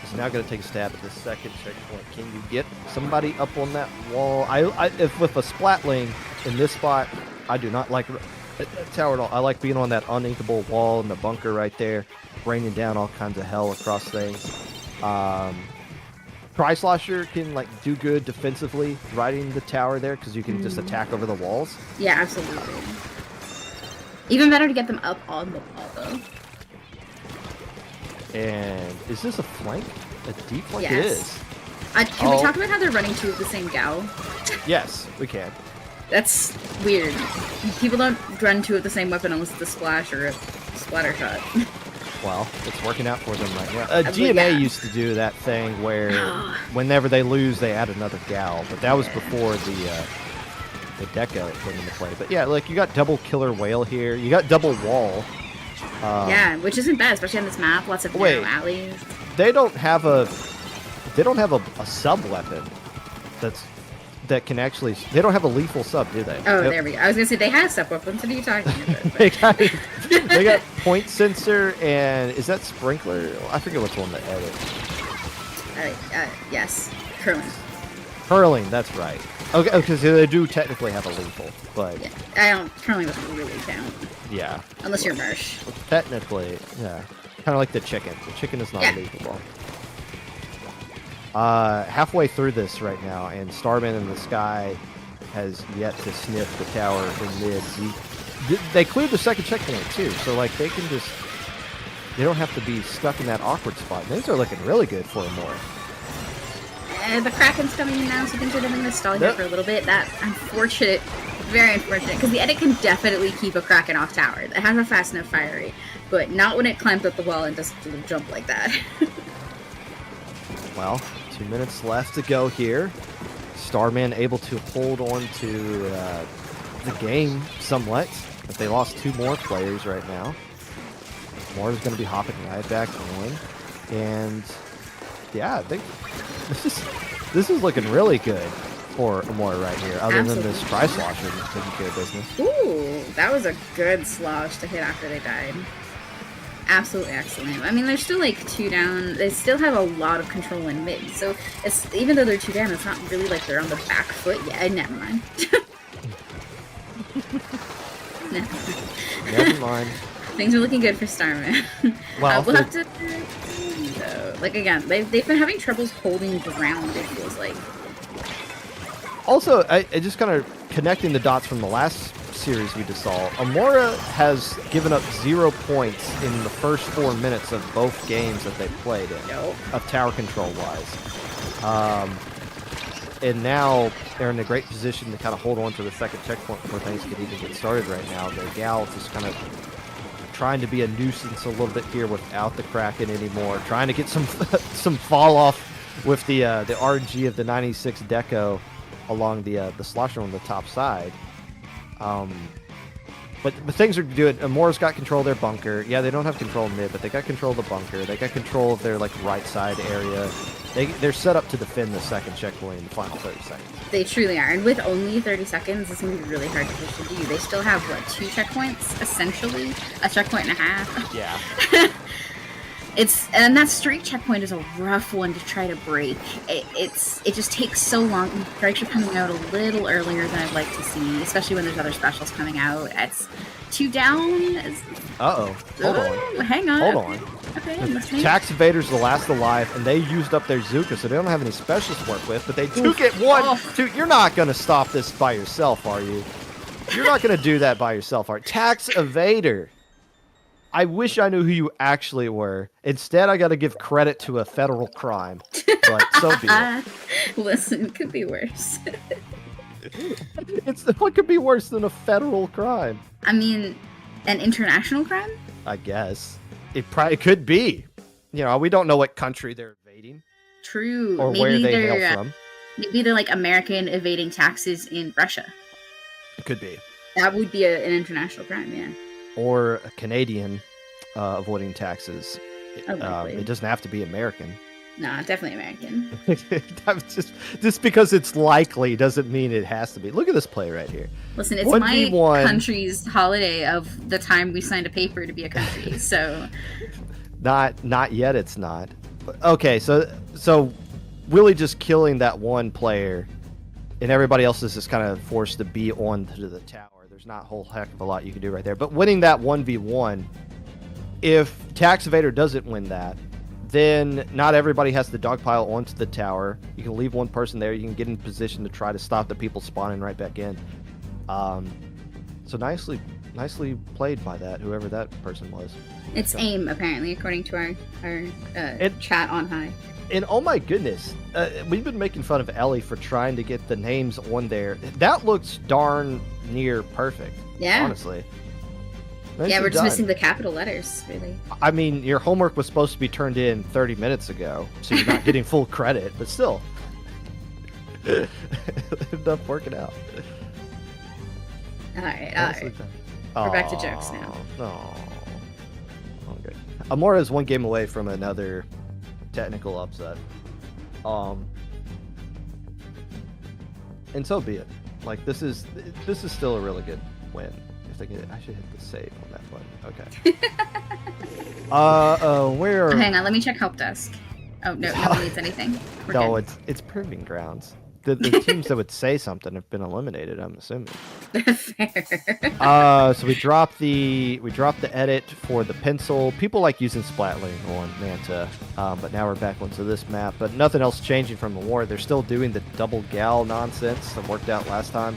is now going to take a stab at the second checkpoint. Can you get somebody up on that wall? If with a Splatling in this spot, I do not like that tower at all. I like being on that uninkable wall in the bunker right there, raining down all kinds of hell across things. Tri-Slosher can like do good defensively riding the tower there because you can just attack over the walls. Yeah, absolutely. Even better to get them up on the wall though. And is this a flank? A deep flank? Yes. It is. Can we talk about how they're running two of the same gal? Yes, we can. That's weird. People don't run two of the same weapon unless it's a splash or a splatter shot. Well, it's working out for them right now. GMA used to do that thing where whenever they lose, they add another gal, but that was before the deco came into play. But yeah, like you got double killer whale here, you got double wall. Yeah, which isn't bad, especially on this map. Lots of narrow alleys. They don't have a sub weapon that can actually. They don't have a lethal sub, do they? Oh, there we go. I was gonna say they have sub weapons. What are you talking about? they got point sensor and is that sprinkler? I forget which one they edit. Yes, Hurling, that's right. Okay, so they do technically have a lethal, but yeah, curling doesn't really count. Yeah. Unless you're Marsh. Technically, yeah. Kind of like the chicken. The chicken is not lethal. Halfway through this right now, and Starman in the sky has yet to sniff the tower in mid. They cleared the second checkpoint too, so like they can just they don't have to be stuck in that awkward spot. Things are looking really good for Amoura. The Kraken's coming in now, so things are definitely going to stall here for a little bit. That unfortunate, very unfortunate, because the edit can definitely keep a Kraken off tower. It has a fast enough fire rate, but not when it climbs up the wall and does a little jump like that. Well, 2 minutes left to go here. Starman able to hold on to the game somewhat, but they lost 2 more players right now. Amoura's going to be hopping right back in, and yeah, I think this is looking really good for Amoura right here, other than this tri-slosher taking care of business. Ooh, that was a good slosh to hit after they died. Absolutely excellent. I mean, they're still like 2 down. They still have a lot of control in mid, so it's even though they're 2 down, it's not really like they're on the back foot yet. Never mind. Never mind. Things are looking good for Starman. Well, we'll have to... though. Like, again, they've been having troubles holding ground, it feels like. Also, I just kind of connecting the dots from the last series we just saw, Amoura has given up 0 points in the first 4 minutes of both games that they played in, of tower control-wise. And now they're in a great position to kind of hold on to the second checkpoint before things could even get started right now. The Gal just kind of trying to be a nuisance a little bit here without the Kraken anymore, trying to get some some fall off with the RNG of the 96 Deco along the slosher on the top side. But things are good. Amoura's got control of their bunker. Yeah, they don't have control of mid, but they got control of the bunker. They got control of their like right side area. They're set up to defend the second checkpoint in the final 30 seconds. They truly are. And with only 30 seconds, it's going to be really hard to push to do. They still have, what, 2 checkpoints, essentially? A checkpoint and a half? Yeah. And that straight checkpoint is a rough one to try to break. It just takes so long. Breaks are coming out a little earlier than I'd like to see, especially when there's other specials coming out. It's 2 down. Uh-oh. Hold on. Hang on. Hold on. Okay, I'm listening. Tax Evader's the last alive, and they used up their Zuka, so they don't have any specials to work with, but they do get 1. Dude, you're not going to stop this by yourself, are you? You're not going to do that by yourself, are you? Tax Evader. I wish I knew who you actually were. Instead, I got to give credit to a federal crime. But so be it. Listen, it could be worse. What could be worse than a federal crime? I mean, an international crime? I guess. It probably could be. You know, we don't know what country they're evading. True. Or where they hail from. Maybe they're like American evading taxes in Russia. It could be. That would be an international crime, yeah. Or a Canadian avoiding taxes. It doesn't have to be American. Nah, definitely American. just because it's likely doesn't mean it has to be. Look at this play right here. Listen, it's my country's holiday of the time we signed a paper to be a country, so... Not yet, it's not. Okay, so really just killing that one player, and everybody else is just kind of forced to be on to the tower. There's not a whole heck of a lot you can do right there. But winning that 1v1, if Tax Evader doesn't win that, then not everybody has to dogpile onto the tower. You can leave one person there. You can get in position to try to stop the people spawning right back in. So nicely played by that, whoever that person was. It's AIM, apparently, according to our chat on high. And oh my goodness, we've been making fun of Ellie for trying to get the names on there. That looks darn near perfect. Yeah. Honestly. Yeah, we're just missing the capital letters, really. I mean, your homework was supposed to be turned in 30 minutes ago, so you're not getting full credit, but still. It ended up working out. All right. We're back to jokes now. Okay. Amoura is 1 game away from another technical upset. And so be it. Like, this is still a really good win. If they get, I should hit the save on that button. Okay. Where? Hang on, let me check help desk. Oh no, no one needs anything. No, it's proving grounds. The teams that would say something have been eliminated, I'm assuming. Fair. So we dropped the edit for the pencil. People like using Splatling on Manta, but now we're back onto this map. But nothing else changing from the war. They're still doing the double gal nonsense that worked out last time.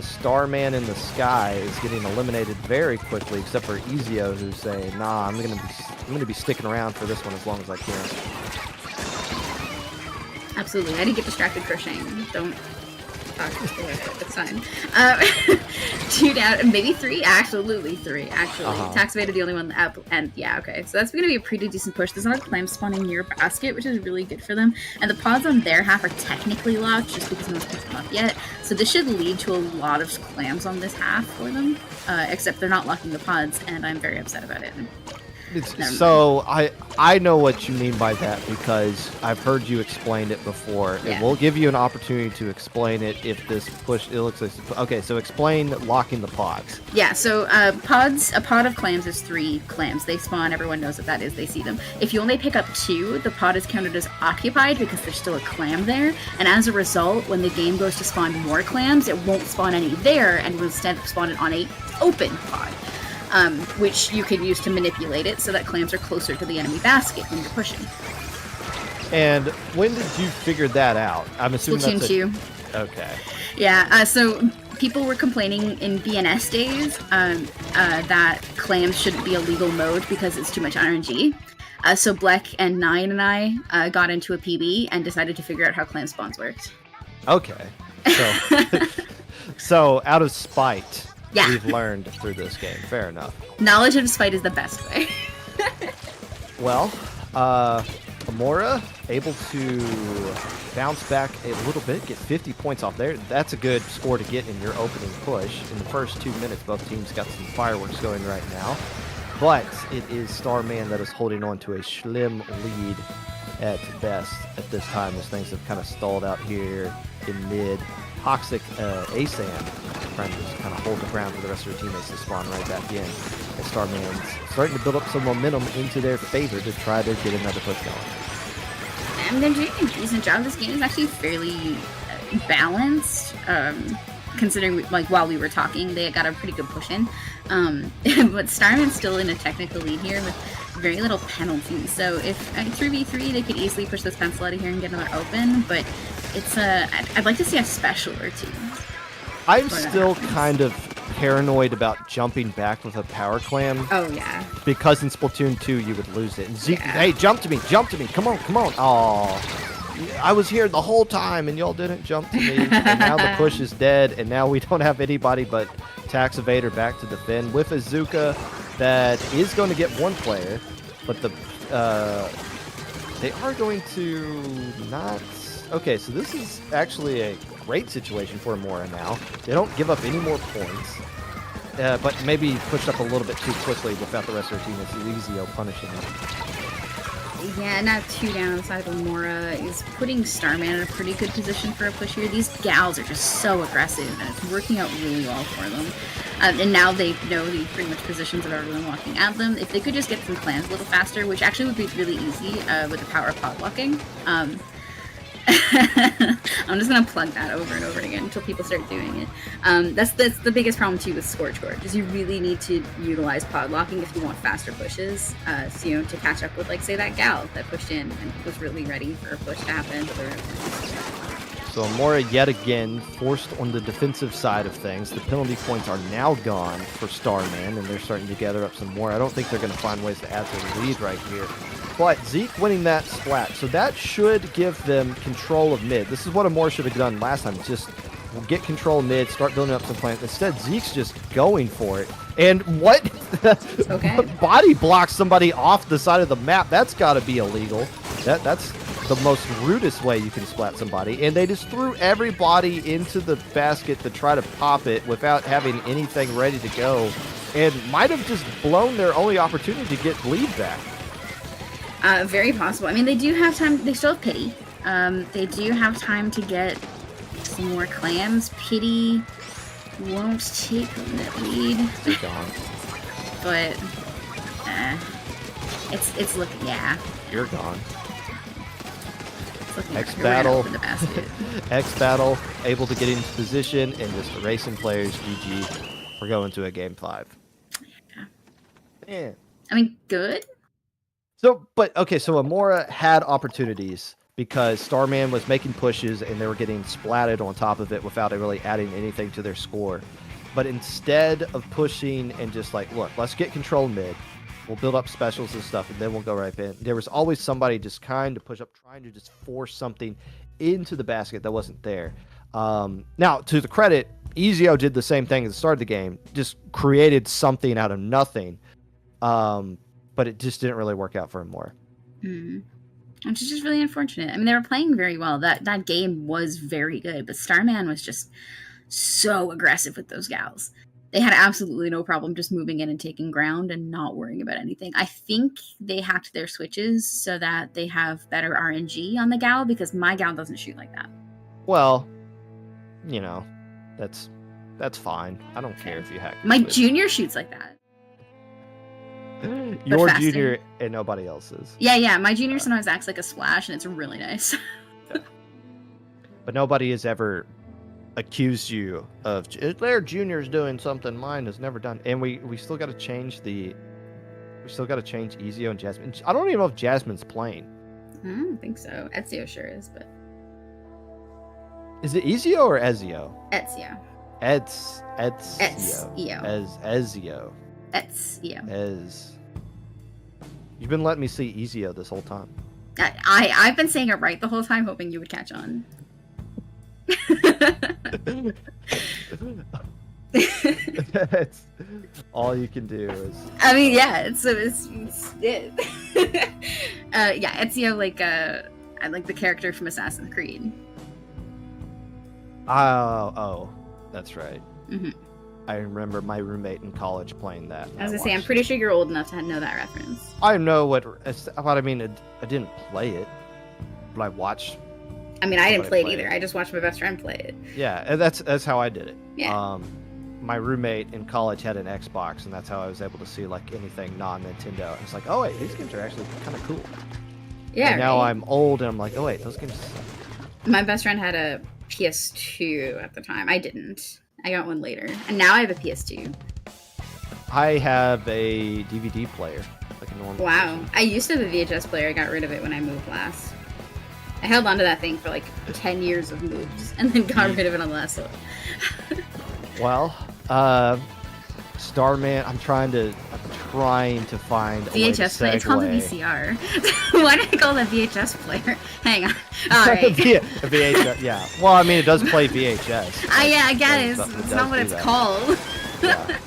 Starman in the sky is getting eliminated very quickly, except for Ezio, who's saying, "Nah, I'm gonna be sticking around for this one as long as I can." Absolutely, I didn't get distracted crocheting. Don't talk to it's fine. 2 down, maybe 3. Absolutely 3. Actually, Taxavator the only one up, and yeah, okay. So that's going to be a pretty decent push. There's not a clam spawning near basket, which is really good for them. And the pods on their half are technically locked, just because no one's picked them up yet. So this should lead to a lot of clams on this half for them. Except they're not locking the pods, and I'm very upset about it. So I know what you mean by that because I've heard you explain it before, and we'll give you an opportunity to explain it if this push. It looks like okay. So explain locking the pods. Yeah. So pods. A pod of clams is 3 clams. They spawn. Everyone knows what that is. They see them. If you only pick up 2, the pod is counted as occupied because there's still a clam there, and as a result, when the game goes to spawn more clams, it won't spawn any there, and will instead spawn it on a open pod. Which you can use to manipulate it so that clams are closer to the enemy basket when you're pushing. And when did you figure that out? I'm assuming Splatoon 2. Okay. Yeah, so people were complaining in BNS days that clams shouldn't be a legal mode because it's too much RNG. So Bleck and Nine and I got into a PB and decided to figure out how clam spawns worked. Okay. So, so out of spite... Yeah. We've learned through this game. Fair enough. Knowledge of spite is the best way. Well, Amoura able to bounce back a little bit, get 50 points off there. That's a good score to get in your opening push. In the first 2 minutes, both teams got some fireworks going right now. But it is Starman that is holding on to a slim lead at best at this time, as things have kind of stalled out here in mid. Toxic ASAM trying to just kind of hold the ground for the rest of their teammates to spawn right back in. And Starman's starting to build up some momentum into their favor to try to get another push going. And they're doing a decent job. This game is actually fairly balanced. Considering, like, while we were talking, they got a pretty good push in. But Starman's still in a technical lead here with very little penalties. So if at 3v3, they could easily push this pencil out of here and get another open, but it's I'd like to see a special or 2. I'm still kind of paranoid about jumping back with a power clam. Oh, yeah. Because in Splatoon 2, you would lose it. And Zeke, hey, jump to me, come on. Aw, I was here the whole time, and y'all didn't jump to me. And now the push is dead, and now we don't have anybody but Taxavator back to defend with Azuka that is going to get 1 player, but they are going to not... Okay, so this is actually a great situation for Amoura now. They don't give up any more points, but maybe pushed up a little bit too quickly without the rest of their team. It's Ezio punishing them. Yeah, now 2 down on the side of Amoura is putting Starman in a pretty good position for a push here. These gals are just so aggressive, and it's working out really well for them. And now they know the pretty much positions of everyone walking at them. If they could just get some clans a little faster, which actually would be really easy with the power of pod walking. I'm just gonna plug that over and over again until people start doing it. That's the biggest problem too with Scorch Gorge, is you really need to utilize pod locking if you want faster pushes. So, you know, to catch up with, like, say, that gal that pushed in and was really ready for a push to happen. So Amoura yet again forced on the defensive side of things. The penalty points are now gone for Starman, and they're starting to gather up some more. I don't think they're going to find ways to add to the lead right here. But Zeke winning that splat, so that should give them control of mid. This is what Amoura should have done last time, just get control of mid, start building up some plans. Instead, Zeke's just going for it. And what? Okay. Body blocks somebody off the side of the map. That's got to be illegal. That's the most rudest way you can splat somebody. And they just threw everybody into the basket to try to pop it without having anything ready to go. And might have just blown their only opportunity to get lead back. Very possible. I mean, they do have time. They still have Pity. They do have time to get some more clams. Pity won't take that lead. They're gone. But it's looking, yeah. You're gone. It's looking X right battle. up in the basket. X battle, able to get into position and just erasing players. GG. We're going to a game 5. Yeah. I mean, good. So, but okay, so Amoura had opportunities because Starman was making pushes and they were getting splatted on top of it without really adding anything to their score. But instead of pushing and just like, look, let's get control mid, we'll build up specials and stuff, and then we'll go right in. There was always somebody just kind of push up, trying to just force something into the basket that wasn't there. Now, to the credit, Ezio did the same thing at the start of the game, just created something out of nothing, but it just didn't really work out for him more. Which is just really unfortunate. I mean, they were playing very well. That game was very good, but Starman was just so aggressive with those gals. They had absolutely no problem just moving in and taking ground and not worrying about anything. I think they hacked their switches so that they have better RNG on the gal, because my gal doesn't shoot like that. Well, you know, that's fine. I don't care if you hack. My junior shoots like that. Your junior and nobody else's. Yeah. My junior sometimes acts like a splash, and it's really nice. But nobody has ever accused you of their junior's doing something mine has never done. And we still got to change Ezio and Jasmine. I don't even know if Jasmine's playing. I don't think so. Ezio sure is, but is it Ezio or Ezio? Ezio. Ezio. You've been letting me see Ezio this whole time. I've been saying it right the whole time, hoping you would catch on. That's all you can do is. I mean, yeah, it's it. Yeah, Ezio, I like the character from Assassin's Creed. Oh, that's right. Mm-hmm. I remember my roommate in college playing that. I was gonna say, I'm pretty sure you're old enough to know that reference. I know what I mean. I didn't play it, but I watched. I mean, I didn't play it either. I just watched my best friend play it. Yeah, and that's how I did it. Yeah. My roommate in college had an Xbox, and that's how I was able to see like anything non-Nintendo. I was like, oh wait, these games are actually kind of cool. Yeah. And now I'm old, and I'm like, oh wait, those games suck. My best friend had a PS2 at the time. I didn't. I got one later, and now I have a PS2. I have a DVD player, like a normal. Wow, version. I used to have a VHS player. I got rid of it when I moved last. I held onto that thing for like 10 years of moves, and then got rid of it on the last one. Well, Starman. I'm trying to find VHS player. It's called a VCR. Why did I call it a VHS player? Hang on. All right. A VHS. Yeah. Well, I mean, it does play VHS. Yeah, I get it. It's not what it's called. Yeah.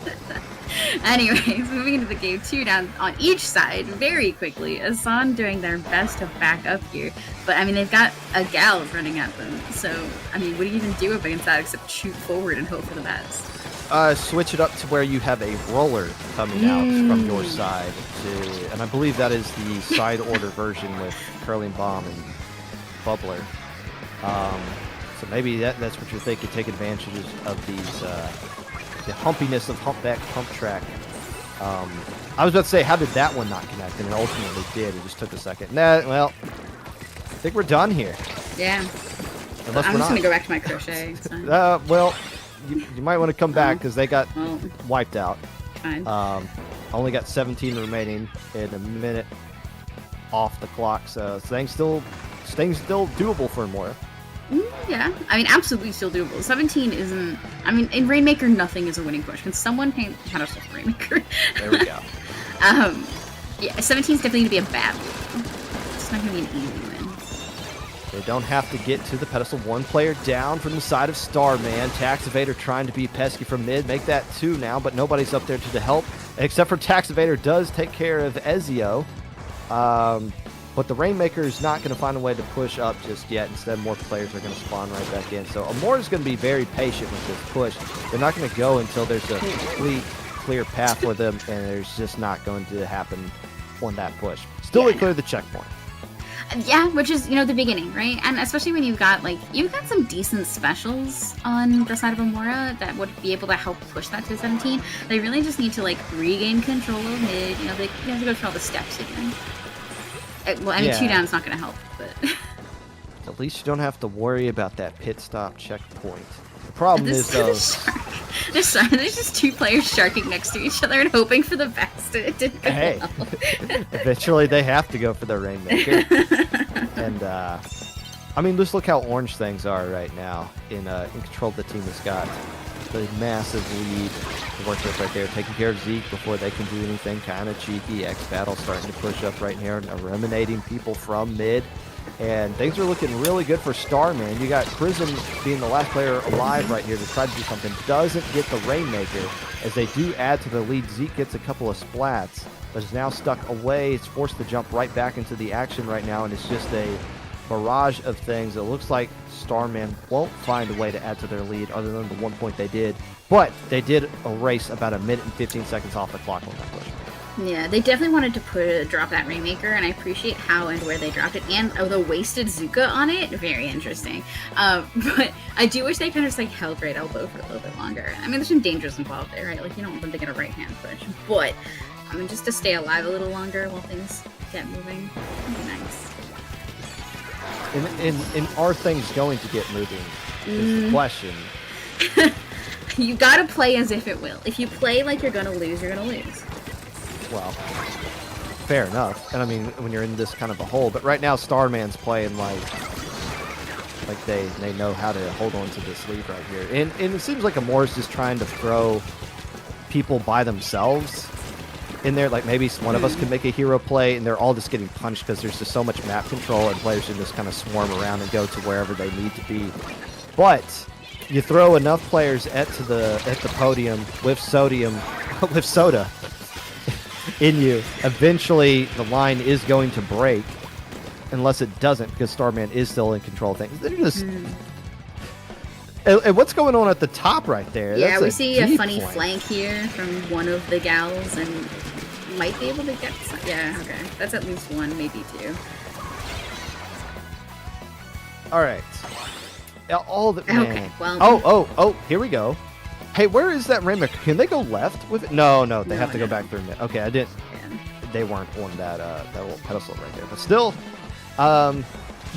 Anyways, moving into the game 2 down on each side very quickly. Asan doing their best to back up here. But, I mean, they've got a gal running at them. So, I mean, what do you even do against that except shoot forward and hope for the best? Switch it up to where you have a roller coming out from your side. And I believe that is the side order version with Curling Bomb and Bubbler. So maybe that's what you're thinking. Take advantage of these, the humpiness of Humpback Pump Track. I was about to say, how did that one not connect? And it ultimately did. It just took a second. Well, I think we're done here. Yeah. Unless I'm just going to go back to my crochet. It's fine. Well, you might want to come back because they got wiped out. Fine. Only got 17 remaining in a minute off the clock, so things still doable for Amoura. Yeah, I mean, absolutely still doable. 17 isn't. I mean, in Rainmaker, nothing is a winning push. Can someone paint pedestals for Rainmaker? There we go. Yeah, 17 is definitely going to be a bad win. It's not going to be an easy win. They don't have to get to the pedestal. One player down from the side of Starman. Taxivator trying to be pesky from mid. Make that 2 now, but nobody's up there to help. Except for Taxivator does take care of Ezio. But the Rainmaker is not going to find a way to push up just yet. Instead, more players are going to spawn right back in. So Amoura is going to be very patient with this push. They're not going to go until there's a complete clear path for them, and there's just not going to happen on that push. Still, they clear the checkpoint. Yeah, which is, the beginning, right? And especially when you've got some decent specials on the side of Amoura that would be able to help push that to 17. They really just need to, regain control of mid. They have to go through all the steps again. Well, I mean, 2 down's not going to help, but... At least you don't have to worry about that pit stop checkpoint. The problem is, though... There's just 2 players sharking next to each other and hoping for the best. It didn't go well. Eventually they have to go for the Rainmaker. And I mean, just look how orange things are right now in control. The team has got the massive lead to work with right there, taking care of Zeke before they can do anything. Kind of cheeky. X Battle starting to push up right here and eliminating people from mid. And things are looking really good for Starman. You got Prism being the last player alive right here to try to do something. Doesn't get the Rainmaker as they do add to the lead. Zeke gets a couple of splats, but is now stuck away. It's forced to jump right back into the action right now, and it's just a barrage of things. It looks like Starman won't find a way to add to their lead other than the 1 point they did. But they did erase about a minute and 15 seconds off the clock on that push. Yeah, they definitely wanted to drop that Rainmaker, and I appreciate how and where they dropped it, and the wasted Zuka on it, very interesting. But I do wish they kind of just held right elbow for a little bit longer. I mean, there's some dangers involved there, right? Like, you don't want them to get a right-hand push, but I mean, just to stay alive a little longer while things get moving would be nice. And are things going to get moving is the question. You gotta play as if it will. If you play like you're gonna lose, you're gonna lose. Well, fair enough. And I mean, when you're in this kind of a hole, but right now Starman's playing like they know how to hold on to this lead right here. And it seems like Amoura's just trying to throw people by themselves in there. Like maybe one of us can make a hero play, and they're all just getting punched because there's just so much map control, and players can just kind of swarm around and go to wherever they need to be. But you throw enough players at the podium with soda in you, eventually the line is going to break, unless it doesn't, because Starman is still in control of things. They're just... And what's going on at the top right there? Yeah, we see a funny flank here from one of the gals, and might be able to get some... Yeah, okay. That's at least one, maybe two. Alright. All the... Okay, well... Oh, here we go. Hey, where is that Rainmaker? Can they go left with it? No, they have to go back through mid. Okay, I didn't... Yeah. They weren't on that little pedestal right there. But still,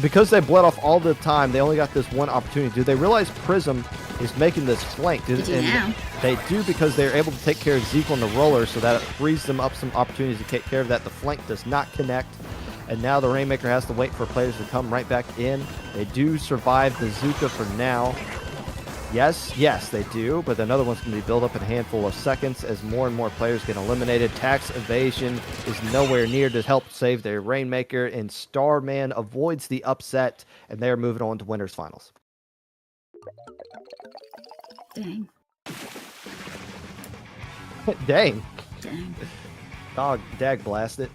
because they bled off all the time, they only got this one opportunity. Do they realize Prism is making this flank? They do, because they're able to take care of Zeke on the roller, so that it frees them up some opportunities to take care of that. The flank does not connect, and now the Rainmaker has to wait for players to come right back in. They do survive the Zuka for now. Yes, they do, but another one's going to be built up in a handful of seconds as more and more players get eliminated. Tax evasion is nowhere near to help save their Rainmaker, and Starman avoids the upset, and they're moving on to winners finals. Dang. Dang. Dog, dag blast it.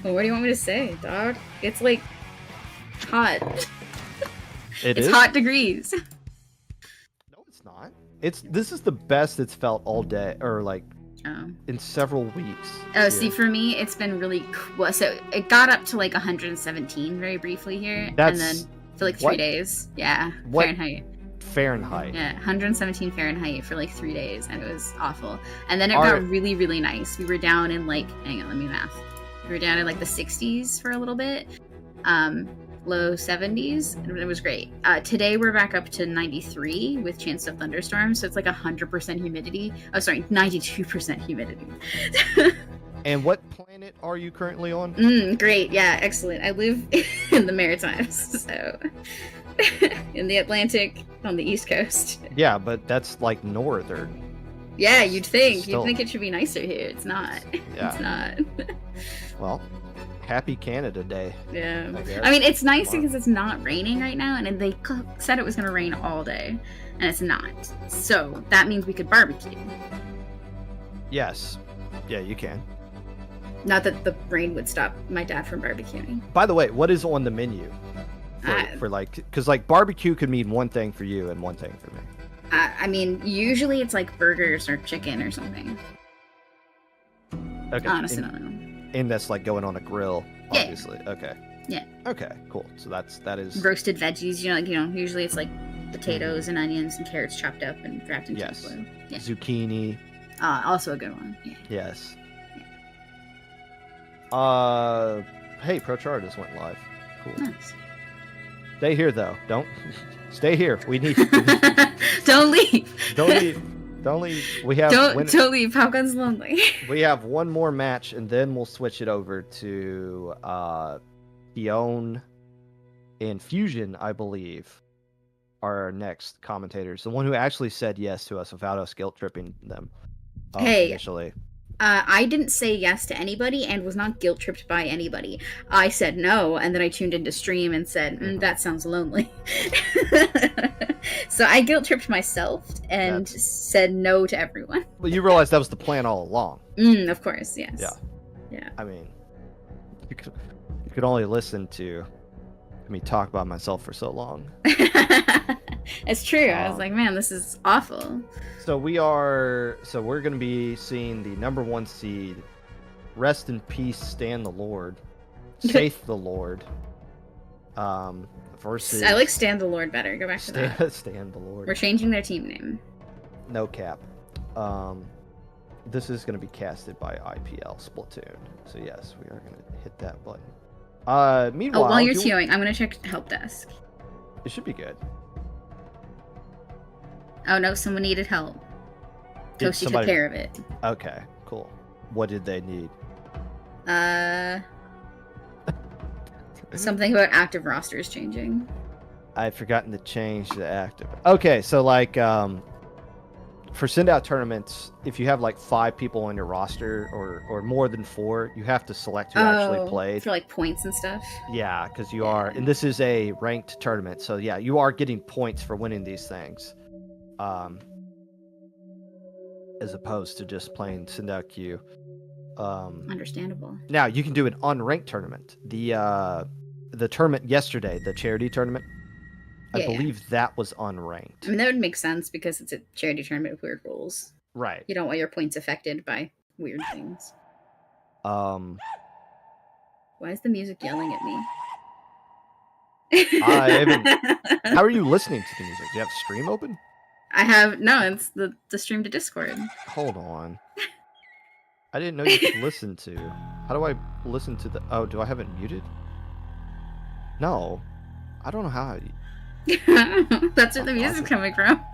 Well, what do you want me to say, dog? It's like hot. It's hot degrees. Not. This is the best it's felt all day, or like in several weeks. Oh, see, for me, it's been really cool. So it got up to like 117 very briefly here, and then for like 3 days. Yeah, Fahrenheit. Yeah, 117 Fahrenheit for like 3 days, and it was awful. And then it got really, really nice. We were down in like, hang on, let me math. We were down in like the 60s for a little bit. Low 70s, and it was great. Today we're back up to 93 with chance of thunderstorms, so it's like 100% humidity. Oh, sorry, 92% humidity. And what planet are you currently on? Great, yeah, excellent. I live in the Maritimes, so in the Atlantic on the East Coast. Yeah, but that's like northern. Yeah, you'd think it should be nicer here. It's not. Yeah. It's not. Well, happy Canada Day. Yeah. I mean, it's nice because it's not raining right now, and they said it was going to rain all day, and it's not. So that means we could barbecue. Yes. Yeah, you can. Not that the rain would stop my dad from barbecuing. By the way, what is on the menu? For like, because like barbecue could mean one thing for you and one thing for me. I mean, usually it's like burgers or chicken or something. Okay. Honestly, I don't know. And that's like going on a grill, obviously. Yeah. Okay. Yeah. Okay, cool. So that is roasted veggies. Usually it's like potatoes and onions and carrots chopped up and wrapped in tinfoil. Yeah. Zucchini. Also a good one. Yeah. Yes. Yeah. Hey, ProChar just went live. Cool. Nice. Stay here though. Don't stay here. We need. Don't leave. Don't leave. Don't leave. We have don't leave. Popgun's lonely. We have one more match, and then we'll switch it over to Fion, and Fusion, I believe, are our next commentators. The one who actually said yes to us without us guilt tripping them initially. I didn't say yes to anybody and was not guilt tripped by anybody. I said no, and then I tuned into stream and said, that sounds lonely. So I guilt tripped myself and said no to everyone. But you realized that was the plan all along. Of course, yes. Yeah. I mean, you could only listen to me talk about myself for so long. It's true. I was like, man, this is awful. So we're going to be seeing the number 1 seed, rest in peace, Stan the Lord, Saith the Lord, versus... I like Stan the Lord better. Go back to that. Stan the Lord. We're changing their team name. No cap. This is going to be casted by IPL Splatoon. So yes, we are going to hit that button. Meanwhile... while you're queuing, I'm going to check help desk. It should be good. Oh no, someone needed help. Toasty took care of it. Okay, cool. What did they need? Something about active rosters changing. I've forgotten to change the active. Okay, so like for send out tournaments, if you have like 5 people on your roster or more than 4, you have to select who actually played. For like points and stuff. Yeah, because you are, and this is a ranked tournament, so yeah, you are getting points for winning these things. As opposed to just playing send out queue. Understandable. Now you can do an unranked tournament. The tournament yesterday, the charity tournament, I believe that was unranked. I mean, that would make sense because it's a charity tournament with weird rules. Right. You don't want your points affected by weird things. Why is the music yelling at me? How are you listening to the music? Do you have stream open? I have it's the stream to Discord. Hold on. I didn't know you could listen to. How do I listen to the? Oh, do I have it muted? No, I don't know how. That's where the music's coming from.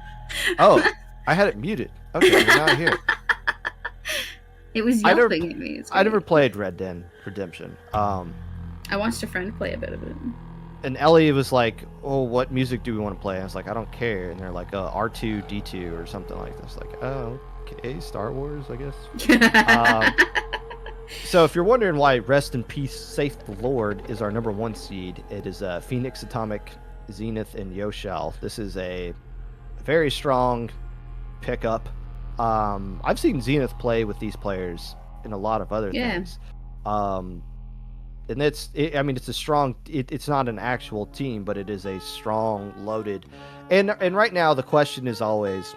Oh, I had it muted. Okay, now I hear it. It was yelping at me. I never played Red Dead Redemption. I watched a friend play a bit of it. And Ellie was like, "Oh, what music do we want to play?" And I was like, "I don't care." And they're like, "R2D2 or something like this." Like, oh, okay, Star Wars, I guess. So if you're wondering why Rest in Peace, Saith the Lord is our number 1 seed, it is Phoenix, Atomic, Zenith, and Yoshell. This is a very strong pickup. I've seen Zenith play with these players in a lot of other things. And it's a strong. It's not an actual team, but it is a strong, loaded. And right now the question is always,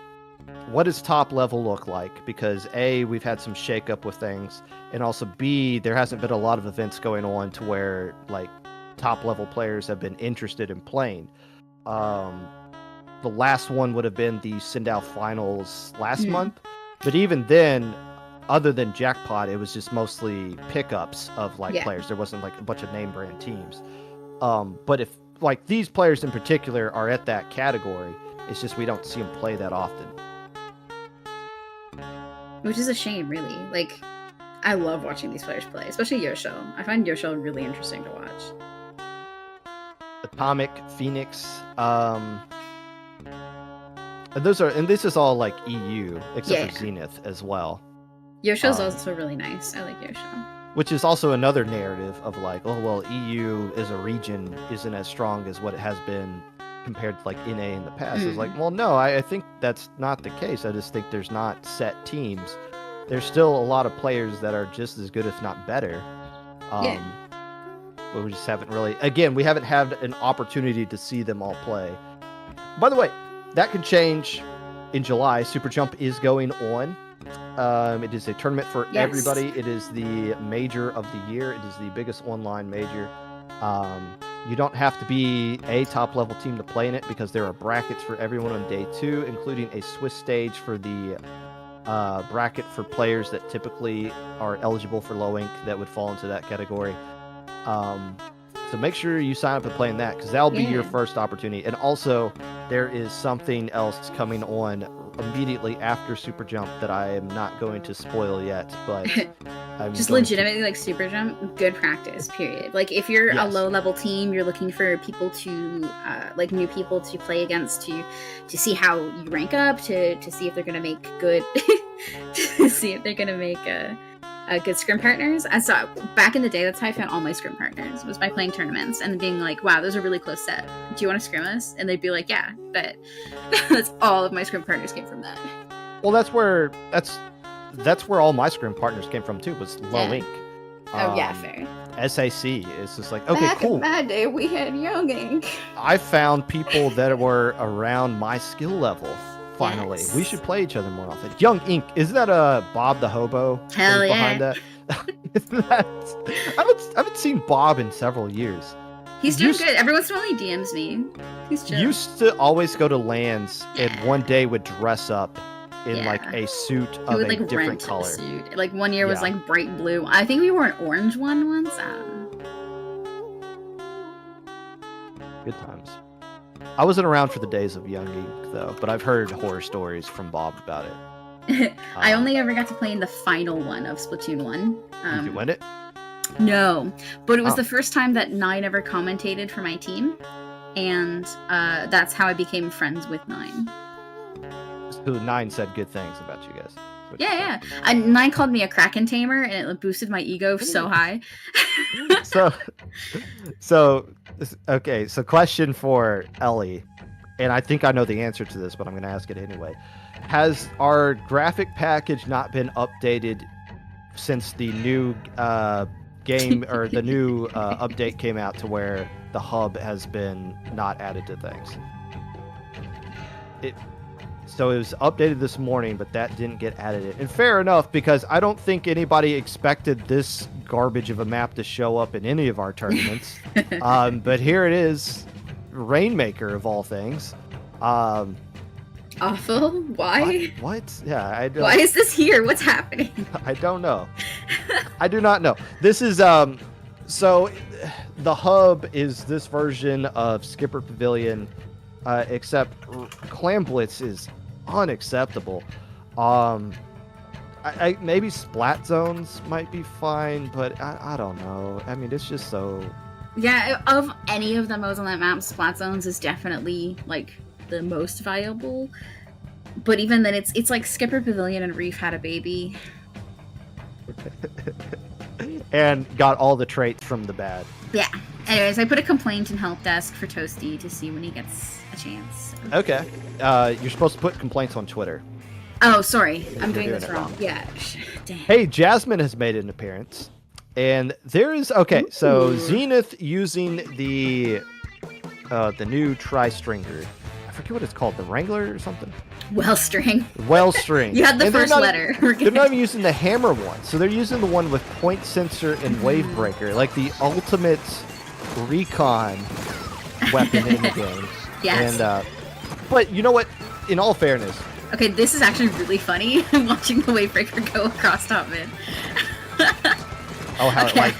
what does top level look like? Because A, we've had some shakeup with things, and also B, there hasn't been a lot of events going on to where like top level players have been interested in playing. The last one would have been the Sindao finals last month, but even then, other than Jackpot, it was just mostly pickups of players. There wasn't like a bunch of name brand teams. But if like these players in particular are at that category, it's just we don't see them play that often. Which is a shame, really. Like, I love watching these players play, especially Yoshell. I find Yoshell really interesting to watch. Atomic, Phoenix, and this is all like EU, except for Zenith as well. Yoshell's also really nice. I like Yoshell. Which is also another narrative of like, oh well, EU as a region isn't as strong as what it has been compared to like NA in the past. It's like, well, no, I think that's not the case. I just think there's not set teams. There's still a lot of players that are just as good, if not better. But we just haven't really, again, we haven't had an opportunity to see them all play. By the way, that could change in July. Super Jump is going on. It is a tournament for everybody. It is the major of the year. It is the biggest online major. You don't have to be a top level team to play in it because there are brackets for everyone on day 2, including a Swiss stage for the bracket for players that typically are eligible for low ink that would fall into that category. So make sure you sign up and play in that, because that'll be your first opportunity. And also, there is something else coming on immediately after Super Jump that I am not going to spoil yet, but I'm just legitimately like Super Jump, good practice, period. Like if you're a low level team, you're looking for people to like new people to play against to see how you rank up, to see if they're gonna make good to see if they're gonna make good scrim partners. And so back in the day, that's how I found all my scrim partners, was by playing tournaments and being like, wow, those are really close set. Do you want to scrim us? And they'd be like, yeah, but that's all of my scrim partners came from that. Well, that's where all my scrim partners came from too, was low ink. Oh yeah, fair. SAC is just like, okay, back cool. In my day, we had young ink. I found people that were around my skill level. Finally, we should play each other more often. Young Ink, isn't that Bob the Hobo? Hell yeah! Behind that? I haven't seen Bob in several years. He's doing good. Every once in a while he DMs me. He's chill. Used to always go to LANs and one day would dress up in like a suit of a different color. Suit. Like one year was like bright blue. I think we wore an orange one once. I don't know. Good times. I wasn't around for the days of Young Ink, though, but I've heard horror stories from Bob about it. I only ever got to play in the final one of Splatoon 1. Did you win it? No, but it was the first time that Nine ever commentated for my team, and that's how I became friends with Nine. So Nine said good things about you guys. Yeah. And Nine called me a Kraken tamer, and it boosted my ego so high. Okay, so question for Ellie, and I think I know the answer to this, but I'm going to ask it anyway. Has our graphic package not been updated since the new game or the new update came out, to where the hub has been not added to things? So it was updated this morning, but that didn't get added. And fair enough, because I don't think anybody expected this garbage of a map to show up in any of our tournaments. But here it is, Rainmaker of all things. Awful? Why? What? Yeah, I don't. Why is this here? What's happening? I don't know. I do not know. This is so the hub is this version of Skipper Pavilion, except Clam Blitz is unacceptable. I maybe Splat Zones might be fine, but I don't know. I mean, it's just so... Yeah, of any of the modes on that map, Splat Zones is definitely, like, the most viable. But even then, it's like Skipper Pavilion and Reef had a baby. And got all the traits from the bad. Yeah. Anyways, I put a complaint in help desk for Toasty to see when he gets a chance. Okay. You're supposed to put complaints on Twitter. Oh, sorry. I'm doing this wrong. Yeah. Dang. Hey, Jasmine has made an appearance. And there is... Okay, so Zenith using the new tri-stringer. I forget what it's called. The Wrangler or something? Wellstring. Wellstring. You had the first letter. They're not even using the hammer one. So they're using the one with point sensor and wave breaker. Like the ultimate recon weapon in the game. Yes. And, but you know what? In all fairness... Okay, this is actually really funny. Watching the wave breaker go across top mid. Oh, how it like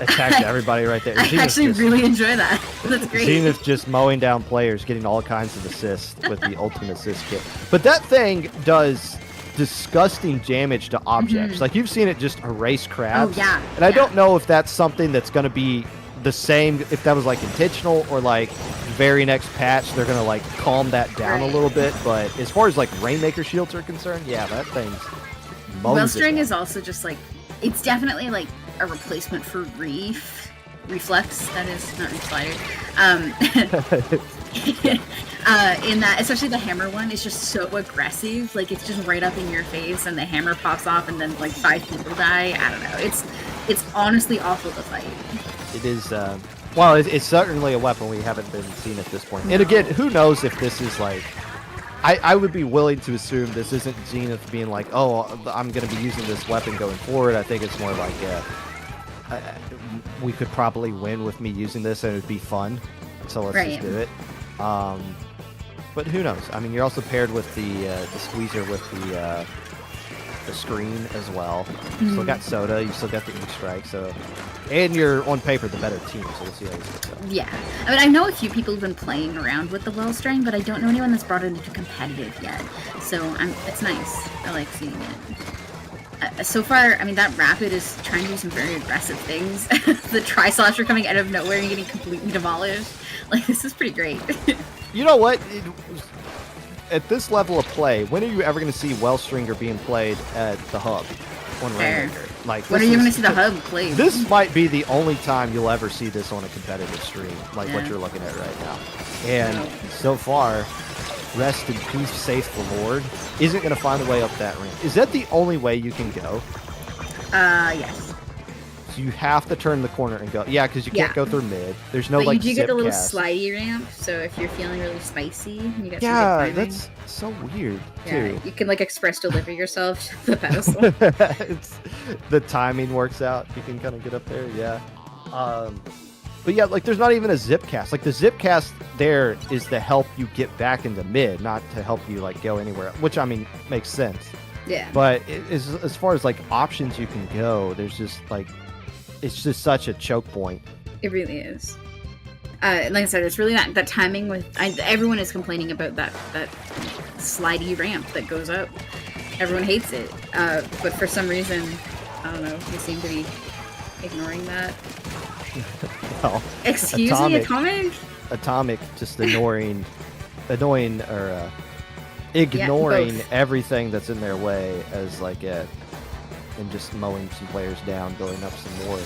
attacks everybody right there. I actually really enjoy that. That's great. Zenith just mowing down players, getting all kinds of assists with the ultimate assist kit. But that thing does disgusting damage to objects. Like, you've seen it just erase crabs. Oh, yeah. And I don't know if that's something that's going to be the same, if that was like intentional, or like very next patch they're going to like calm that down a little bit. But as far as like Rainmaker shields are concerned, yeah, that thing's Wellstring is also just like, it's definitely like a replacement for Reflex, that is, not Reef Slider. In that, especially the hammer one is just so aggressive. Like, it's just right up in your face, and the hammer pops off, and then like 5 people die. I don't know. It's honestly awful to fight. It is. Well, it's certainly a weapon we haven't been seeing at this point. And again, who knows if this is like... I would be willing to assume this isn't Zenith being like, oh, I'm going to be using this weapon going forward. I think it's more like, we could probably win with me using this, and it would be fun. So let's just do it. But who knows? I mean, you're also paired with the squeezer with the screen as well. You still got Soda. You still got the Ink Strike. So, And you're, on paper, the better team, so we'll see how this goes. Yeah. I mean, I know a few people who've been playing around with the Wellstring, but I don't know anyone that's brought it into competitive yet. So it's nice. I like seeing it. So far, I mean, that Rapid is trying to do some very aggressive things. The Tri-Slasher coming out of nowhere and getting completely demolished. Like, this is pretty great. You know what? At this level of play, when are you ever going to see Wellstringer being played at the hub on Rainmaker? Like, when are you going to see the hub played? This might be the only time you'll ever see this on a competitive stream, like what you're looking at right now. And so far, rest in peace, Saith the Lord isn't going to find a way up that ramp. Is that the only way you can go? Yes. So you have to turn the corner and go. Yeah, because you can't go through mid. There's no, like, you do get the little cast. slidey ramp, so if you're feeling really spicy, you get some good that's so weird, too. You can, like, express deliver yourself to the pedestal. The timing works out. You can kind of get up there, yeah. But yeah, like, there's not even a zip cast. Like, the zip cast there is to help you get back into mid, not to help you, like, go anywhere, which, I mean, makes sense. Yeah. But as far as, like, options you can go, there's just, like, it's just such a choke point. It really is. Like I said, it's really not that timing with. Everyone is complaining about that slidey ramp that goes up. Everyone hates it, but for some reason, I don't know. We seem to be ignoring that. Well, excuse me, Atomic. Atomic just ignoring everything that's in their way as like and just mowing some players down, building up some more.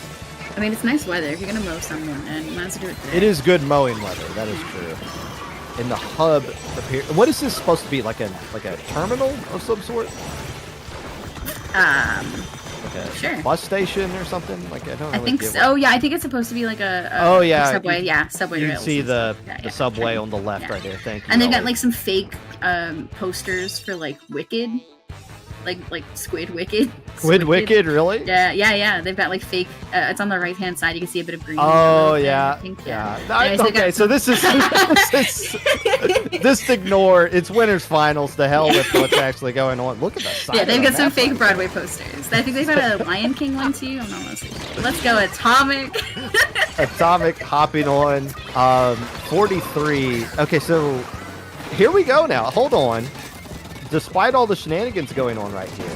I mean, it's nice weather. If you're gonna mow someone, and you might as well do it today. It is good mowing weather. That is true. In the hub, what is this supposed to be? Like a terminal of some sort? Like a bus station or something? Like I think so. Oh yeah, I think it's supposed to be like a subway. Subway. You can see the subway on the left right there. Thank you. And they've got like some fake posters for like Wicked. Like Squid Wicked. Squid Wicked, really? Yeah. They've got like fake. It's on the right hand side. You can see a bit of green. Oh yeah. Okay, so this is just ignore. It's winners finals. The hell with what's actually going on. Look at that side. Yeah, they've got some fake Broadway posters. I think they've got a Lion King one too. I'm not honestly sure. Let's go Atomic. Atomic hopping on 43. Okay, so here we go now. Hold on. Despite all the shenanigans going on right here,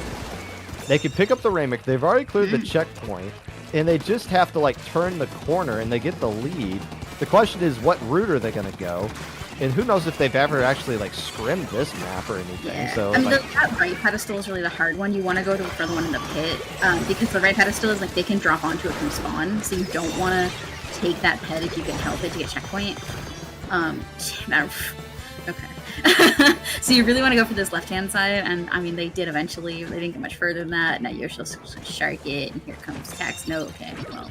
they can pick up the Rainmaker. They've already cleared the checkpoint, and they just have to like turn the corner, and they get the lead. The question is, what route are they going to go? And who knows if they've ever actually like scrimmed this map or anything. Yeah. So I mean, that right pedestal is really the hard one. You want to go to the further one in the pit because the right pedestal is like they can drop onto it from spawn, so you don't want to take that pet if you can help it to get checkpoint. Okay. So you really want to go for this left-hand side, and I mean, they did eventually. They didn't get much further than that. Now Yosh'll shark it, and here comes Tax. No, okay, well.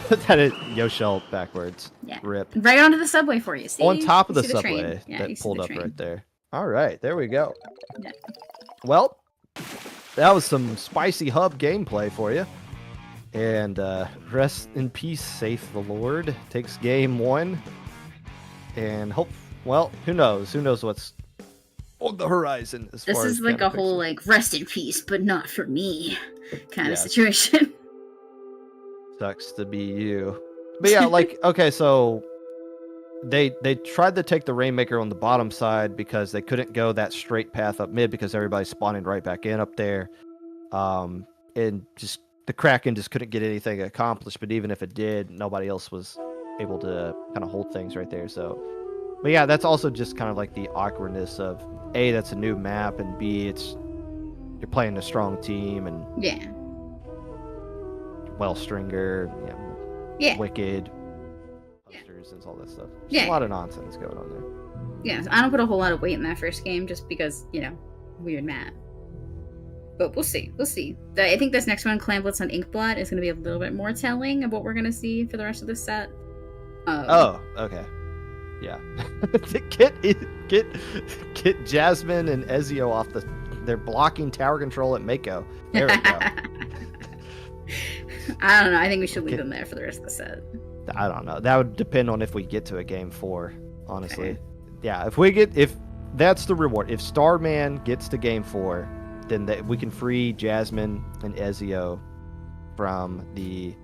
That is Yosh'll backwards. Yeah. Rip. Right onto the subway for you. See? On top of the subway that pulled up right there. All right, there we go. Yeah. Well, that was some spicy hub gameplay for you. And rest in peace, Saith the Lord takes game 1. And well, who knows? Who knows what's on the horizon as far as this is like a whole like rest in peace, but not for me kind of situation. Sucks to be you. But yeah, like okay, so they tried to take the Rainmaker on the bottom side because they couldn't go that straight path up mid because everybody's spawning right back in up there. And just the Kraken just couldn't get anything accomplished, but even if it did, nobody else was able to kind of hold things right there. So but yeah, that's also just kind of like the awkwardness of A, that's a new map, and B, you're playing a strong team, and Wellstringer, Wicked, posters, and all that stuff. There's a lot of nonsense going on there. Yeah, so I don't put a whole lot of weight in that first game just because, weird map. But we'll see. I think this next one, Clan Blitz on Inkblot, is going to be a little bit more telling of what we're going to see for the rest of this set. Okay. Yeah. get Jasmine and Ezio off they're blocking tower control at Mako. There we go. I don't know. I think we should leave them there for the rest of the set. I don't know. That would depend on if we get to a game 4, honestly. Okay. Yeah, if that's the reward. If Starman gets to game 4, then we can free Jasmine and Ezio from the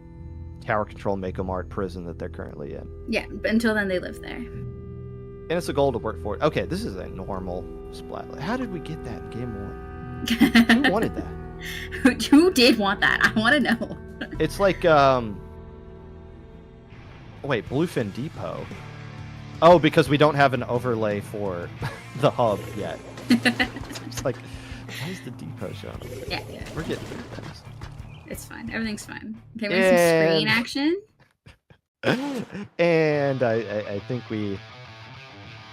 tower control Mako Mart prison that they're currently in. Yeah, but until then they live there. And it's a goal to work for it. Okay, this is a normal splat. How did we get that in game 1? Who wanted that? Who did want that? I want to know. It's like, wait, Bluefin Depot. Oh, because we don't have an overlay for the hub yet. It's like, why is the depot showing? Yeah. We're getting there. It's fine. Everything's fine. Okay, we have some screen action. And I think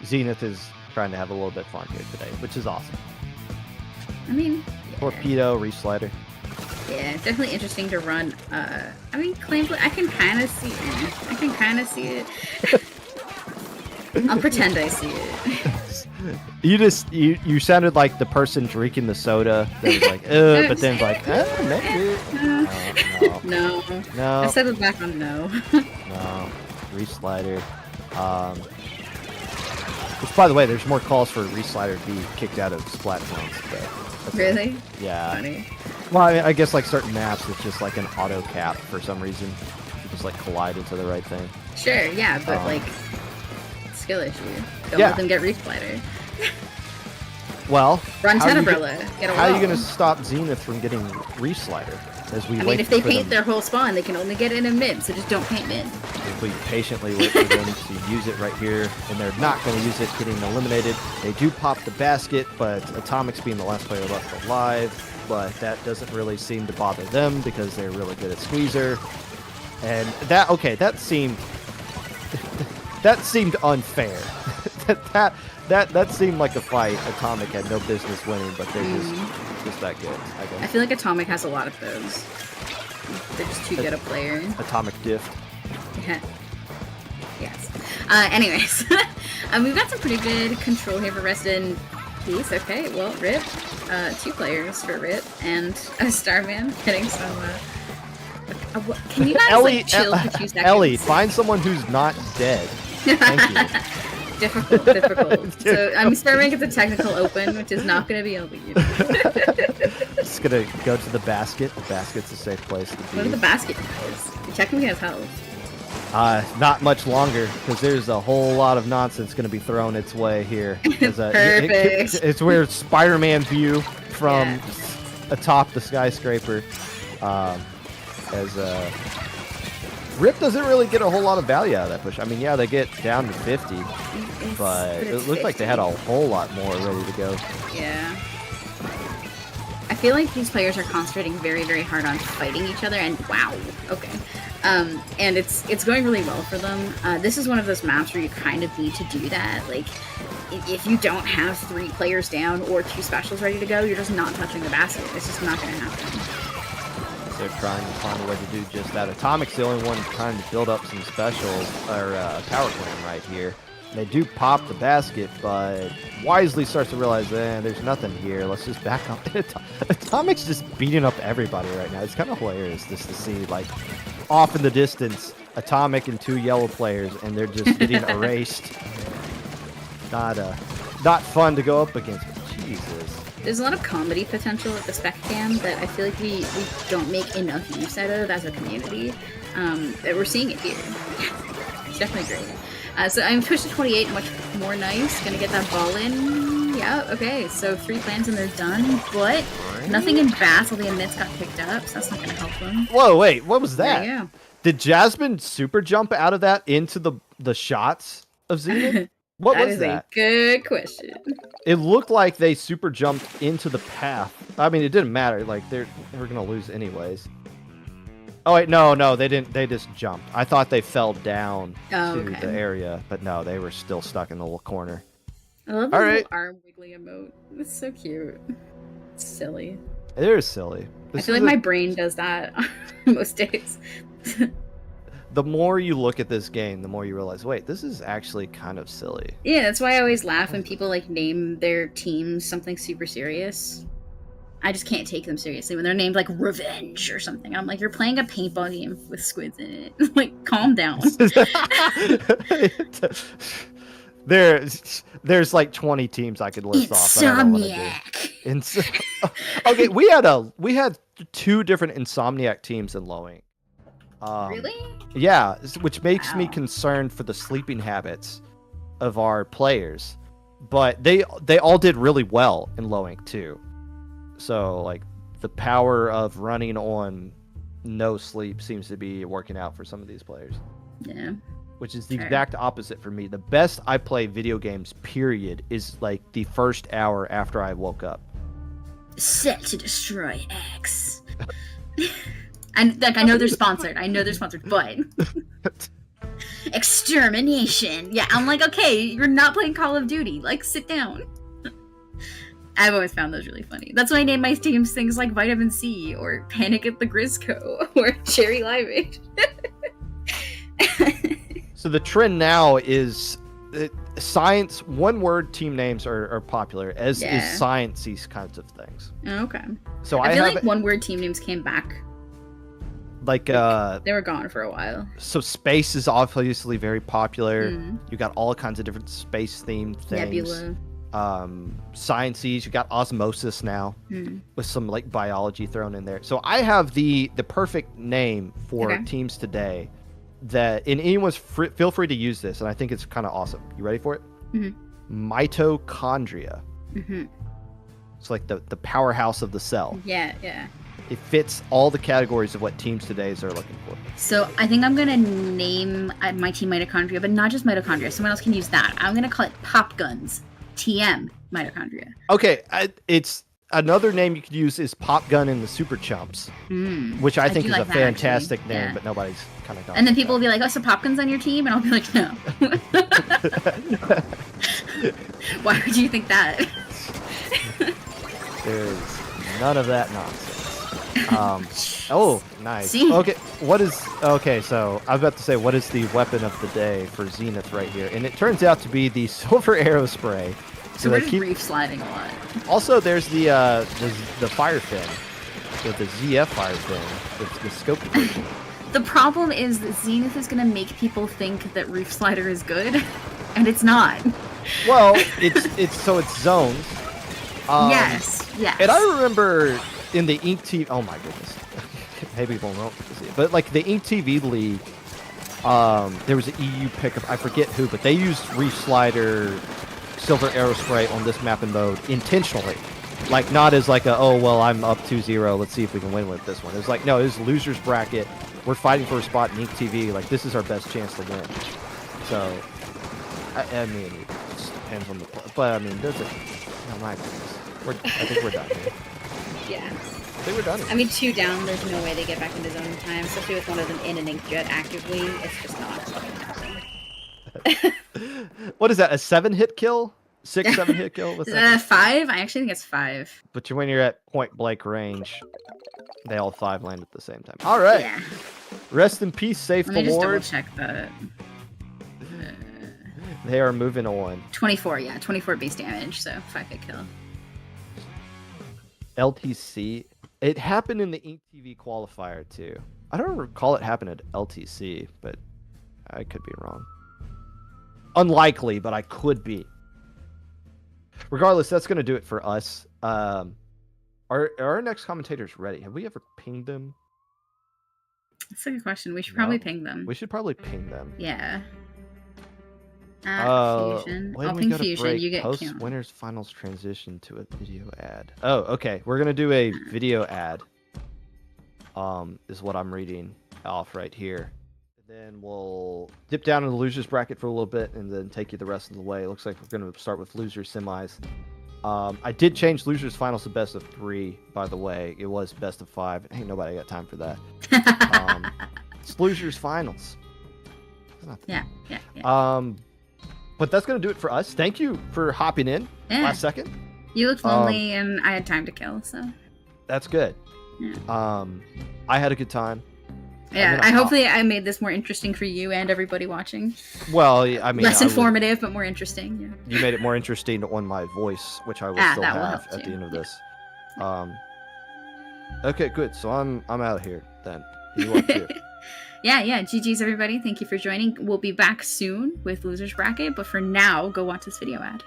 Zenith is trying to have a little bit of fun here today, which is awesome. I mean, yeah. Torpedo, Reef-Slider. Yeah, definitely interesting to run. I mean, Claimful, I can kind of see it. I can kind of see it. I'll pretend I see it. You sounded like the person drinking the soda that was like, but then like, maybe. No. I settled back on no. No. Reef-Slider. Which, by the way, there's more calls for Reef-Slider to be kicked out of Splatoon. Really? Yeah. Funny. Well, I guess like certain maps, it's just like an auto cap for some reason. You just like collide into the right thing. Sure, yeah, but like skill issue. Don't let them get Reef-Slider. Well, run Tenebrella. How are you going to stop Zenith from getting Reef-Slider? I mean, if they paint their whole spawn, they can only get it in mid, so just don't paint mid. If we patiently wait for them to use it right here, and they're not going to use it, getting eliminated. They do pop the basket, but Atomic's being the last player left alive, but that doesn't really seem to bother them because they're really good at Squeezer. And that seemed unfair. That seemed like a fight Atomic had no business winning, but they're just that good, I guess. I feel like Atomic has a lot of those. They're just too good a player. Atomic Diff. Yeah. Yes. Anyways, we've got some pretty good control here for Resident Peace. Okay, well, Rip. 2 players for Rip, and Starman getting some... can you guys Ellie, chill for 2 seconds? Ellie, find someone who's not dead. Thank you. Difficult. So, Starman gets a technical open, which is not going to be a lead. Just going to go to the basket. The basket's a safe place to be. What are the basket guys? Technically has health. Not much longer, because there's a whole lot of nonsense going to be thrown its way here. Perfect. It's weird Spider-Man view from atop the skyscraper. Rip doesn't really get a whole lot of value out of that push. I mean, yeah, they get down to 50, but it looked like they had a whole lot more ready to go. Yeah. I feel like these players are concentrating very, very hard on fighting each other, and wow, okay. And it's going really well for them. This is one of those maps where you kind of need to do that. Like, if you don't have 3 players down or 2 specials ready to go, you're just not touching the basket. It's just not going to happen. They're trying to find a way to do just that. Atomic's the only one trying to build up some specials, or power clan right here. They do pop the basket, but wisely starts to realize, there's nothing here. Let's just back up. Atomic's just beating up everybody right now. It's kind of hilarious just to see, like, off in the distance, Atomic and 2 yellow players, and they're just getting erased. Not fun to go up against, but Jesus. There's a lot of comedy potential at the spec cam that I feel like we don't make enough use out of as a community. That we're seeing it here. It's definitely great. So I'm pushed to 28, much more nice. Gonna get that ball in. Yeah, okay. So 3 plans and they're done, but nothing in Battle. The emits got picked up, so that's not gonna help them. Whoa, wait, what was that? There you go. Did Jasmine super jump out of that into the shots of Zenith? What was that? That is a good question. It looked like they super jumped into the path. I mean, it didn't matter. Like, they were gonna lose anyways. Oh wait, no, they didn't. They just jumped. I thought they fell down to the area, but no, they were still stuck in the little corner. I love the little arm wiggly emote. It's so cute. It's silly. It is silly. I feel like my brain does that most days. The more you look at this game, the more you realize, wait, this is actually kind of silly. Yeah, that's why I always laugh when people like name their teams something super serious. I just can't take them seriously when they're named like Revenge or something. I'm like, you're playing a paintball game with squids in it. Like, calm down. There's like 20 teams I could list off. Okay, we had 2 different Insomniac teams in Lowing. Really? Yeah, which makes me concerned for the sleeping habits of our players. But they all did really well in low ink too. So like the power of running on no sleep seems to be working out for some of these players. Yeah. Which is the exact opposite for me. The best I play video games, period, is like the first hour after I woke up. Set to destroy X. And like I know they're sponsored, but extermination. Yeah, I'm like, okay, you're not playing Call of Duty. Like, sit down. I've always found those really funny. That's why I name my teams things like Vitamin C or Panic at the Grisco or Cherry Limeade. So the trend now is science. One-word team names are popular, as is science-y kinds of things. Okay. So I feel like one-word team names came back. Like they were gone for a while. So space is obviously very popular. You got all kinds of different space-themed things. Nebula. Sciences. You got osmosis now with some like biology thrown in there. So I have the perfect name for teams today. That in anyone's feel free to use this, and I think it's kind of awesome. You ready for it? Mitochondria. It's like the powerhouse of the cell. Yeah. It fits all the categories of what teams today's are looking for. So I think I'm gonna name my team Mitochondria, but not just Mitochondria. Someone else can use that. I'm gonna call it Pop Guns. TM Mitochondria. Okay, it's another name you could use is Pop Gun and the Super Chumps, which I think is a fantastic name, but nobody's kind of. And then people will be like, "Oh, so Pop Gun's on your team?" And I'll be like, "No." Why would you think that? There's none of that nonsense. Oh, nice. See? Okay, so I was about to say, what is the weapon of the day for Zenith right here? And it turns out to be the silver arrow spray. So we're just reef sliding a lot. Also, there's the fire fin, the ZF fire fin, the scope version. The problem is that Zenith is going to make people think that Reef Slider is good, and it's not. Well, it's zones. Yes. And I remember in the Ink TV. Oh my goodness, maybe people won't see it, but like the Ink TV League, there was an EU pickup. I forget who, but they used Reef Slider, Silver Arrow Spray on this map and mode intentionally. Like, not as like I'm up 2-0, let's see if we can win with this one. It was like, no, it was loser's bracket. We're fighting for a spot in Ink TV. Like, this is our best chance to win. So, I mean, it just depends on the play. But, I mean, there's a... Oh, my goodness. I think we're done here. Yeah. I think we're done here. I mean, 2 down, there's no way they get back into zone in time, especially with one of them in an Inkjet actively. It's just not going to happen. What is that, a 7-hit kill? 6-7 hit kill? What's that? 5? I actually think it's 5. But when you're at point blank range, they all 5 land at the same time. All right. Yeah. Rest in peace, Saith the Lord. Let me just double check that. They are moving on. 24, yeah. 24 base damage, so 5-hit kill. LTC. It happened in the Ink TV qualifier, too. I don't recall it happened at LTC, but I could be wrong. Unlikely, but I could be. Regardless, that's going to do it for us. Are our next commentators ready? Have we ever pinged them? That's a good question. We should probably ping them. We should probably ping them. Yeah. Fusion. I'll ping Fusion. You get post winners finals transition to a video ad. Oh, okay. We're going to do a video ad. Is what I'm reading off right here. Then we'll dip down in the losers bracket for a little bit and then take you the rest of the way. It looks like we're going to start with losers semis. I did change losers finals to best of 3, by the way. It was best of 5. Ain't nobody got time for that. It's losers finals. Yeah. But that's going to do it for us. Thank you for hopping in last second. You looked lonely and I had time to kill, so. That's good. Yeah. I had a good time. Yeah, hopefully I made this more interesting for you and everybody watching. Well, I mean... Less informative, but more interesting. Yeah. You made it more interesting on my voice, which I will still have at the end of this. Okay, good. So I'm out of here, then. You are too. Yeah. GG's, everybody. Thank you for joining. We'll be back soon with Losers Bracket, but for now, go watch this video ad.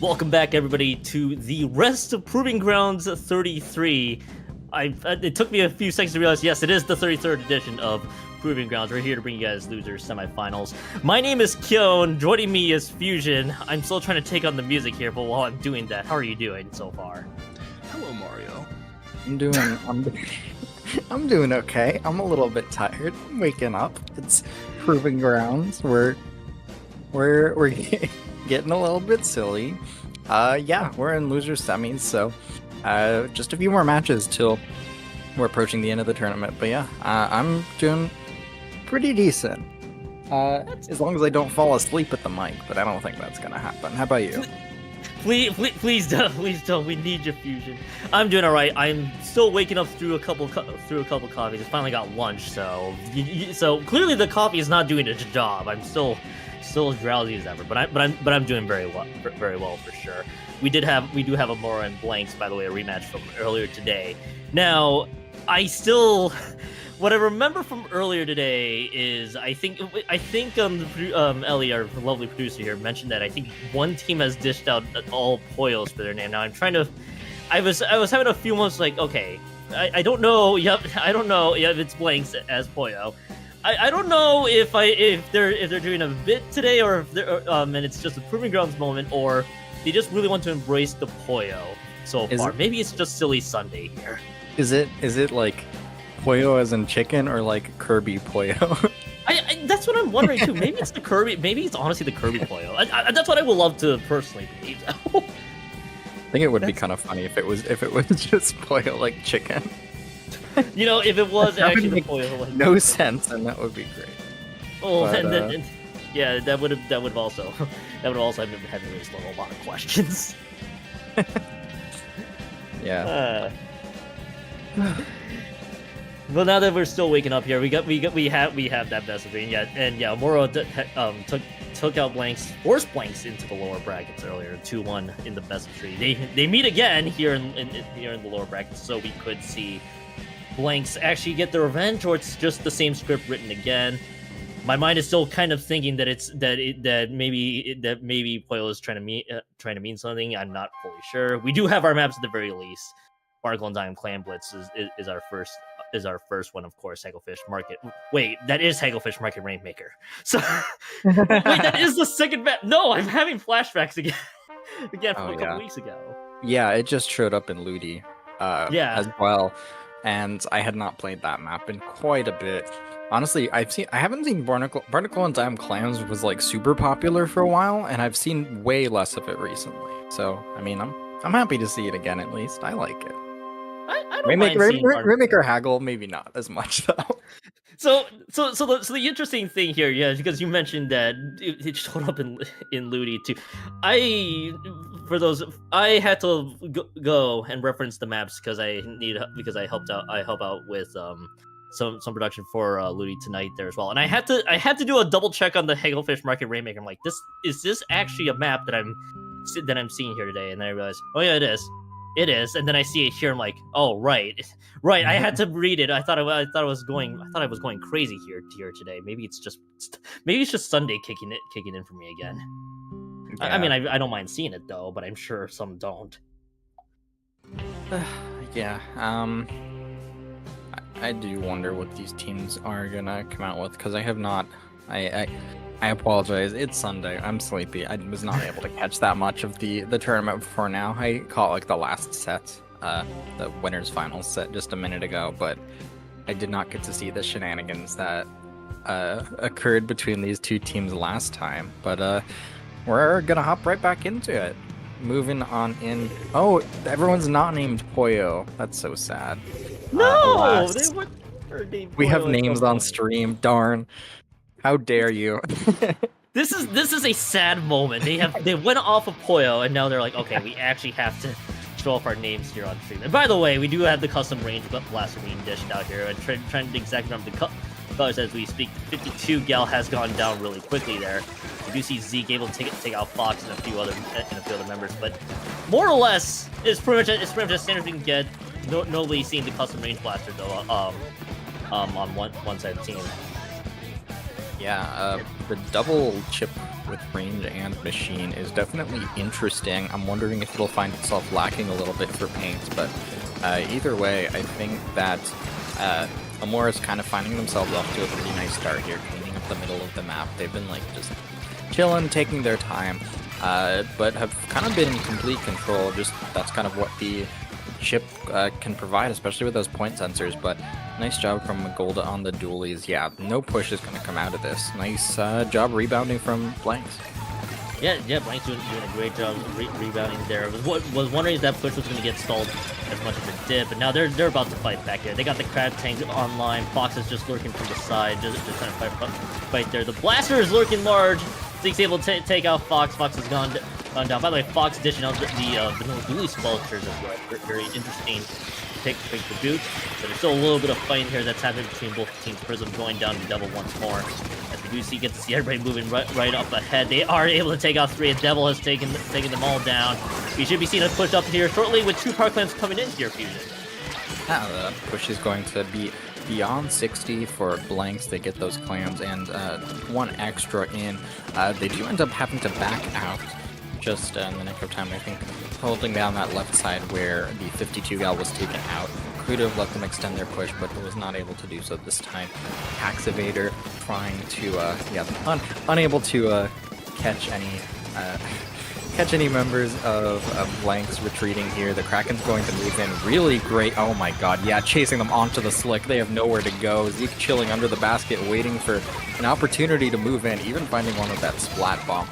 Welcome back, everybody, to the rest of Proving Grounds 33. It took me a few seconds to realize, yes, it is the 33rd edition of Proving Grounds. We're here to bring you guys losers semifinals. My name is Kyon. Joining me is Fusion. I'm still trying to take on the music here, but while I'm doing that, how are you doing so far? Hello, Mario. I'm doing okay. I'm a little bit tired. I'm waking up. It's Proving Grounds. We're getting a little bit silly. Yeah, we're in losers semis, so just a few more matches till we're approaching the end of the tournament. But yeah, I'm doing pretty decent. As long as I don't fall asleep at the mic, but I don't think that's gonna happen. How about you? Please don't. We need your Fusion. I'm doing all right. I'm still waking up through a couple coffees. I finally got lunch, so clearly the coffee is not doing its job. I'm still as drowsy as ever, but I'm doing very well for sure. We do have Amoura and BlankZ, by the way, a rematch from earlier today. Now, what I remember from earlier today is I think Ellie, our lovely producer here, mentioned that I think one team has dished out all Poyos for their name. Now I was having a few moments like, okay, I don't know. Yep, I don't know. Yep, it's BlankZ as Poyo. I don't know if they're doing a bit today, or if they're and it's just a Proving Grounds moment, or they just really want to embrace the Poyo so far. Maybe it's just silly Sunday here. Is it like Poyo as in chicken, or like Kirby Poyo? That's what I'm wondering too. Maybe it's the Kirby. Maybe it's honestly the Kirby Poyo. That's what I would love to personally believe. I think it would be kind of funny if it was just Poyo like chicken. You know, if it was actually the Poyo, like, no sense, and that would be great. Oh, but, and yeah, that would have also had me raised a lot of questions. Yeah. Well, now that we're still waking up here, we have that best of three, and Amoura took out BlankZ, forced BlankZ into the lower brackets earlier, 2-1 in the best of three. They meet again here in the lower brackets, so we could see BlankZ actually get the revenge, or it's just the same script written again. My mind is still kind of thinking that maybe Poyo is trying to mean something. I'm not fully sure. We do have our maps at the very least. Sparkle and Diamond Clan Blitz is our first one, of course. Hagglefish Market. Wait, that is Hagglefish Market Rainmaker. So wait, that is the second map. No, I'm having flashbacks again from a couple weeks ago. Yeah, it just showed up in Ludi as well. And I had not played that map in quite a bit. Honestly, I haven't seen Barnacle and Diamond Clans was like super popular for a while, and I've seen way less of it recently. So I mean, I'm happy to see it again at least. I like it. I don't mind seeing Rainmaker Haggle, maybe not as much though. So the interesting thing here, yeah, because you mentioned that it showed up in Ludi too. I had to go and reference the maps because I help out with some production for Ludi tonight there as well, and I had to do a double check on the Hagglefish Market Rainmaker. I'm like, is this actually a map that I'm seeing here today? And then I realized, oh yeah, it is, and then I see it here. I'm like, oh right. I had to read it. I thought I was going crazy here today. Maybe it's just Sunday kicking in for me again. Yeah. I mean, I don't mind seeing it though, but I'm sure some don't. Yeah. I do wonder what these teams are gonna come out with, because I have not. I apologize. It's Sunday. I'm sleepy. I was not able to catch that much of the tournament before now. I caught like the last set, the winners finals set just a minute ago, but I did not get to see the shenanigans that occurred between these two teams last time. But we're gonna hop right back into it. Moving on in. Oh, everyone's not named Poyo. That's so sad. No, we have names on stream. Darn. How dare you? This is a sad moment. They went off of Poyo, and now they're like, okay, we actually have to show off our names here on stream. And by the way, we do have the custom range blaster being dished out here. And trying to exactly remember the colors as we speak. 52 Gal has gone down really quickly there. We do see Zeke able to take out Fox and a few other members, but more or less, it's pretty much as standard we can get. Nobody seeing the custom range blaster though. On one side of the team. Yeah, the double chip with range and machine is definitely interesting. I'm wondering if it'll find itself lacking a little bit for paint, but either way, I think that Amoura is kind of finding themselves off to a pretty nice start here, cleaning up the middle of the map. They've been like just chilling, taking their time, but have kind of been in complete control. Just that's kind of what the chip can provide, especially with those point sensors. But nice job from Golda on the dualies. Yeah, no push is going to come out of this. Nice job rebounding from BlankZ. Yeah, BlankZ doing a great job rebounding there. Was wondering if that push was going to get stalled as much as it did, but now they're about to fight back here. They got the crab tank online. Fox is just lurking from the side, just trying to fight there. The blaster is lurking large. Zeke's able to take out Fox. Fox has gone down. By the way, Fox dishing out the vanilla dually sculptures as well. Very interesting pick to boot. But there's still a little bit of fighting here that's happening between both teams. Prism going down to double once more. As we do get to see everybody moving right up ahead. They are able to take out 3. Devil has taken them all down. We should be seeing a push up here shortly with 2 power clams coming in here, Fusion. Yeah, the push is going to be beyond 60 for BlankZ. They get those clams and 1 extra in. They do end up having to back out just in the nick of time, I think, holding down that left side where the 52 Gal was taken out. Could have let them extend their push, but was not able to do so this time. Tax Evader trying to, unable to catch any members of BlankZ retreating here. The Kraken's going to move in really great. Oh my god, yeah, chasing them onto the slick. They have nowhere to go. Zeke chilling under the basket, waiting for an opportunity to move in, even finding one with that splat bomb.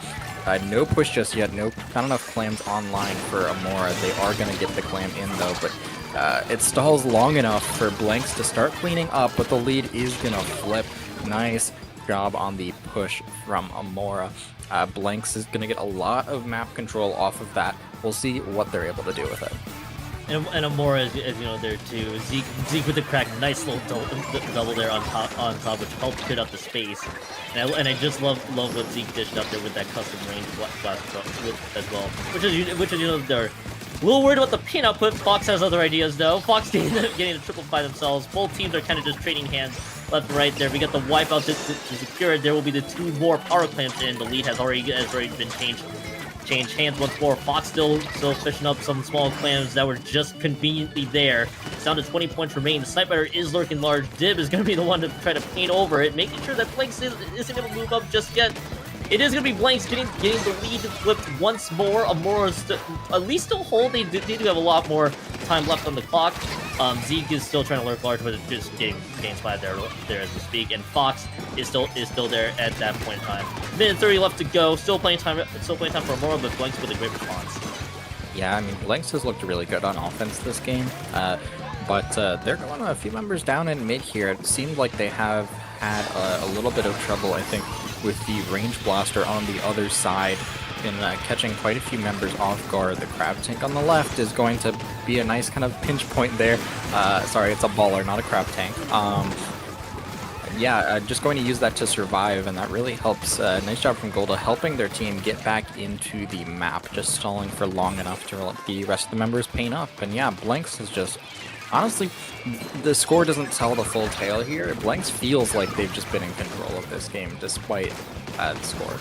No push just yet. Not enough clams online for Amoura. They are going to get the clam in though, but it stalls long enough for BlankZ to start cleaning up, but the lead is going to flip. Nice job on the push from Amoura. BlankZ is going to get a lot of map control off of that. We'll see what they're able to do with it. And Amoura, as you know, there too. Zeke with the crack, nice little double there on top, which helped clear out the space. And I just love what Zeke dished up there with that custom range blast as well. Which is you know, they're a little worried about the pin output. Fox has other ideas though. Fox getting a triple by themselves. Both teams are kind of just trading hands left and right there. We got the wipeout to secure it. There will be the 2 more power clamps in. The lead has already been changed hands once more. Fox still fishing up some small clams that were just conveniently there. It's down to 20 points remaining. The sniper is lurking large. Dib is going to be the one to try to paint over it, making sure that BlankZ isn't going to move up just yet. It is going to be BlankZ getting the lead flipped once more. Amoura's at least still hold. They do have a lot more time left on the clock. Zeke is still trying to lurk large, but it's just getting splatted there as we speak. And Fox is still there at that point in time. Minute 30 left to go. Still playing time for Amoura, but BlankZ with a great response. Yeah, I mean, BlankZ has looked really good on offense this game, but they're going a few members down in mid here. It seemed like they have had a little bit of trouble, I think, with the range blaster on the other side in catching quite a few members off guard. The crab tank on the left is going to be a nice kind of pinch point there. Sorry, it's a baller, not a crab tank. Just going to use that to survive, and that really helps. Nice job from Golda helping their team get back into the map, just stalling for long enough to let the rest of the members paint up. And yeah, BlankZ is just... Honestly, the score doesn't tell the full tale here. BlankZ feels like they've just been in control of this game, despite the score.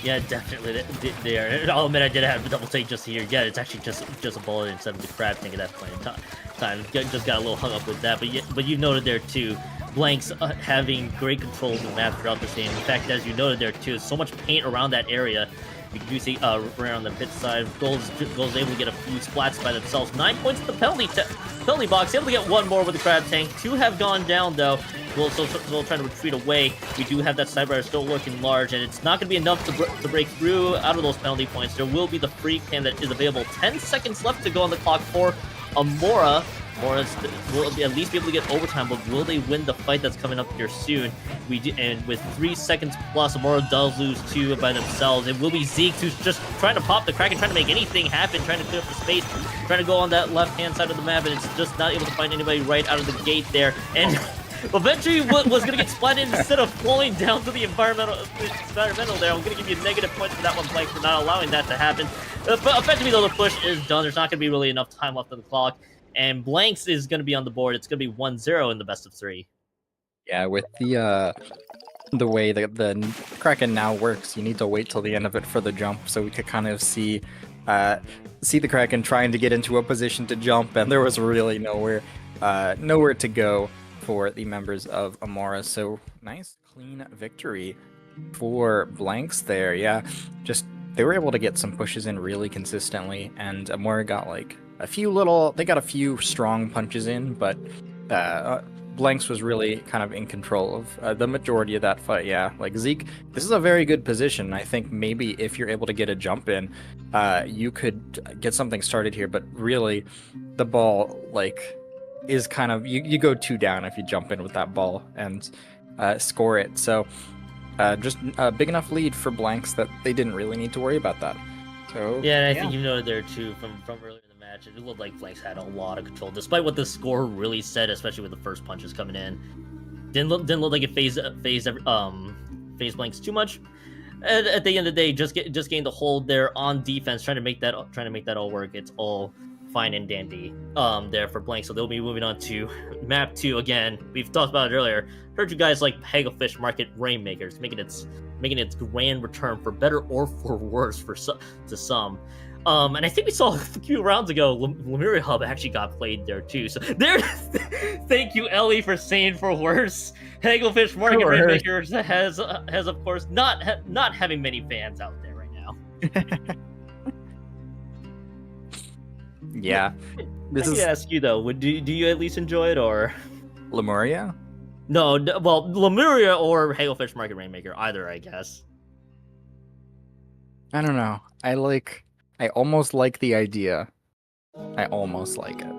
Yeah, definitely they are. And I'll admit I did have a double take just here. Yeah, it's actually just a bullet instead of the crab thing at that point in time. Just got a little hung up with that, but you noted there too, BlankZ having great control of the map throughout this game. In fact, as you noted there too, so much paint around that area. You do see right on the pit side, Gold's able to get a few splats by themselves. 9 points at the penalty box, able to get 1 more with the crab tank. 2 have gone down though. Gold still trying to retreat away. We do have that sidebar still lurking large, and it's not going to be enough to break through out of those penalty points. There will be the free cam that is available. 10 seconds left to go on the clock for Amoura. Amoura will at least be able to get overtime, but will they win the fight that's coming up here soon? And with 3 seconds plus, Amoura does lose 2 by themselves. It will be Zeke who's just trying to pop the Kraken, trying to make anything happen, trying to clear up the space, trying to go on that left-hand side of the map, and it's just not able to find anybody right out of the gate there. And eventually was going to get splatted instead of falling down to the environmental there. I'm going to give you a negative point for that one, Blank, for not allowing that to happen. But effectively, though, the push is done. There's not going to be really enough time left on the clock. And BlankZ is going to be on the board. It's going to be 1-0 in the best of 3. Yeah, with the way that the Kraken now works, you need to wait till the end of it for the jump, so we could kind of see the Kraken trying to get into a position to jump, and there was really nowhere to go for the members of Amoura. So nice, clean victory for BlankZ there. Yeah, just they were able to get some pushes in really consistently, and Amoura got like they got a few strong punches in, but BlankZ was really kind of in control of the majority of that fight. Yeah, like Zeke, this is a very good position. I think maybe if you're able to get a jump in, you could get something started here, but really the ball is kind of, you go 2 down if you jump in with that ball and score it. So just a big enough lead for BlankZ that they didn't really need to worry about that. So yeah, and I think you noted there too from earlier in the match, it looked like BlankZ had a lot of control, despite what the score really said, especially with the first punches coming in. Didn't look like it phased BlankZ too much. And at the end of the day, just getting the hold there on defense, trying to make that all work. It's all fine and dandy there for BlankZ. So they'll be moving on to map 2 again. We've talked about it earlier. Heard you guys like Hagelfish Market Rainmakers, making its grand return for better or for worse to some. And I think we saw a few rounds ago, Lemuria Hub actually got played there too. So there, thank you, Ellie, for saying for worse. Hagelfish Market Rainmakers has of course not having many fans out there right now. Yeah, Let me ask you though, do you at least enjoy it, or Lemuria? No, well, Lemuria or Hagelfish Market Rainmaker, either, I guess. I don't know. I almost like the idea. I almost like it,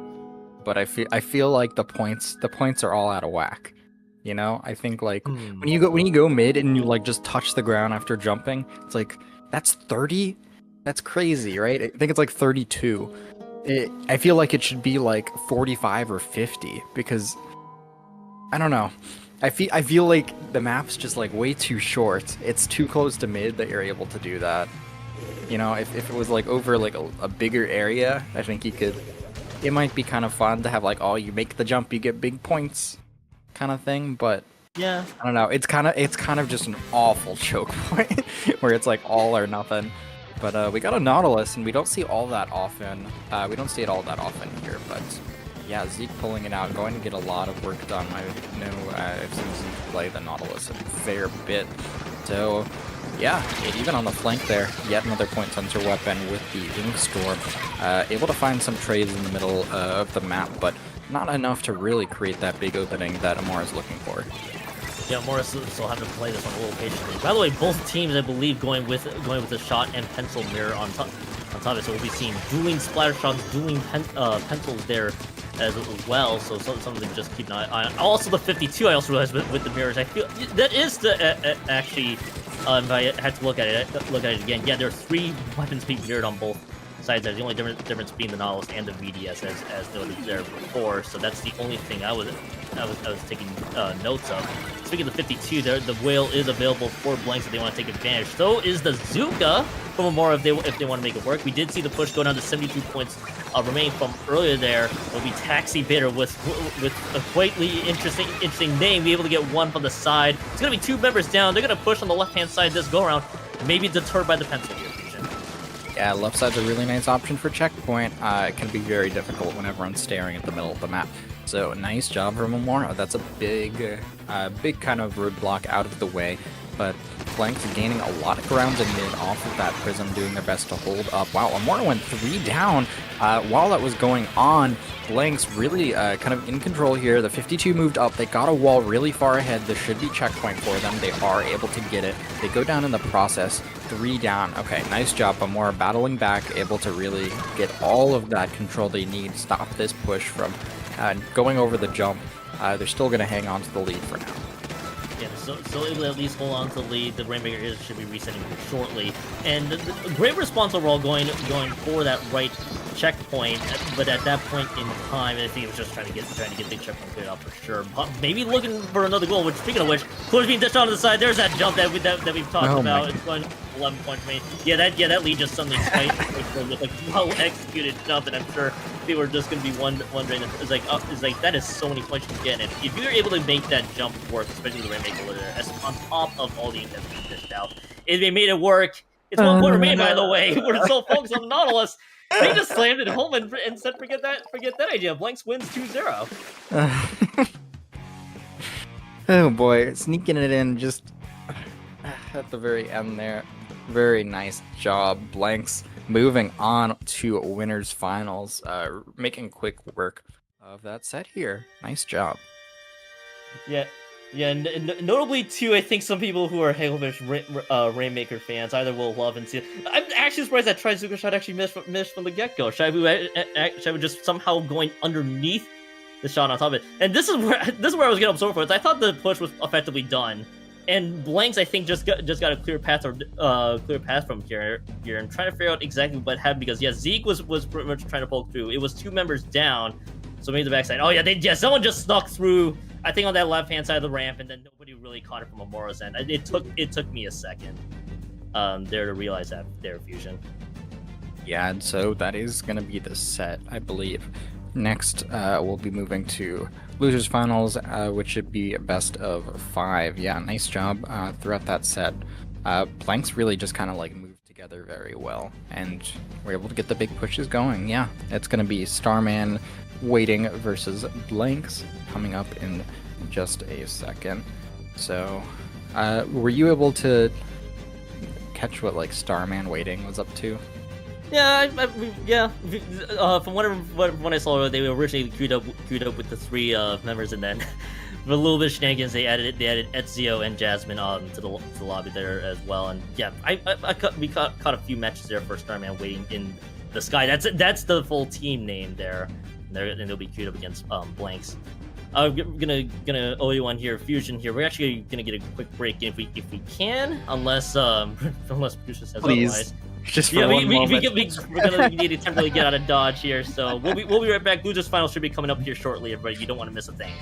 but I feel like the points are all out of whack. You know, I think like when you go mid and you like just touch the ground after jumping, it's like that's 30. That's crazy, right? I think it's like 32. I feel like it should be like 45 or 50 because I don't know. I feel like the map's just like way too short. It's too close to mid that you're able to do that. You know, if it was like over like a bigger area, I think it might be kind of fun to have like, oh, you make the jump, you get big points kind of thing, but yeah, I don't know. It's kind of just an awful choke point where it's like all or nothing. But we got a Nautilus, and we don't see all that often. We don't see it all that often here, but yeah, Zeke pulling it out, going to get a lot of work done. I know I've seen Zeke play the Nautilus a fair bit. So yeah, even on the flank there, yet another point sensor weapon with the Ink Storm. Able to find some trades in the middle of the map, but not enough to really create that big opening that Amoura is looking for. Yeah, Morris still having to play this one a little patiently. By the way, both teams, I believe, going with a shot and pencil mirror on top of it. So we'll be seeing dueling splatter shots, dueling pencils there as well. So something to just keep an eye on. Also, the 52, I also realized with the mirrors, I feel that is the actually. If I had to look at it again, yeah, there are 3 weapons being mirrored on both sides. There's the only difference being the Nautilus and the VDS, as noted there before. So that's the only thing I was taking notes of. Speaking of the 52, the whale is available for BlankZ if they want to take advantage. So is the Zuka from Amoura if they want to make it work. We did see the push go down to 72 points remaining from earlier there. It'll be Taxi Bitter with a quite interesting name. Be able to get one from the side. It's going to be 2 members down. They're going to push on the left-hand side this go-around. Maybe deterred by the pencil here. Yeah, left side's a really nice option for checkpoint. It can be very difficult when everyone's staring at the middle of the map. So nice job from Amoura. That's a big kind of roadblock out of the way. But BlankZ gaining a lot of ground in mid off of that prism, doing their best to hold up. Wow, Amoura went 3 down. While that was going on, BlankZ really kind of in control here. The 52 moved up. They got a wall really far ahead. This should be checkpoint for them. They are able to get it. They go down in the process. 3 down. Okay, nice job. Amoura battling back, able to really get all of that control they need. Stop this push from going over the jump, they're still going to hang on to the lead for now. Yeah, so it will at least hold on to the lead. The Rainmaker should be resetting shortly, and the great response overall going for that right checkpoint. But at that point in time, I think he was just trying to get the checkpoint cleared out for sure. Maybe looking for another goal. Which, speaking of which, Clear's being dished onto the side. There's that jump that we've talked about. It's going 11 points for me. Yeah, that lead just suddenly spiked with like well executed jump, and I'm sure they were just going to be wondering. It's like that is so many points you can get, and if you're able to make that jump work, especially the Rainmaker on top of all the ink that's being dished out, if they made it work, it's 1 point remain, by the way. We're so focused on the Nautilus. They just slammed it home and said, forget that idea. BlankZ wins 2-0. Oh boy, sneaking it in just at the very end there. Very nice job, BlankZ. Moving on to winners finals, making quick work of that set here. Nice job. Yeah, notably too, I think some people who are Halofish Rainmaker fans either will love and see it. I'm actually surprised that Trizuka shot actually missed from the get-go. Shaibu just somehow going underneath the shot on top of it. And this is where I was getting absorbed for it. I thought the push was effectively done. And BlankZ, I think, just got a clear path from here and trying to figure out exactly what happened, because Zeke was pretty much trying to poke through. It was 2 members down, so maybe the backside. Oh yeah, someone just snuck through, I think, on that left-hand side of the ramp, and then nobody really caught it from Amoura's end. It took me a second there to realize that their fusion. Yeah, and so that is going to be the set, I believe. Next, we'll be moving to losers finals, which should be best of 5. Yeah, nice job throughout that set. BlankZ really just kind of like moved together very well, and we're able to get the big pushes going. Yeah, it's going to be Starman waiting versus BlankZ coming up in just a second. So, were you able to catch what like Starman waiting was up to? Yeah, from what I saw, they were originally queued up with the 3 members, and then with a little bit of shenanigans, they added Ezio and Jasmine to the lobby there as well. And yeah, we caught a few matches there for Starman waiting in the sky. That's the full team name there, and they'll be queued up against BlankZ. Gonna owe you one here, Fusion here. We're actually gonna get a quick break if we can, unless producer says otherwise. Just for one moment. We're gonna need to temporarily get out of Dodge here, so we'll be right back. Losers Finals should be coming up here shortly, everybody. You don't want to miss a thing.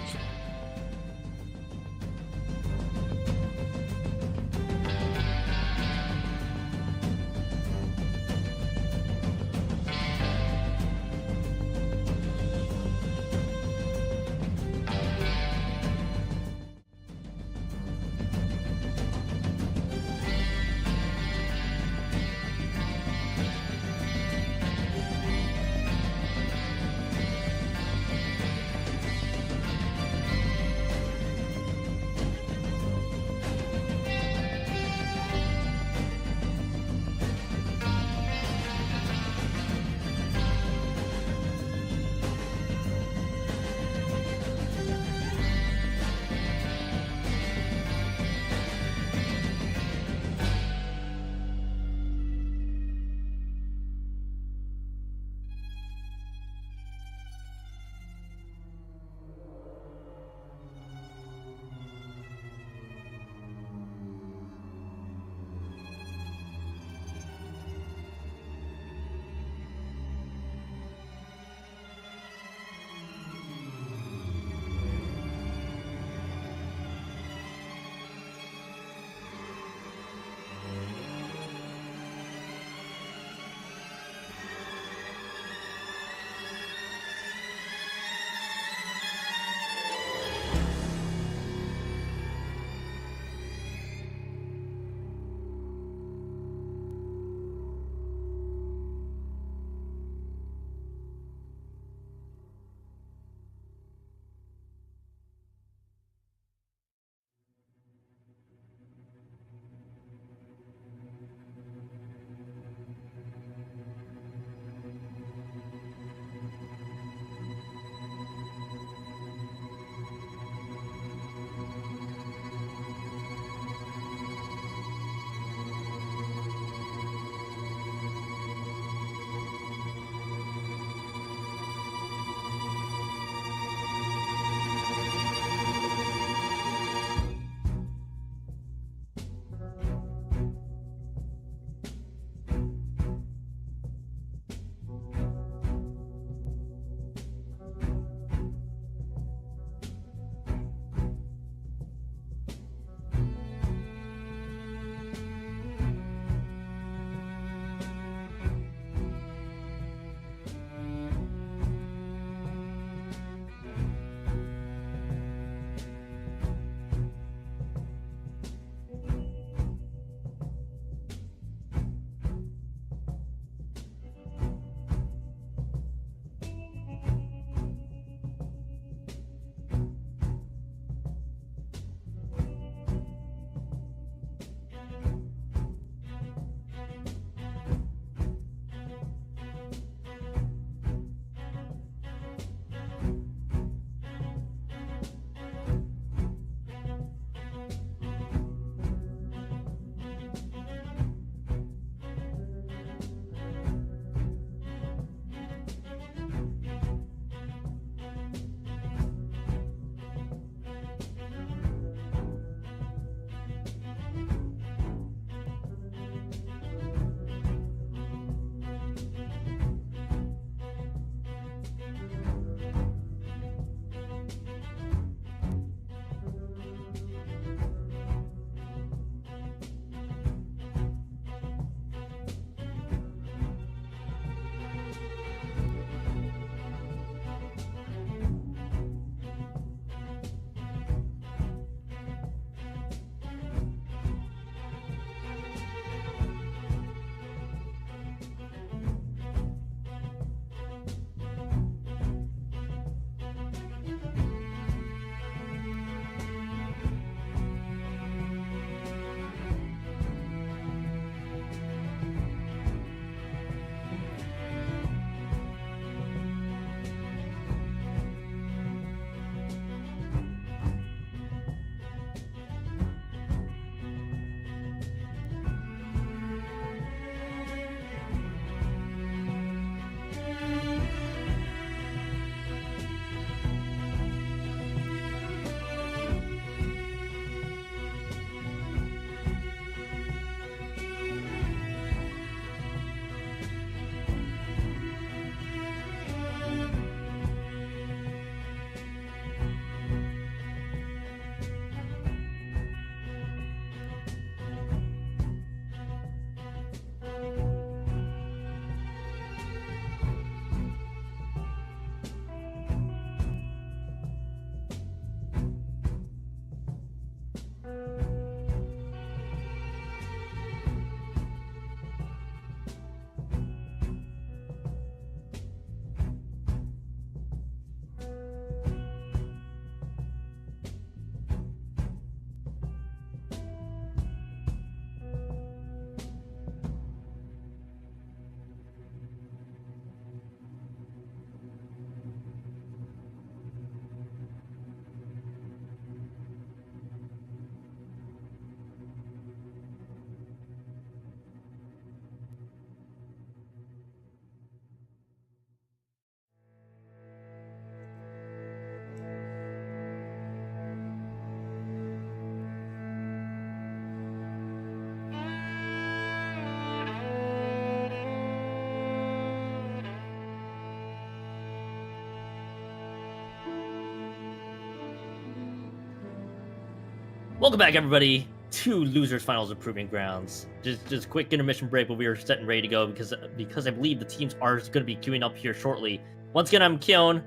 Welcome back, everybody, to Losers Finals of Proving Grounds. Just quick intermission break, but we are set and ready to go because I believe the teams are going to be queuing up here shortly. Once again, I'm Keon.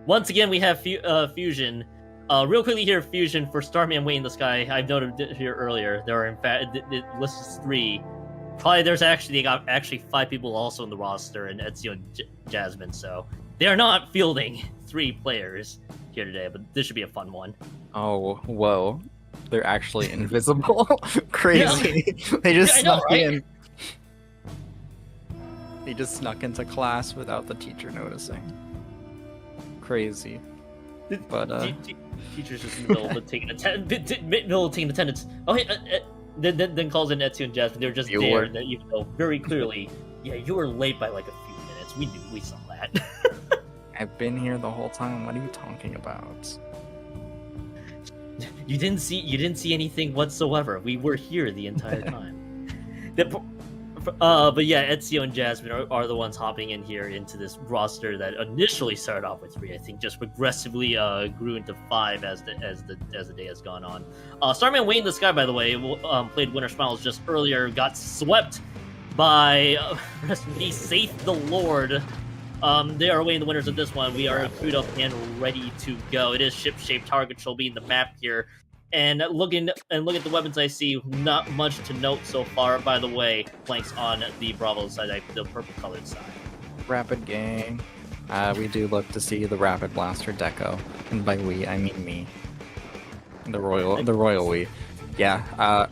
Once again, we have Fusion. Real quickly here, Fusion, for Starman Way in the Sky, I've noted it here earlier, there are in fact, it lists 3. Probably there's actually 5 people also in the roster, and Ezio and Jasmine, so they are not fielding 3 players here today, but this should be a fun one. Oh, whoa. They're actually invisible. Crazy. Yeah. They just snuck in. They just snuck into class without the teacher noticing. Crazy. But teachers just in the middle of taking attendance. Oh, hey, then calls in Ezio and Jasmine. They're just there, that you know very clearly. Yeah, you were late by like a few minutes. We saw that. I've been here the whole time. What are you talking about? You didn't see anything whatsoever. We were here the entire time. But yeah, Ezio and Jasmine are the ones hopping in here into this roster that initially started off with 3. I think just progressively grew into 5 as the day has gone on. Starman Way in the Sky, by the way, played Winners Finals just earlier, got swept by rest in peace, Saith the Lord. They are away in the winners of this one. We are queued up and ready to go. It is ship-shaped tower control being the map here. And look at the weapons I see. Not much to note so far. By the way, flanks on the Bravo side, the purple-colored side. Rapid gang. We do look to see the Rapid Blaster deco, and by we I mean me. The royal we. Yeah.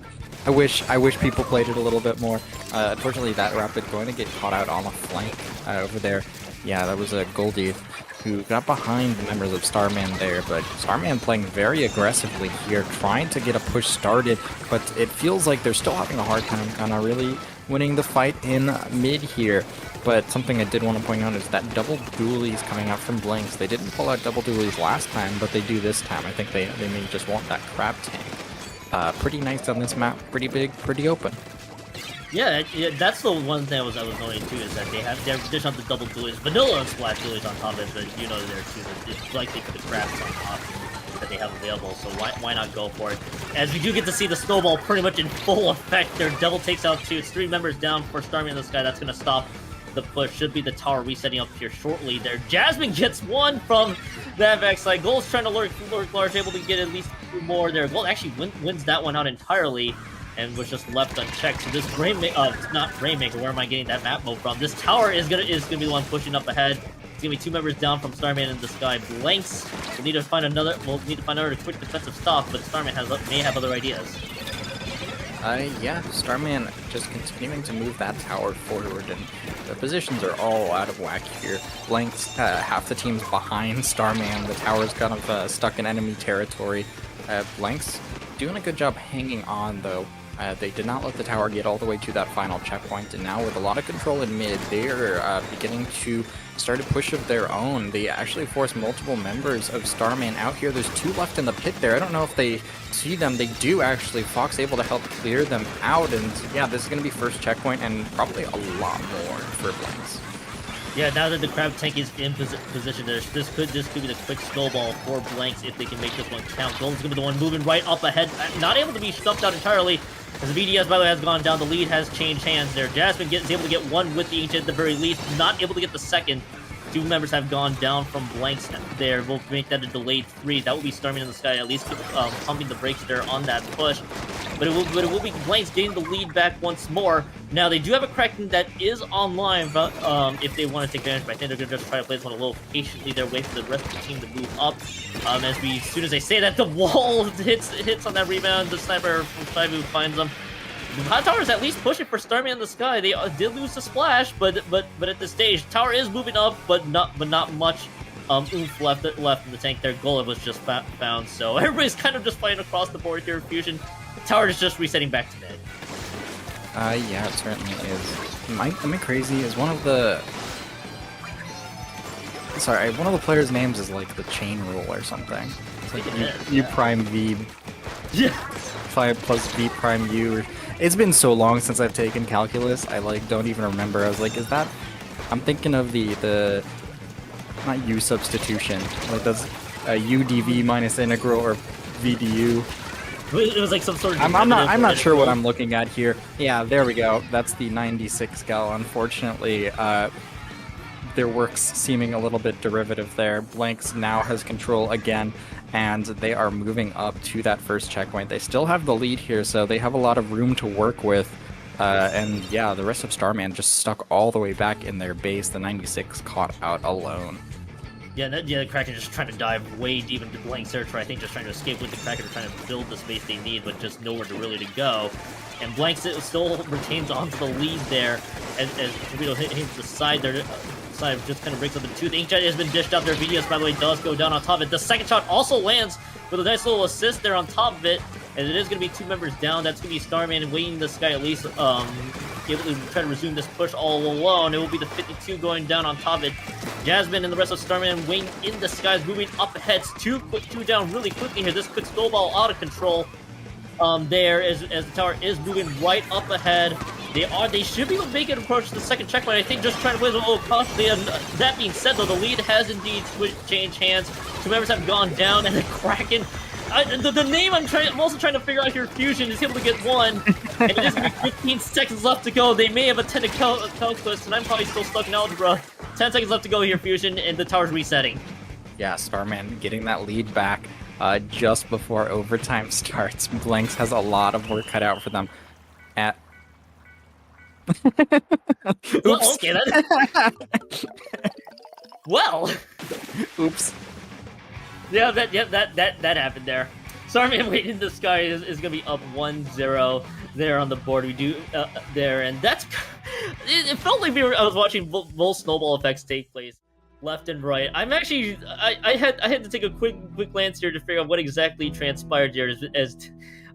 I wish people played it a little bit more. Unfortunately, that Rapid going to get caught out on the flank over there. Yeah, that was a Goldie who got behind the members of Starman there, but Starman playing very aggressively here, trying to get a push started, but it feels like they're still having a hard time kind of really winning the fight in mid here. But something I did want to point out is that double dualies coming out from BlankZ. They didn't pull out double dualies last time, but they do this time. I think they may just want that crab tank. Pretty nice on this map, pretty big, pretty open. Yeah, that's the one thing I was noting too, is that they're just on the double dualies, vanilla and splash dualies on top of it, but you know there too, it's likely for the crabs on top that they have available, so why not go for it? As we do get to see the snowball pretty much in full effect, their double takes out 2, it's 3 members down for Starman in the Sky. That's going to stop the push. Should be the tower resetting up here shortly there. Jasmine gets 1 from that backside. Gold's trying to lurk large, able to get at least 2 more there. Gold actually wins that one out entirely, and was just left unchecked. So this not Rainmaker, where am I getting that map mode from? This tower is gonna be the one pushing up ahead. It's gonna be 2 members down from Starman in the Sky. BlankZ will need to find another quick defensive stop, but Starman may have other ideas. Yeah, Starman just continuing to move that tower forward, and the positions are all out of whack here. BlankZ, half the team's behind Starman. The tower's kind of stuck in enemy territory. BlankZ doing a good job hanging on, though. They did not let the tower get all the way to that final checkpoint, and now with a lot of control in mid, they are beginning to start a push of their own. They actually force multiple members of Starman out here. There's 2 left in the pit there. I don't know if they see them. They do actually. Fox able to help clear them out, and yeah, this is going to be first checkpoint and probably a lot more for BlankZ. Yeah, now that the crab tank is in position, this could be the quick snowball for BlankZ if they can make this one count. Gold's gonna be the one moving right up ahead, not able to be stumped out entirely. As the VDS, by the way, has gone down, the lead has changed hands there. Jasmine is able to get 1 with the Ancient at the very least, not able to get the second. 2 members have gone down from BlankZ there. We'll make that a delayed 3. That will be Starman in the Sky, at least pumping the brakes there on that push. But it will be BlankZ getting the lead back once more. Now, they do have a Kraken that is online, but if they want to take advantage, but I think they're going to just try to play this one a little patiently there, wait for the rest of the team to move up. As soon as they say that, the wall hits on that rebound. The sniper from Shivu finds them. The hot tower is at least pushing for Starman in the Sky. They did lose the splash, but at this stage, tower is moving up, but not much oomph left in the tank. Their goal was just found, so everybody's kind of just fighting across the board here. Fusion, the tower is just resetting back to mid. Yeah, it certainly is. Am I crazy? Is one of the players' names is like the chain rule or something. It's like U prime V. Yeah. 5 plus V prime U. It's been so long since I've taken calculus, I don't even remember. I was like, is that... I'm thinking of the not U substitution. Like that's a UdV minus integral or VdU. It was like some sort of. I'm not sure what I'm looking at here. Yeah, there we go. That's the 96 gal. Unfortunately, their works seeming a little bit derivative there. BlankZ now has control again, and they are moving up to that first checkpoint. They still have the lead here, so they have a lot of room to work with. And yeah, the rest of Starman just stuck all the way back in their base. The 96 caught out alone. Yeah, the Kraken just trying to dive way deep into BlankZ territory. I think just trying to escape with the Kraken, or trying to build the space they need, but just nowhere to really go. And BlankZ still retains onto the lead there as Torpedo hits the side there. Side just kind of breaks up in two. The Inkjet has been dished out. Their VDS, by the way, does go down on top of it. The second shot also lands with a nice little assist there on top of it. And it is going to be 2 members down. That's going to be Starman waiting in the sky, at least able to try to resume this push all alone. It will be the 52 going down on top of it. Jasmine and the rest of Starman waiting in the skies, moving up ahead. 2 down really quickly here. This could snowball out of control there as the tower is moving right up ahead. They should be able to make an approach to the second checkpoint. I think just trying to play them a little cautiously. And that being said, though, the lead has indeed changed hands. 2 members have gone down, and the Kraken. The name I'm also trying to figure out here, Fusion, is able to get 1, and it is going to be 15 seconds left to go. They may have attended calculus, and I'm probably still stuck in algebra. 10 seconds left to go here, Fusion, and the tower's resetting. Yeah, Starman getting that lead back just before overtime starts. BlankZ has a lot of work cut out for them. Oops. Well, okay, well. Oops. Yeah, that happened there. Starman waiting in the sky is going to be up 1-0 there on the board. We do there, and that's. It felt like I was watching both snowball effects take place, left and right. I'm actually I had to take a quick glance here to figure out what exactly transpired here as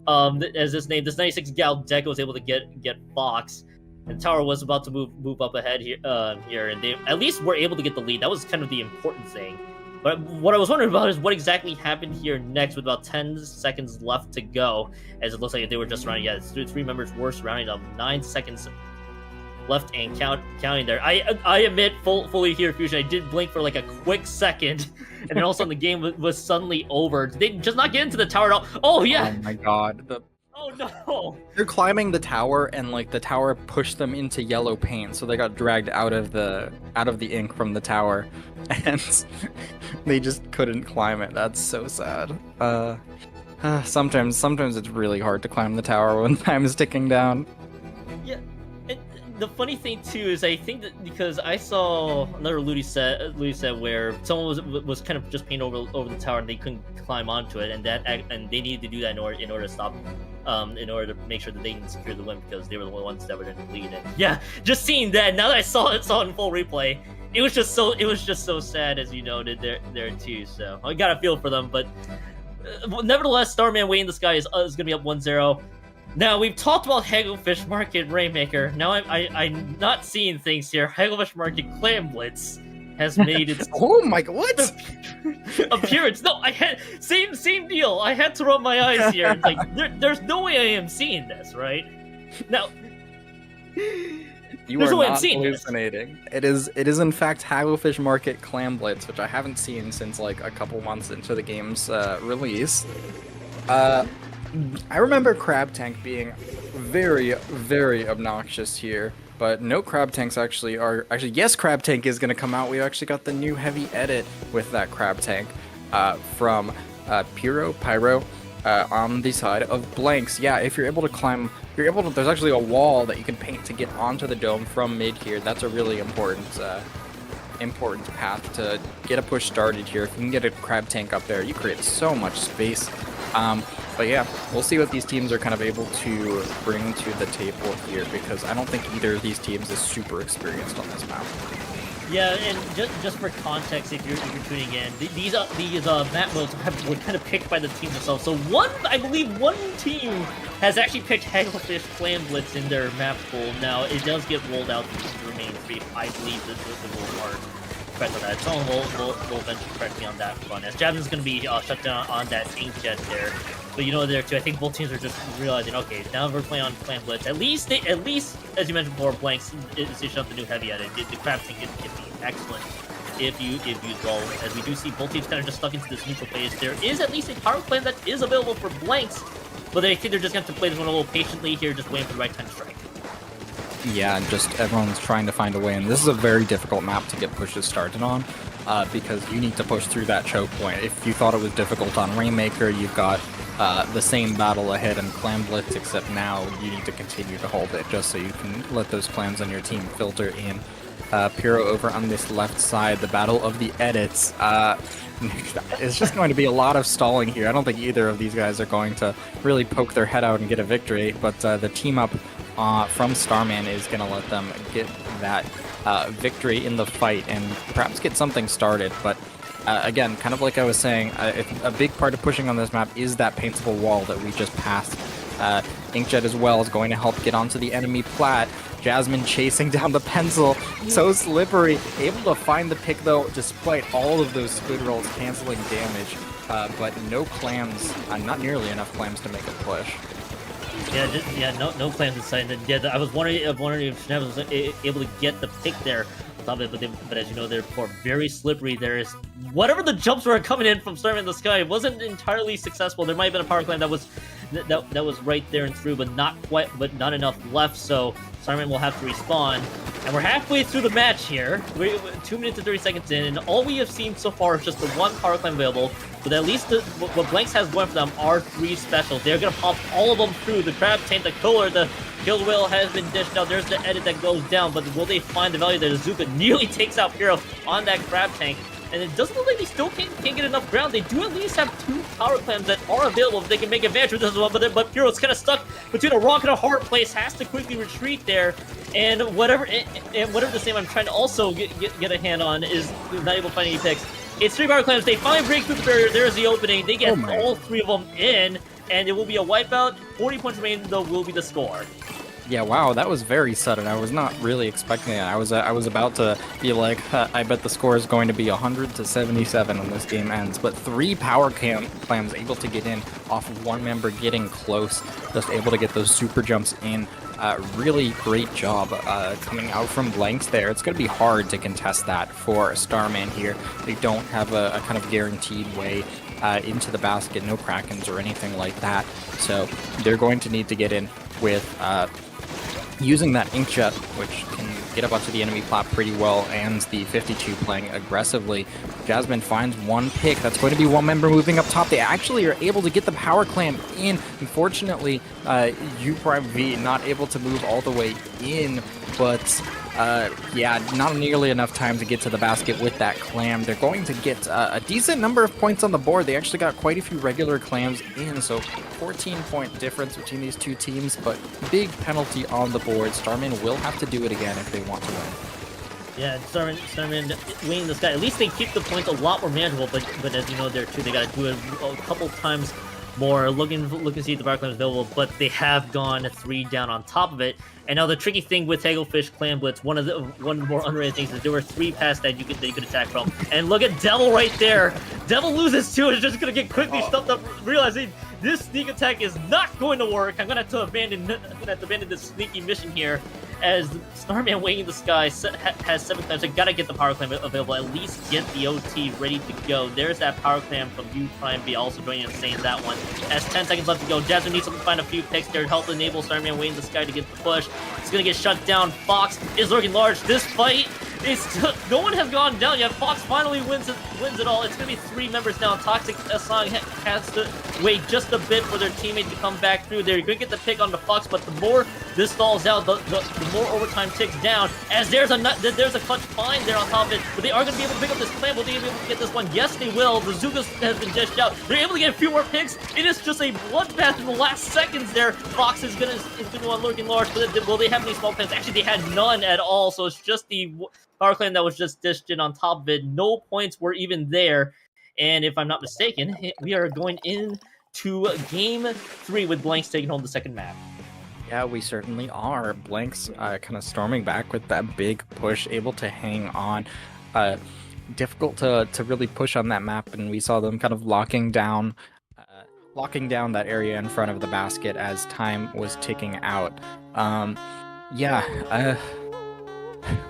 this 96 gal deck was able to get Fox. And Tower was about to move up ahead here, and they at least were able to get the lead. That was kind of the important thing. But what I was wondering about is what exactly happened here next with about 10 seconds left to go, as it looks like they were just surrounding. Yeah, 3 members were surrounding them. 9 seconds left and counting there. I admit fully here, Fusion, I did blink for like a quick second, and then all of a sudden the game was suddenly over. Did they just not get into the tower at all? Oh, yeah! Oh my god. Oh no! They're climbing the tower, and like the tower pushed them into yellow paint, so they got dragged out of the ink from the tower, and they just couldn't climb it. That's so sad. Sometimes it's really hard to climb the tower when time is ticking down. Yeah. The funny thing too is I think that because I saw another Ludi set where someone was kind of just painted over the tower and they couldn't climb onto it, and they needed to do that in order to stop, in order to make sure that they can secure the win because they were the ones that were in the lead. And yeah, just seeing that now that I saw it in full replay, it was just so sad, as you noted there too. So I got a feel for them, but nevertheless, Starman Way in the Sky is gonna be up 1-0. Now, we've talked about Hagglefish Market Rainmaker. Now, I'm not seeing things here. Hagglefish Market Clam Blitz has made its oh my god, what appearance. No, I had same deal. I had to rub my eyes here. It's like there's no way I am seeing this, right? Now, you are not hallucinating. It is in fact Hagglefish Market Clam Blitz, which I haven't seen since like a couple months into the game's release. I remember Crab Tank being very, very obnoxious here, but no Crab Tanks actually are. Actually, yes, Crab Tank is going to come out. We actually got the new heavy edit with that Crab Tank from Pyro on the side of BlankZ. Yeah, if you're able to climb, there's actually a wall that you can paint to get onto the dome from mid here. That's a really important path to get a push started here. If you can get a Crab Tank up there, you create so much space. But yeah, we'll see what these teams are kind of able to bring to the table here, because I don't think either of these teams is super experienced on this map. Yeah, and just for context, if you're tuning in, these map modes were kind of picked by the teams themselves. So I believe one team has actually picked Hagglefish Clam Blitz in their map pool. Now it does get rolled out to the remaining 3. I believe this is a little hard. On that. Someone will eventually correct me on that front. As Jasmine's going to be shut down on that Inkjet there. But there too, I think both teams are just realizing, okay, now we're playing on Clam Blitz. At least, as you mentioned before, BlankZ is stitching up the new heavy edit. The Crab Tank can be excellent if used well. As we do see both teams kind of just stuck into this neutral phase. There is at least a power plan that is available for BlankZ. but I think they're just going to play this one a little patiently here, just waiting for the right time to strike. Yeah, and just everyone's trying to find a way, and this is a very difficult map to get pushes started on, because you need to push through that choke point. If you thought it was difficult on Rainmaker, you've got the same battle ahead in Clam Blitz, except now you need to continue to hold it just so you can let those clams on your team filter in. Pyro over on this left side, the battle of the edits. It's just going to be a lot of stalling here. I don't think either of these guys are going to really poke their head out and get a victory, but the team up from Starman is going to let them get that victory in the fight and perhaps get something started. But again, kind of like I was saying, a big part of pushing on this map is that paintable wall that we just passed. Inkjet as well is going to help get onto the enemy plat. Jasmine chasing down the pencil, so slippery. Able to find the pick though, despite all of those squid rolls canceling damage. But no clams, not nearly enough clams to make a push. No clams in sight. And yeah, I was wondering if Schneeb was able to get the pick there. But as you know, they're very slippery. There is whatever the jumps were coming in from Starman in the sky wasn't entirely successful. There might have been a power clam that was right there and through, but not enough left. So Starman will have to respawn. And we're halfway through the match here. We're 2 minutes and 30 seconds in, and all we have seen so far is just the one power clam available. But at least what BlankZ has going for them are 3 specials. They're gonna pop all of them through. The crab tank, the killer, the kill whale has been dished out. There's the edit that goes down, but will they find the value that Azuka nearly takes out Pyro on that crab tank? And it doesn't look like they still can't get enough ground. They do at least have 2 power clams that are available if they can make advantage with this as well. But Pyro's kind of stuck between a rock and a hard place, has to quickly retreat there. And whatever the same I'm trying to also get a hand on is not able to find any picks. It's 3 power clams. They finally break through the barrier. There's the opening. They get all 3 of them in, and it will be a wipeout. 40 points remaining, though, will be the score. Yeah, wow, that was very sudden. I was not really expecting it. I was about to be like, I bet the score is going to be 100-77 when this game ends. But 3 power clams able to get in off of 1 member getting close, just able to get those super jumps in. Really great job coming out from BlankZ there. It's going to be hard to contest that for Starman here. They don't have a kind of guaranteed way into the basket, no Krakens or anything like that. So they're going to need to get in with using that Inkjet, which can get up onto the enemy plat pretty well, and the 52 playing aggressively. Jasmine finds 1 pick. That's going to be 1 member moving up top. They actually are able to get the power clam in. Unfortunately, U''V not able to move all the way in, but yeah, not nearly enough time to get to the basket with that clam. They're going to get a decent number of points on the board. They actually got quite a few regular clams in, so 14-point difference between these 2 teams, but big penalty on the board. Starman will have to do it again if they want to win. Yeah, Starman winning this guy. At least they keep the points a lot more manageable, but as you know, there too, they got to do it a couple times more, looking to see if the power clam is available, but they have gone 3 down on top of it. And now the tricky thing with Hagelfish Clam Blitz, one of the more underrated things is there were 3 paths that you could attack from. And look at Devil right there. Devil loses 2, is just gonna get quickly stuffed up, realizing this sneak attack is not going to work. I'm gonna have to abandon this sneaky mission here, as Starman waiting in the sky has 7 clams. I gotta get the power clam available, at least get the OT ready to go. There's that power clam from U''V also joining us, saying that one. Has 10 seconds left to go. Jasmine needs to find a few picks there to help enable Starman waiting in the sky to get the push. It's gonna get shut down. Fox is lurking large. This fight is no one has gone down yet. Fox finally wins it all. It's gonna be 3 members down. Toxic Asang has to wait just a bit for their teammate to come back through. They're gonna get the pick on the Fox, but the more this stalls out, the more overtime ticks down. As there's a clutch find there on top of it, but they are gonna be able to pick up this clam. Will they be able to get this one? Yes, they will. The Zugas has been dished out. They're able to get a few more picks. It is just a bloodbath in the last seconds there. Fox is gonna one lurking large, but will they have any small clams? Actually, they had none at all. So it's just the power clam that was just dished in on top of it. No points were even there. And if I'm not mistaken, we are going into game 3 with BlankZ taking home the second map. Yeah, we certainly are. BlankZ kind of storming back with that big push, able to hang on. Difficult to really push on that map, and we saw them kind of locking down that area in front of the basket as time was ticking out.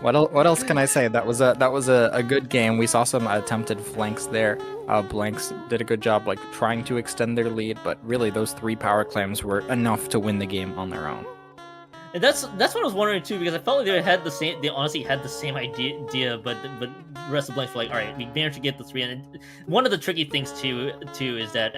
What else can I say? That was a good game. We saw some attempted flanks there. BlankZ did a good job like trying to extend their lead, but really those 3 power claims were enough to win the game on their own. And that's what I was wondering too, because I felt like they honestly had the same idea, but the rest of BlankZ were like, all right, we managed to get the 3. And one of the tricky things too is that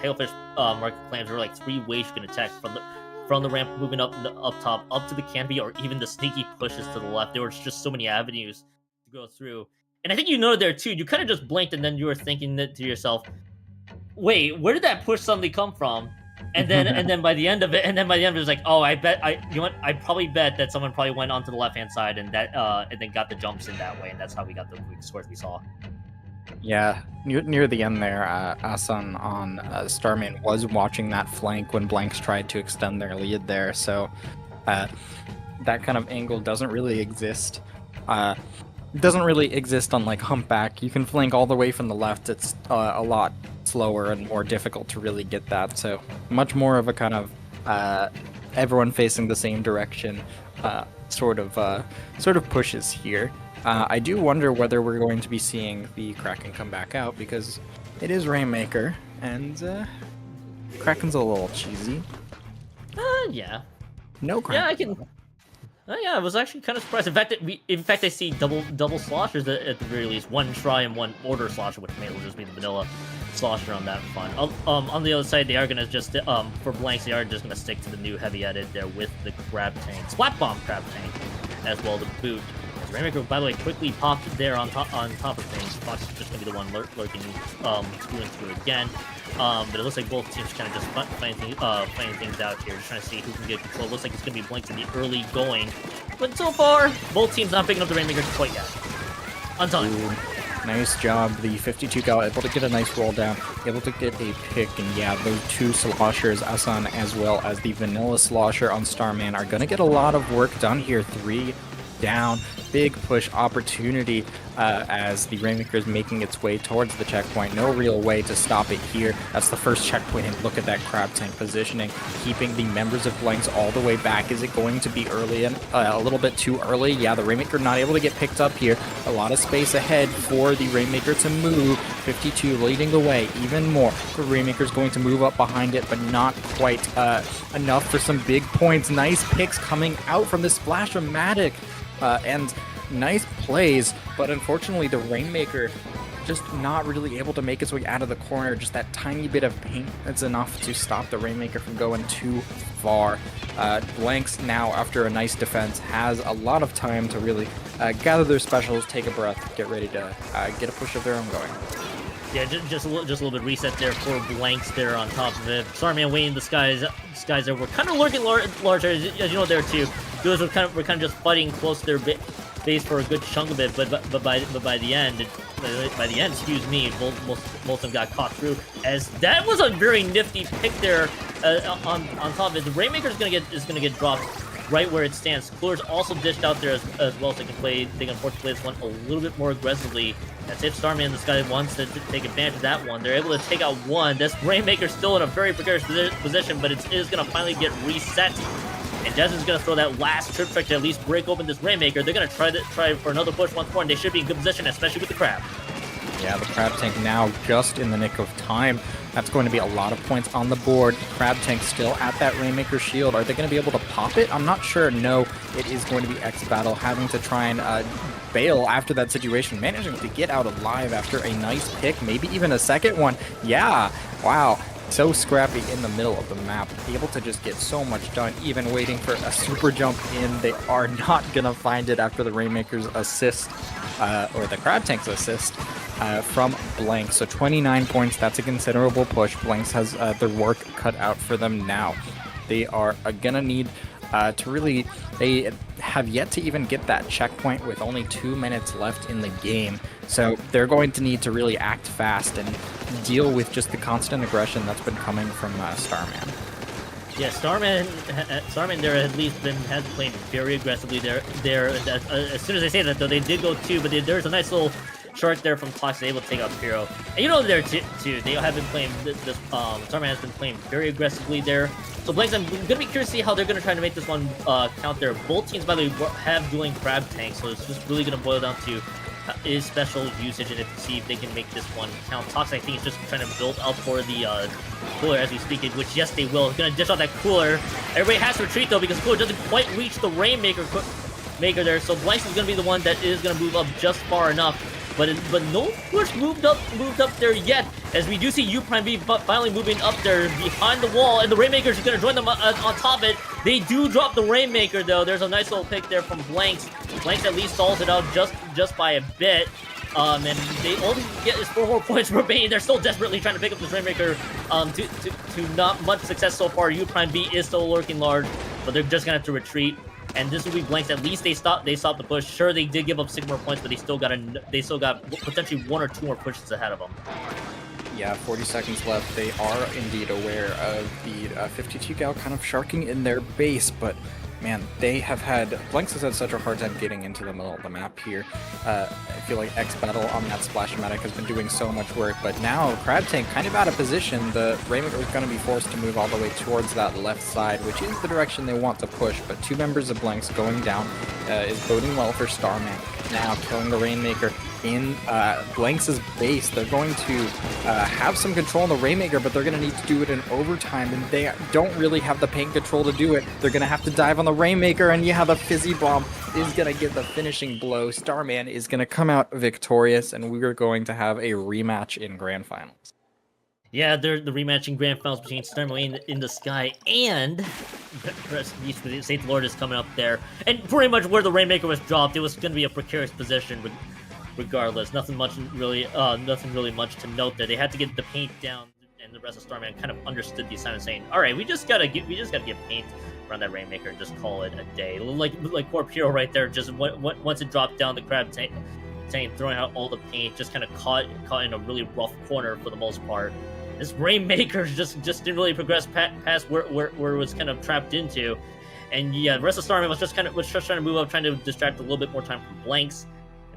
Hailfish market claims there were like 3 ways you can attack from the ramp, moving up top, up to the canopy, or even the sneaky pushes to the left. There were just so many avenues to go through. And I think you noted there too, you kind of just blinked and then you were thinking to yourself, wait, where did that push suddenly come from? And then by the end of it, it was like, oh, I probably bet that someone probably went onto the left-hand side and then got the jumps in that way, and that's how we got the quick scores we saw. Yeah, near the end there, Asan on Starman was watching that flank when BlankZ tried to extend their lead there, so that kind of angle doesn't really exist. Doesn't really exist on like Humpback. You can flank all the way from the left. It's a lot slower and more difficult to really get that, so much more of a kind of everyone facing the same direction sort of pushes here. I do wonder whether we're going to be seeing the Kraken come back out, because it is Rainmaker, and Kraken's a little cheesy. Yeah. No Kraken. Yeah, I can. Yeah, I was actually kind of surprised. In fact, I see double sloshers at the very least. 1 try and 1 order slosher, which may just be the vanilla slosher on that front. On the other side, they are gonna just for BlankZ, they are just gonna stick to the new heavy edit there with the crab tank, splat bomb crab tank, as well to boot. Rainmaker, by the way, quickly popped there on top of things. Fox is just gonna be the one lurking through again. But it looks like both teams kind of just playing things out here, just trying to see who can get control. Looks like it's gonna be BlankZ in the early going, but so far both teams not picking up the Rainmaker quite yet. On time. Ooh, nice job. The 52 gal able to get a nice roll down, able to get a pick, and yeah, those 2 sloshers, Asan as well as the vanilla slosher on Starman, are gonna get a lot of work done here. 3 down, big push opportunity as the Rainmaker is making its way towards the checkpoint. No real way to stop it here. That's the first checkpoint, and look at that crab tank positioning, keeping the members of BlankZ all the way back. Is it going to be early and a little bit too early? Yeah, the Rainmaker not able to get picked up here. A lot of space ahead for the Rainmaker to move. 52 leading the way even more. The Rainmaker's going to move up behind it, but not quite enough for some big points. Nice picks coming out from the Splash-O-Matic. And nice plays, but unfortunately the Rainmaker just not really able to make its way out of the corner. Just that tiny bit of paint that's enough to stop the Rainmaker from going too far. BlankZ now, after a nice defense, has a lot of time to really gather their specials, take a breath, get ready to get a push of their own going. Yeah, just a little bit reset there for BlankZ there on top of it. Starman Wayne, the skies there were kind of lurking large as you know there too. Those were kind of just fighting close to their base for a good chunk of it, but by the end, excuse me, most of them got caught through. As that was a very nifty pick there on top of it. The Rainmaker is gonna get dropped right where it stands. Cooler's also dished out there as well, so they can afford to play this one a little bit more aggressively. That's if Starman in the sky wants to take advantage of that one. They're able to take out one. This Rainmaker's still in a very precarious position, but it is going to finally get reset. And Desmond's going to throw that last trip trick to at least break open this Rainmaker. They're going to try for another push once more, and they should be in good position, especially with the crab. Yeah, the crab tank now just in the nick of time. That's going to be a lot of points on the board. Crab tank still at that Rainmaker shield. Are they going to be able to pop it? I'm not sure. No, it is going to be X Battle having to try and bail after that situation. Managing to get out alive after a nice pick, maybe even a second one. Yeah, wow. So scrappy in the middle of the map, able to just get so much done, even waiting for a super jump in. They are not gonna find it after the Rainmaker's assist, or the Crab Tank's assist from BlankZ. So 29 points, that's a considerable push. BlankZ has their work cut out for them now. They are gonna need to really, they have yet to even get that checkpoint with only 2 minutes left in the game. So they're going to need to really act fast and deal with just the constant aggression that's been coming from Starman. Yeah, Starman there at least has played very aggressively there. As soon as I say that though, they did go 2, but there's a nice little Shark there from Toxic, able to take out Hero. And you know they're too. They have been playing Starman has been playing very aggressively there. So BlankZ, I'm gonna be curious to see how they're gonna try to make this one count there. Both teams, by the way, have dueling crab tanks, so it's just really gonna boil down to is special usage and see if they can make this one count. Toxic, I think, is just trying to build up for the cooler as we speak, which yes they will. Gonna dish out that cooler. Everybody has to retreat though because cooler doesn't quite reach the Rainmaker there. So BlankZ is gonna be the one that is gonna move up just far enough. But no push moved up there yet, as we do see U Prime B finally moving up there behind the wall, and the Rainmaker is going to join them on top of it. They do drop the Rainmaker though. There's a nice little pick there from BlankZ. BlankZ at least stalls it out just by a bit. And they only get is 4 more points remaining. They're still desperately trying to pick up this Rainmaker. To not much success so far. U Prime B is still lurking large, but they're just gonna have to retreat. And this will be BlankZ. At least they stopped the push. Sure, they did give up 6 more points, but they still got potentially 1 or 2 more pushes ahead of them. Yeah, 40 seconds left. They are indeed aware of the 52 gal kind of sharking in their base, but man, BlankZ has had such a hard time getting into the middle of the map here. I feel like X Battle on that Splash-O-Matic has been doing so much work, but now Crab Tank kind of out of position. The Rainmaker is going to be forced to move all the way towards that left side, which is the direction they want to push, but 2 members of BlankZ going down is boding well for Starman. Now killing the Rainmaker in BlankZ's base. They're going to have some control on the Rainmaker, but they're going to need to do it in overtime, and they don't really have the paint control to do it. They're going to have to dive on the Rainmaker, and yeah, the Fizzy Bomb is going to give the finishing blow. Starman is going to come out victorious, and we are going to have a rematch in Grand Finals. Yeah, they're the rematch in Grand Finals between Starman in the Sky and Saith Lord is coming up there. And pretty much where the Rainmaker was dropped, it was going to be a precarious position regardless. Nothing really much to note there. They had to get the paint down, and the rest of Starman kind of understood the assignment, saying, "All right, we just gotta get paint around that Rainmaker and just call it a day." Like Corp Hero right there. Just once it dropped down, the Crab Tank throwing out all the paint, just kind of caught in a really rough corner for the most part. This Rainmaker just didn't really progress past where it was kind of trapped into, and yeah, the rest of Starman was just trying to move up, trying to distract a little bit more time from BlankZ.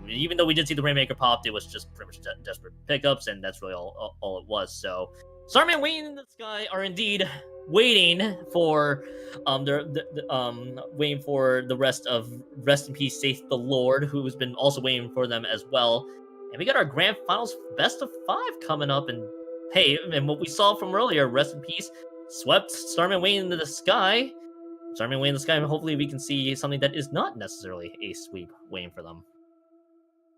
Even though we did see the Rainmaker popped, it was just pretty much desperate pickups, and that's really all it was. So, Starman waiting in the Sky are indeed waiting for waiting for the rest in peace Saith the Lord, who's been also waiting for them as well. And we got our Grand Finals best of 5 coming up, and hey, and what we saw from earlier, rest in peace, swept Starman waiting in the Sky. Starman waiting in the Sky, and hopefully we can see something that is not necessarily a sweep waiting for them.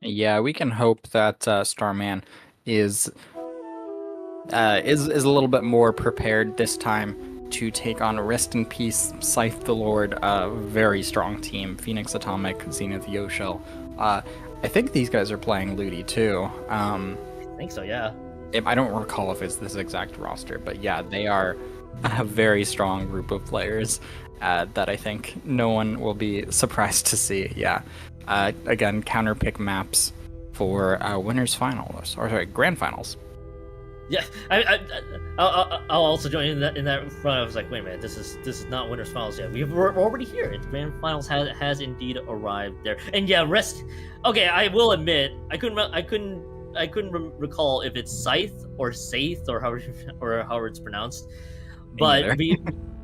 Yeah, we can hope that Starman is a little bit more prepared this time to take on Rest in Peace, Saith the Lord, a very strong team. Phoenix Atomic, Zenith Yoshell. I think these guys are playing Ludi too. I think so, yeah. I don't recall if it's this exact roster, but yeah, they are a very strong group of players that I think no one will be surprised to see. Yeah. Again, counterpick maps for winners finals, or sorry, grand finals. Yeah, I'll also join in that front. I was like, wait a minute, this is not winners finals yet. We're already here. It's grand finals has indeed arrived there. And yeah, Okay, I will admit, I couldn't recall if it's Scythe or Saith or however it's pronounced. But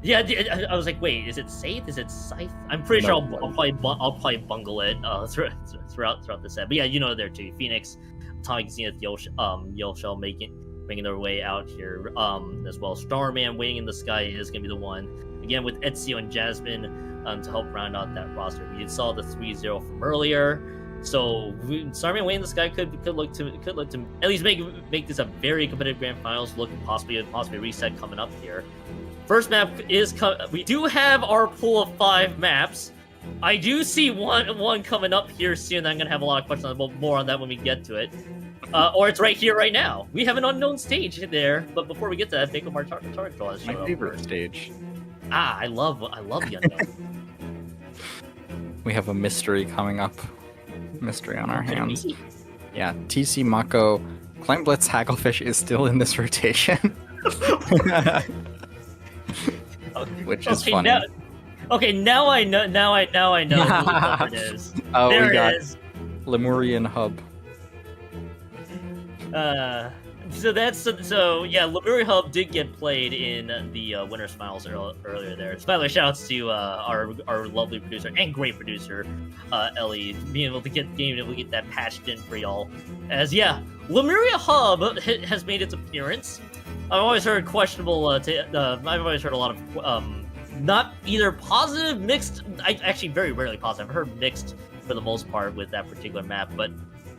yeah, I was like, wait, is it Saith? Is it Scythe? I'm pretty sure I'll probably bungle it throughout the set. But yeah, you know there too. Phoenix, Atomic, Zenith, Yoshell making their way out here as well. Starman waiting in the Sky is gonna be the one again with Ezio and Jasmine to help round out that roster. We saw the 3-0 from earlier. So Starman waiting in the Sky could look to at least make this a very competitive grand finals. Looking possibly a reset coming up here. First map is we do have our pool of 5 maps. I do see one coming up here soon. I'm gonna have a lot of questions on, but more on that when we get to it. Or it's right here, right now. We have an unknown stage there, but before we get to that, Fake Omar Target Draw is my favorite stage. I love the unknown. We have a mystery coming up. Mystery on our hands. Yeah, TC Mako, Climb Blitz Hagglefish is still in this rotation. Which is funny. Now I know who the it is. Oh, there we got it is. Lemurian Hub. So yeah, Lemuria Hub did get played in the winners finals earlier there. So by the way, shout outs to our lovely producer and great producer Ellie being able to get that patched in for y'all. As yeah, Lemuria Hub has made its appearance. I've always heard questionable. I've always heard a lot of not either positive, mixed. I actually very rarely positive. I've heard mixed for the most part with that particular map, but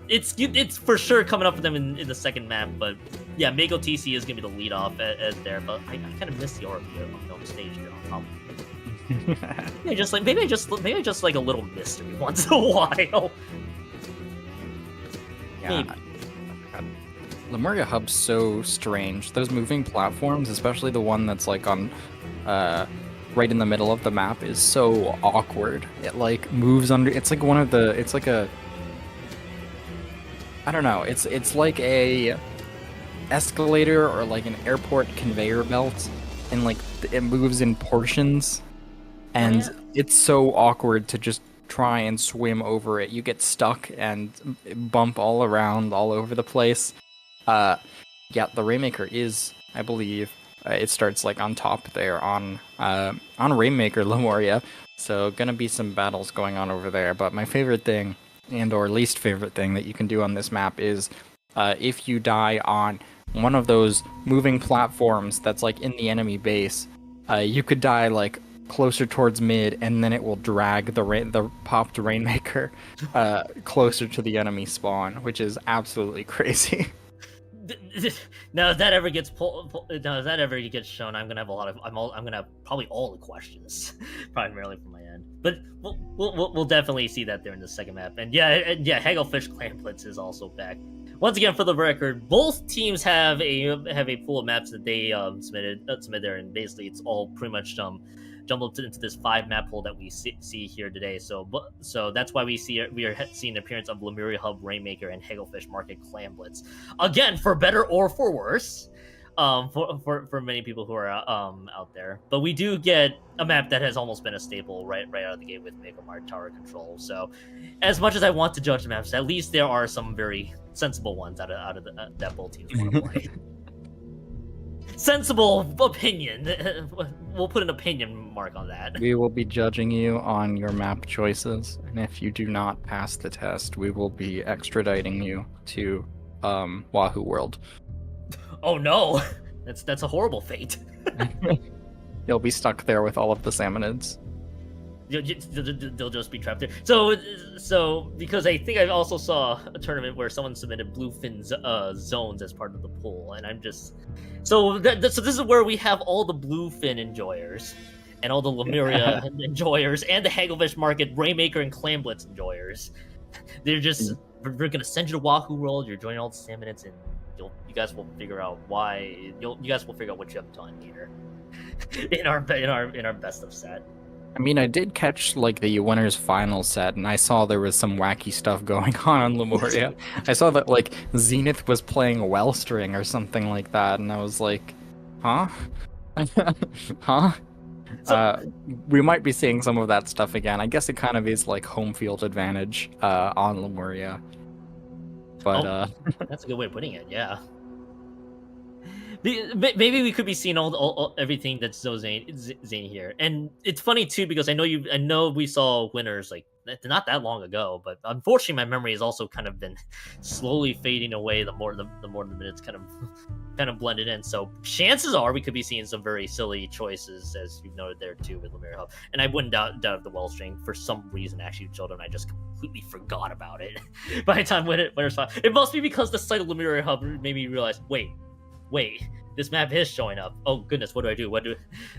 it's for sure coming up with them in the second map. But yeah, Mako TC is gonna be the lead off as there. But I kind of miss the aura on the stage there on top. maybe I just like a little mystery once in a while. Yeah. Maybe. Lemuria Hub's so strange. Those moving platforms, especially the one that's like on right in the middle of the map, is so awkward. It like moves under. It's like one of the. It's like a. I don't know. It's like a escalator or like an airport conveyor belt, and like it moves in portions, and it's so awkward to just try and swim over it. You get stuck and bump all around, all over the place. Yeah, the Rainmaker is, I believe, it starts like on top there on Rainmaker Lemuria, so gonna be some battles going on over there. But my favorite thing, and or least favorite thing that you can do on this map is if you die on one of those moving platforms that's like in the enemy base, you could die like closer towards mid, and then it will drag the popped Rainmaker closer to the enemy spawn, which is absolutely crazy. Now if that ever gets shown, I'm gonna have I'm gonna have probably all the questions, primarily from my end. But we'll definitely see that there in the second map. And yeah, Hagelfish Clan Blitz is also back. Once again, for the record, both teams have a pool of maps that they submitted there, and basically it's all pretty much jumbled into this 5-map pool that we see here today. So that's why we are seeing the appearance of Lemuria Hub, Rainmaker, and Hagelfish Market Clan Blitz. Again, for better or for worse, for many people who are out there. But we do get a map that has almost been a staple right out of the gate with Megomart Tower Control. So as much as I want to judge the maps, at least there are some very sensible ones out of that both teams want to play. Sensible opinion. We'll put an opinion mark on that. We will be judging you on your map choices, and if you do not pass the test, we will be extraditing you to Wahoo World. Oh no, that's a horrible fate. You'll be stuck there with all of the Salmonids. They'll just be trapped there. So because I think I also saw a tournament where someone submitted Bluefin zones as part of the pool, and I'm just so this is where we have all the Bluefin enjoyers, and all the Lemuria enjoyers, and the Hagelfish Market Rainmaker and Clan Blitz enjoyers. They're just we're gonna send you to Wahoo World. You're joining all the Salmonids, and you guys will figure out why. You guys will figure out what you have done here in our best of set. I mean, I did catch like the winners final set, and I saw there was some wacky stuff going on Lemuria. I saw that like Zenith was playing Wellstring or something like that, and I was like, huh? Huh? We might be seeing some of that stuff again. I guess it kind of is like home field advantage on Lemuria. But that's a good way of putting it, yeah. Maybe we could be seeing all everything that's so Zane here, and it's funny too because I know we saw winners like not that long ago, but unfortunately my memory has also kind of been slowly fading away the more the minutes kind of blended in. So chances are we could be seeing some very silly choices, as you've noted there too with Lemuria Hub. And I wouldn't doubt the Wellstring for some reason actually showed up, and I just completely forgot about it by the time winners final. It must be because the sight of Lemuria Hub made me realize, wait, this map is showing up. Oh goodness, what do I do?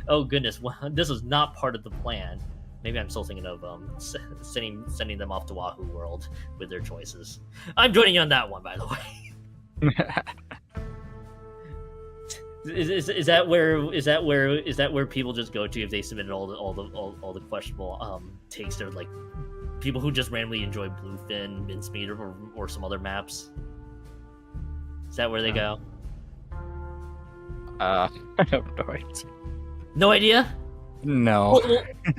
Oh goodness, this is not part of the plan. Maybe I'm still thinking of sending them off to Wahoo World with their choices. I'm joining you on that one, by the way. Is that where people just go to if they submitted all the questionable takes? They're like people who just randomly enjoy Bluefin, Mincemeat, or some other maps. Is that where they go? I have no idea. No idea? No.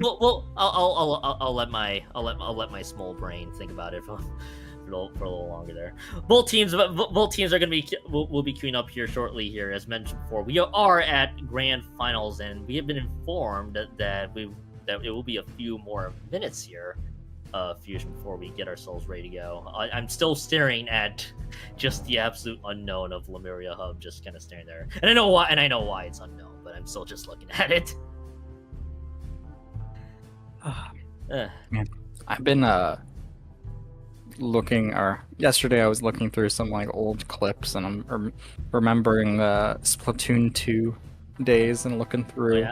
Well, I'll let my small brain think about it for a little longer there. Both teams are going to will be queuing up here shortly. Here, as mentioned before, we are at grand finals, and we have been informed that it will be a few more minutes here, Fusion, before we get ourselves ready to go. I'm still staring at just the absolute unknown of Lemuria Hub, just kind of staring there, and I know why it's unknown, but I'm still just looking at it. Man, I've been looking, or yesterday I was looking through some like old clips, and I'm remembering Splatoon 2 days and looking through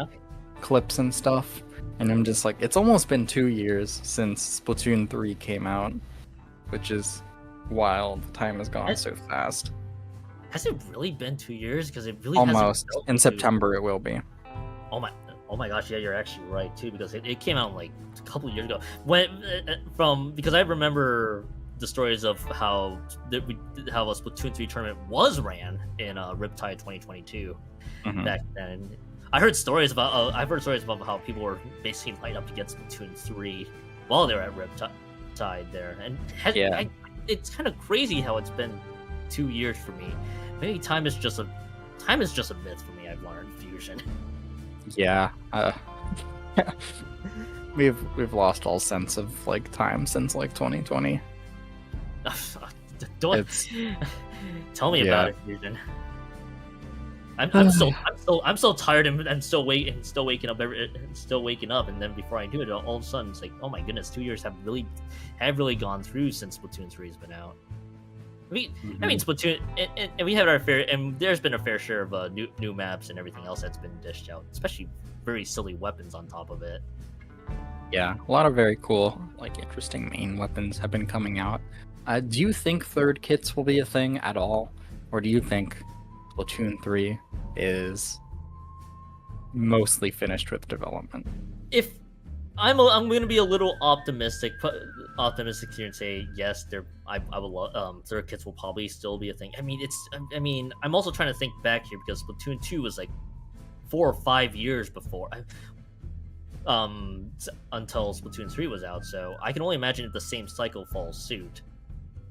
clips and stuff, and I'm just like, it's almost been 2 years since Splatoon 3 came out, which is wild. Time has gone so fast. Has it really been 2 years? Because it really almost in September it will be. Oh my gosh, yeah, you're actually right too, because it came out like a couple of years ago. Because I remember the stories of how a Splatoon 3 tournament was ran in Riptide 2022 back then. I've heard stories about how people were basically lined up to get Splatoon 3 while they were at Riptide there, and it's kind of crazy how it's been 2 years for me. Maybe time is just a myth for me. I've learned, Fusion. Yeah, we've lost all sense of like time since like 2020. Tell me about it, Fusion. I'm so tired and still waking up, and then before I do it, all of a sudden it's like, oh my goodness, 2 years have really gone through since Splatoon 3 has been out. I mean, Splatoon, and we had our fair, and there's been a fair share of new maps and everything else that's been dished out, especially very silly weapons on top of it. Yeah, a lot of very cool, like interesting main weapons have been coming out. Do you think third kits will be a thing at all, or do you think Splatoon 3 is mostly finished with development? If I'm going to be a little optimistic here and say yes. I will. Third kits will probably still be a thing. I mean, I'm also trying to think back here because Splatoon 2 was like 4 or 5 years before, until Splatoon 3 was out. So I can only imagine if the same cycle falls suit,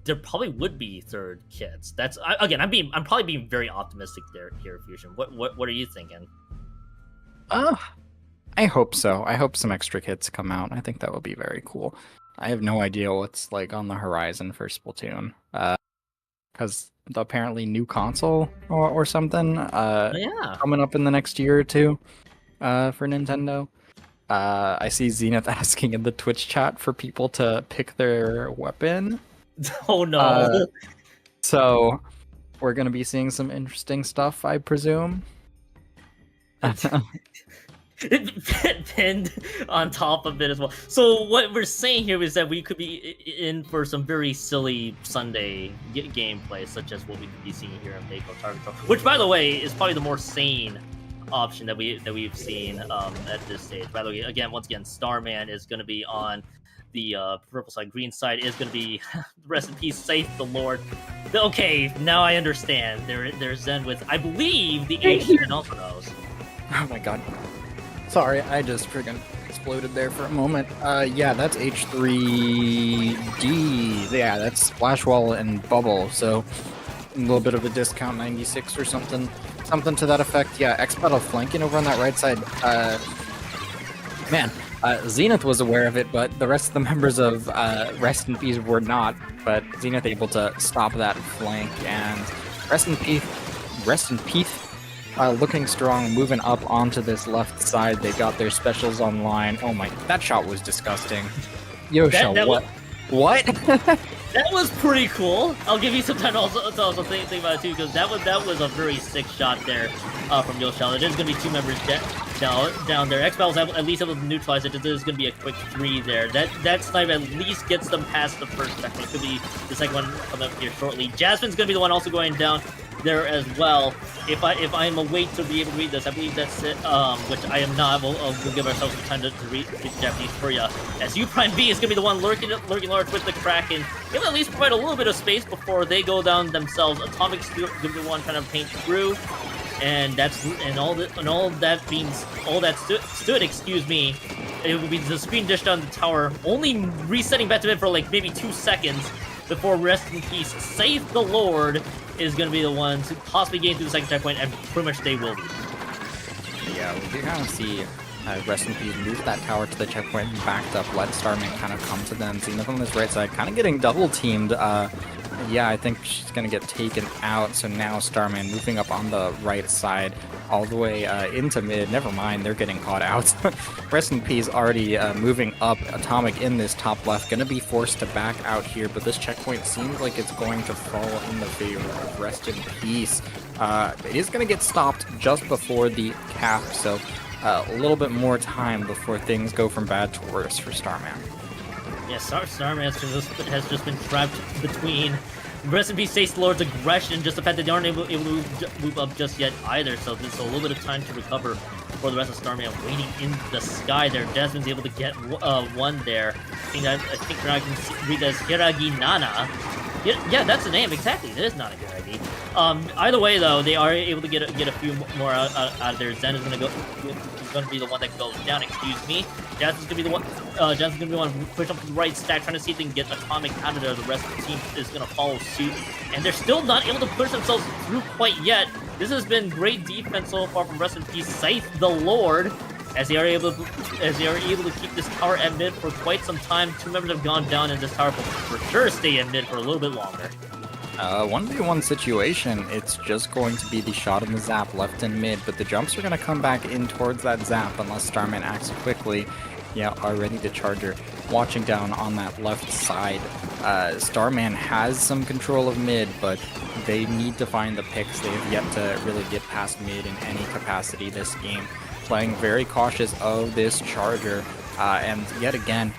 there probably would be third kits. I'm probably being very optimistic here, Fusion. What are you thinking? I hope so. I hope some extra kits come out. I think that would be very cool. I have no idea what's like on the horizon for Splatoon. Because apparently new console or something coming up in the next year or two for Nintendo. I see Zenith asking in the Twitch chat for people to pick their weapon. Oh no. So we're going to be seeing some interesting stuff, I presume. Pinned on top of it as well. So what we're saying here is that we could be in for some very silly Sunday gameplay, such as what we could be seeing here in Mako Target Control, which, by the way, is probably the more sane option that we've seen at this stage. By the way, once again, Starman is going to be on the purple side. Green side is going to be rest in peace, Saith the Lord. Okay, now I understand. There's Zen with, I believe, the H and also those. Oh my god. Sorry, I just friggin' exploded there for a moment. Yeah, that's H3D. Yeah, that's Splash Wall and Bubble, so a little bit of a discount, 96 or something to that effect. Yeah, X-Battle flanking over on that right side. Man, Zenith was aware of it, but the rest of the members of Rest in Peace were not. But Zenith able to stop that flank, and Rest in Peace, looking strong, moving up onto this left side. They got their specials online. Oh my, that shot was disgusting. Yosha, what? That was pretty cool. I'll give you some time to also think about it too, because that was a very sick shot there from Yosha. There's going to be two members down there. X-Battle's at least able to neutralize it. There's going to be a quick 3 there. That snipe at least gets them past the first second. It could be the second one coming up here shortly. Jasmine's going to be the one also going down there as well. If I'm awake to be able to read this, I believe that's it, which I am not. We'll give ourselves some time to read Japanese for you. As U Prime B is going to be the one lurking large with the Kraken. He'll at least provide a little bit of space before they go down themselves. Atomic's going to be the one kind of paint through, and all that stood. Excuse me. It will be the screen dish down the tower, only resetting back to it for like maybe 2 seconds. before rest in peace Saith the Lord is going to be the one to possibly gain through the second checkpoint, and pretty much they will be. Yeah, we do kind of see rest in peace move that tower to the checkpoint and backed up, let Starman kind of come to them. Zenith on this right side, kind of getting double teamed. Yeah, I think she's going to get taken out. So now Starman moving up on the right side all the way into mid. Never mind, they're getting caught out. Rest in Peace already moving up. Atomic in this top left. Going to be forced to back out here, but this checkpoint seems like it's going to fall in the favor of Rest in Peace. It is going to get stopped just before the cap, so a little bit more time before things go from bad to worse for Starman. Yeah, Starman has just been trapped between Rest in Peace Saith the Lord's aggression, just the fact that they aren't able to move up just yet either, so there's a little bit of time to recover for the rest of Starman waiting in the sky there. Jasmine's able to get one there. I think I can read that as Hiraginana. Yeah, that's the name, exactly. It is not a Hiragi. Either way, though, they are able to get a few more out of there. Zen is going to be the one that goes down. Excuse me. Jasmine's going to be the one. Jasmine's going to be the one who push up to the right stack, trying to see if they can get Atomic out of there. The rest of the team is going to follow suit, and they're still not able to push themselves through quite yet. This has been great defense so far from Rest in Peace Saith the Lord, as they are able to keep this tower at mid for quite some time. Two members have gone down, and this tower will for sure stay at mid for a little bit longer. 1v1 situation, it's just going to be the shot and the zap left and mid, but the jumps are going to come back in towards that zap unless Starman acts quickly. Yeah, already the charger watching down on that left side. Starman has some control of mid, but they need to find the picks. They have yet to really get past mid in any capacity this game. Playing very cautious of this charger, and yet again,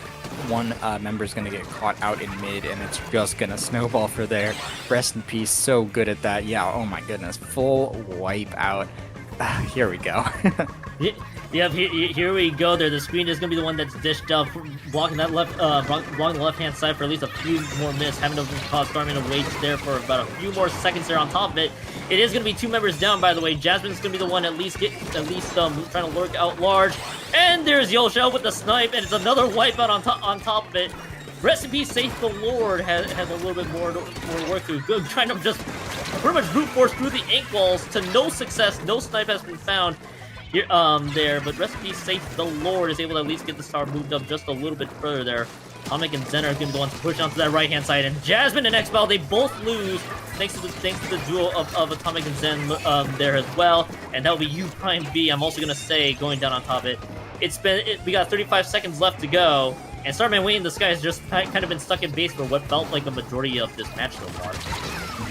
one member is going to get caught out in mid, and it's just going to snowball for there. Rest in Peace, so good at that. Yeah, oh my goodness, full wipe out. Here we go. Yep, here we go there. The screen is going to be the one that's dished up, blocking that blocking the left-hand side for at least a few more minutes, having to cause Starman to wait there for about a few more seconds there on top of it. It is going to be two members down, by the way. Jasmine's going to be the one trying to lurk out large. And there's Yoshel with the snipe, and it's another wipeout on top of it. Rest in Peace Saith the Lord has a little bit more work to do. Trying to just pretty much brute force through the ink walls to no success. No snipe has been found here, there, but Rest in Peace Saith the Lord is able to at least get the star moved up just a little bit further there. Atomic and Zen are going to be the ones to push onto that right-hand side, and Jasmine and Xbel, they both lose thanks to the duo of Atomic and Zen there as well, and that will be U Prime B. I'm also going to say, going down on top of it, we got 35 seconds left to go, and Starman waiting in the sky has just kind of been stuck in base for what felt like a majority of this match so far.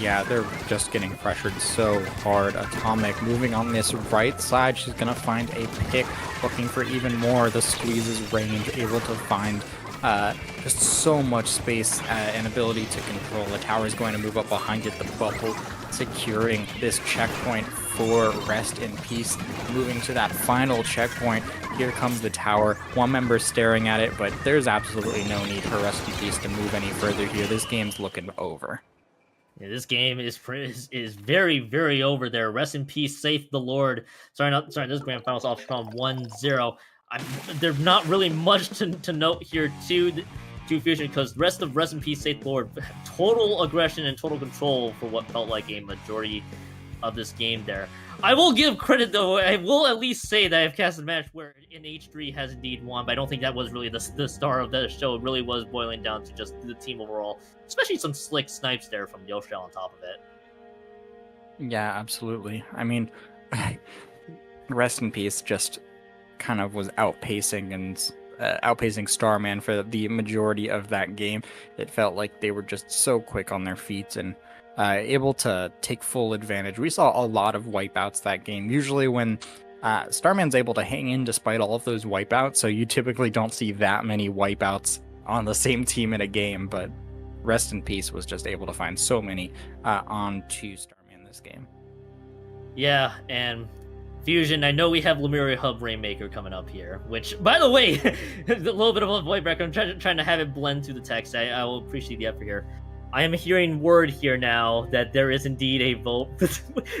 Yeah, they're just getting pressured so hard. Atomic moving on this right side. She's going to find a pick, looking for even more. The squeezes range, able to find just so much space and ability to control. The tower is going to move up behind it. The bubble securing this checkpoint for Rest in Peace. Moving to that final checkpoint. Here comes the tower. One member staring at it, but there's absolutely no need for Rest in Peace to move any further here. This game's looking over. Yeah, this game is very, very over there. Rest in Peace Saith the Lord. Sorry, this grand finals off from 1-0. There's not really much to note here to Fusion, because the rest in Peace Saith the Lord, total aggression and total control for what felt like a majority of this game there. I will give credit, though. I will at least say that I've cast a match where an H3 has indeed won, but I don't think that was really the star of the show. It really was boiling down to just the team overall, especially some slick snipes there from Yoshel on top of it. Yeah, absolutely. I mean, Rest in Peace just kind of was outpacing Starman for the majority of that game. It felt like they were just so quick on their feet and able to take full advantage. We saw a lot of wipeouts that game. Usually when Starman's able to hang in despite all of those wipeouts, so you typically don't see that many wipeouts on the same team in a game, but Rest in Peace was just able to find so many onto Starman this game. Yeah, and Fusion, I know we have Lemuria Hub Rainmaker coming up here, which, by the way, a little bit of a void background, I'm trying to have it blend through the text. I will appreciate the effort here. I am hearing word here now that there is indeed a vote.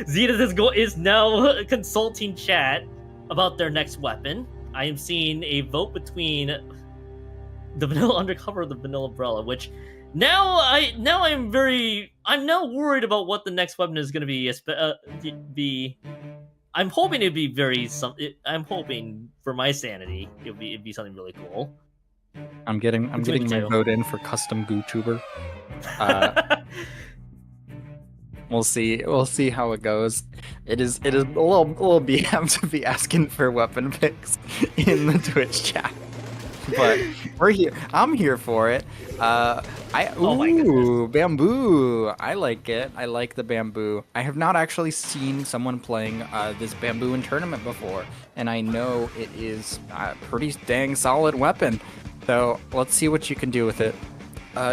Zenith is now consulting chat about their next weapon. I am seeing a vote between the Vanilla Undercover or the Vanilla Umbrella, which Now I'm now worried about what the next weapon is going to be. I'm hoping it'd be I'm hoping for my sanity it'd be something really cool. I'm getting my vote in for custom GooTuber. We'll see how it goes. It is a little BM to be asking for weapon picks in the Twitch chat, but we're here. I'm here for it. Bamboo. I like it. I like the bamboo. I have not actually seen someone playing this bamboo in tournament before, and I know it is a pretty dang solid weapon. So let's see what you can do with it,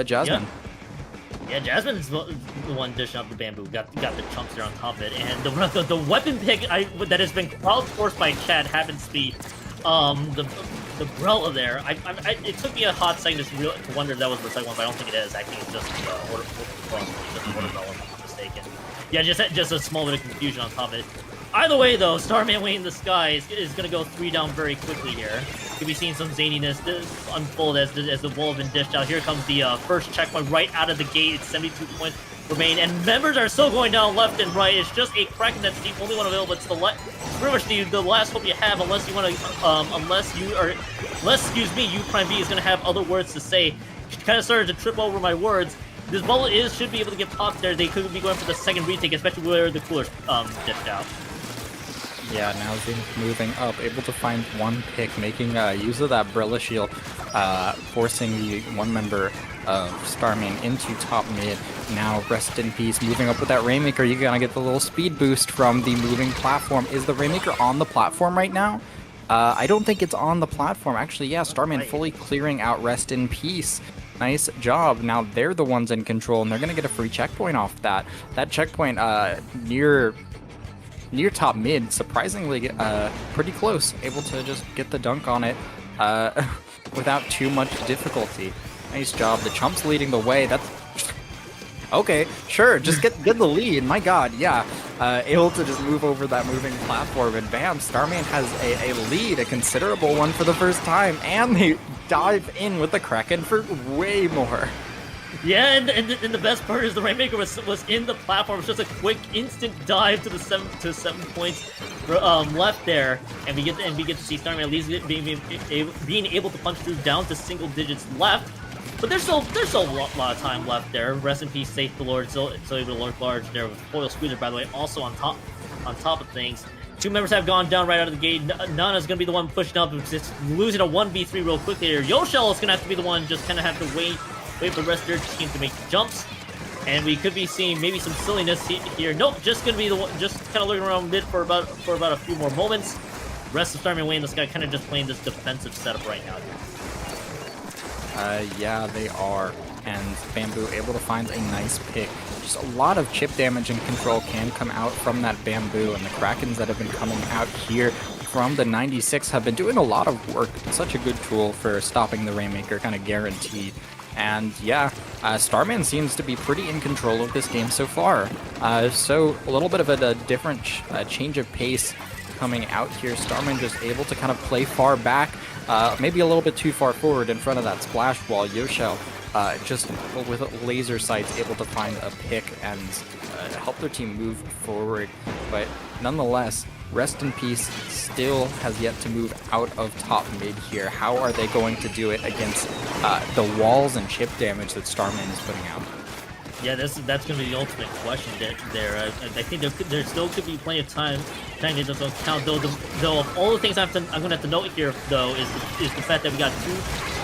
Jasmine. Yeah, Jasmine's the one dishing out the bamboo. Got the chunks there on top of it, and the weapon pick that has been crowdsourced by chat happens to be the Brella there. It took me a hot second to wonder if that was the second one, but I don't think it is. Actually, it's just order Brella, if I'm not mistaken. Yeah, just a small bit of confusion on top of it. Either way, though, Starman Wayne in the sky is going to go 3 down very quickly here. Could be seeing some zaniness unfold as the wall has been dished out. Here comes the first checkpoint right out of the gate. It's 72 points remain, and members are still going down left and right. It's just a Kraken that's the only one available. It's pretty much the last hope you have, unless you want to, excuse me, you Prime B is going to have other words to say. Kind of started to trip over my words. This bubble should be able to get popped there. They could be going for the second retake, especially where the cooler's dished out. Yeah, now Zin's moving up, able to find one pick, making use of that Brella shield, forcing the one member of Starman into top mid. Now, rest in peace, moving up with that Rainmaker. You're gonna get the little speed boost from the moving platform. Is the Rainmaker on the platform right now? I don't think it's on the platform. Actually, yeah, Starman fully clearing out rest in peace. Nice job. Now they're the ones in control, and they're gonna get a free checkpoint off that. That checkpoint near top mid, surprisingly pretty close, able to just get the dunk on it without too much difficulty. Nice job. The Chump's leading the way. That's okay, sure, just get the lead. My god, yeah. Able to just move over that moving platform, and bam, Starman has a lead, a considerable one for the first time, and they dive in with the Kraken for way more. Yeah, and the best part is the Rainmaker was in the platform. It's just a quick, instant dive to the 7 points left there, and we get to see Starman at least being able to punch through down to single digits left. But there's still a lot of time left there. Rest in peace, Saith the Lord. Still able to lurk large there with Foil Squeezer, by the way, also on top of things. 2 members have gone down right out of the gate. Nana's going to be the one pushing up. It's losing a 1v3 real quickly here. Yoshell is going to have to be the one just kind of have to wait for the rest of their team to make the jumps. And we could be seeing maybe some silliness here. Nope, just going to be the one, just kind of looking around mid for about a few more moments. Rest of Starman Wayne, this guy kind of just playing this defensive setup right now. Yeah, they are. And Bamboo able to find a nice pick. Just a lot of chip damage and control can come out from that Bamboo, and the Krakens that have been coming out here from the 96 have been doing a lot of work. Such a good tool for stopping the Rainmaker, kind of guaranteed. And yeah, Starman seems to be pretty in control of this game so far. So a little bit of a different change of pace coming out here. Starman just able to kind of play far back, maybe a little bit too far forward in front of that splash wall. Yoshell just with laser sights able to find a pick and help their team move forward. But nonetheless, rest in peace still has yet to move out of top mid here. How are they going to do it against the walls and chip damage that Starman is putting out? Yeah, that's going to be the ultimate question there. I think there still could be plenty of time to don't count. Though of all the things I'm going to have to note here, though, is the fact that we got 2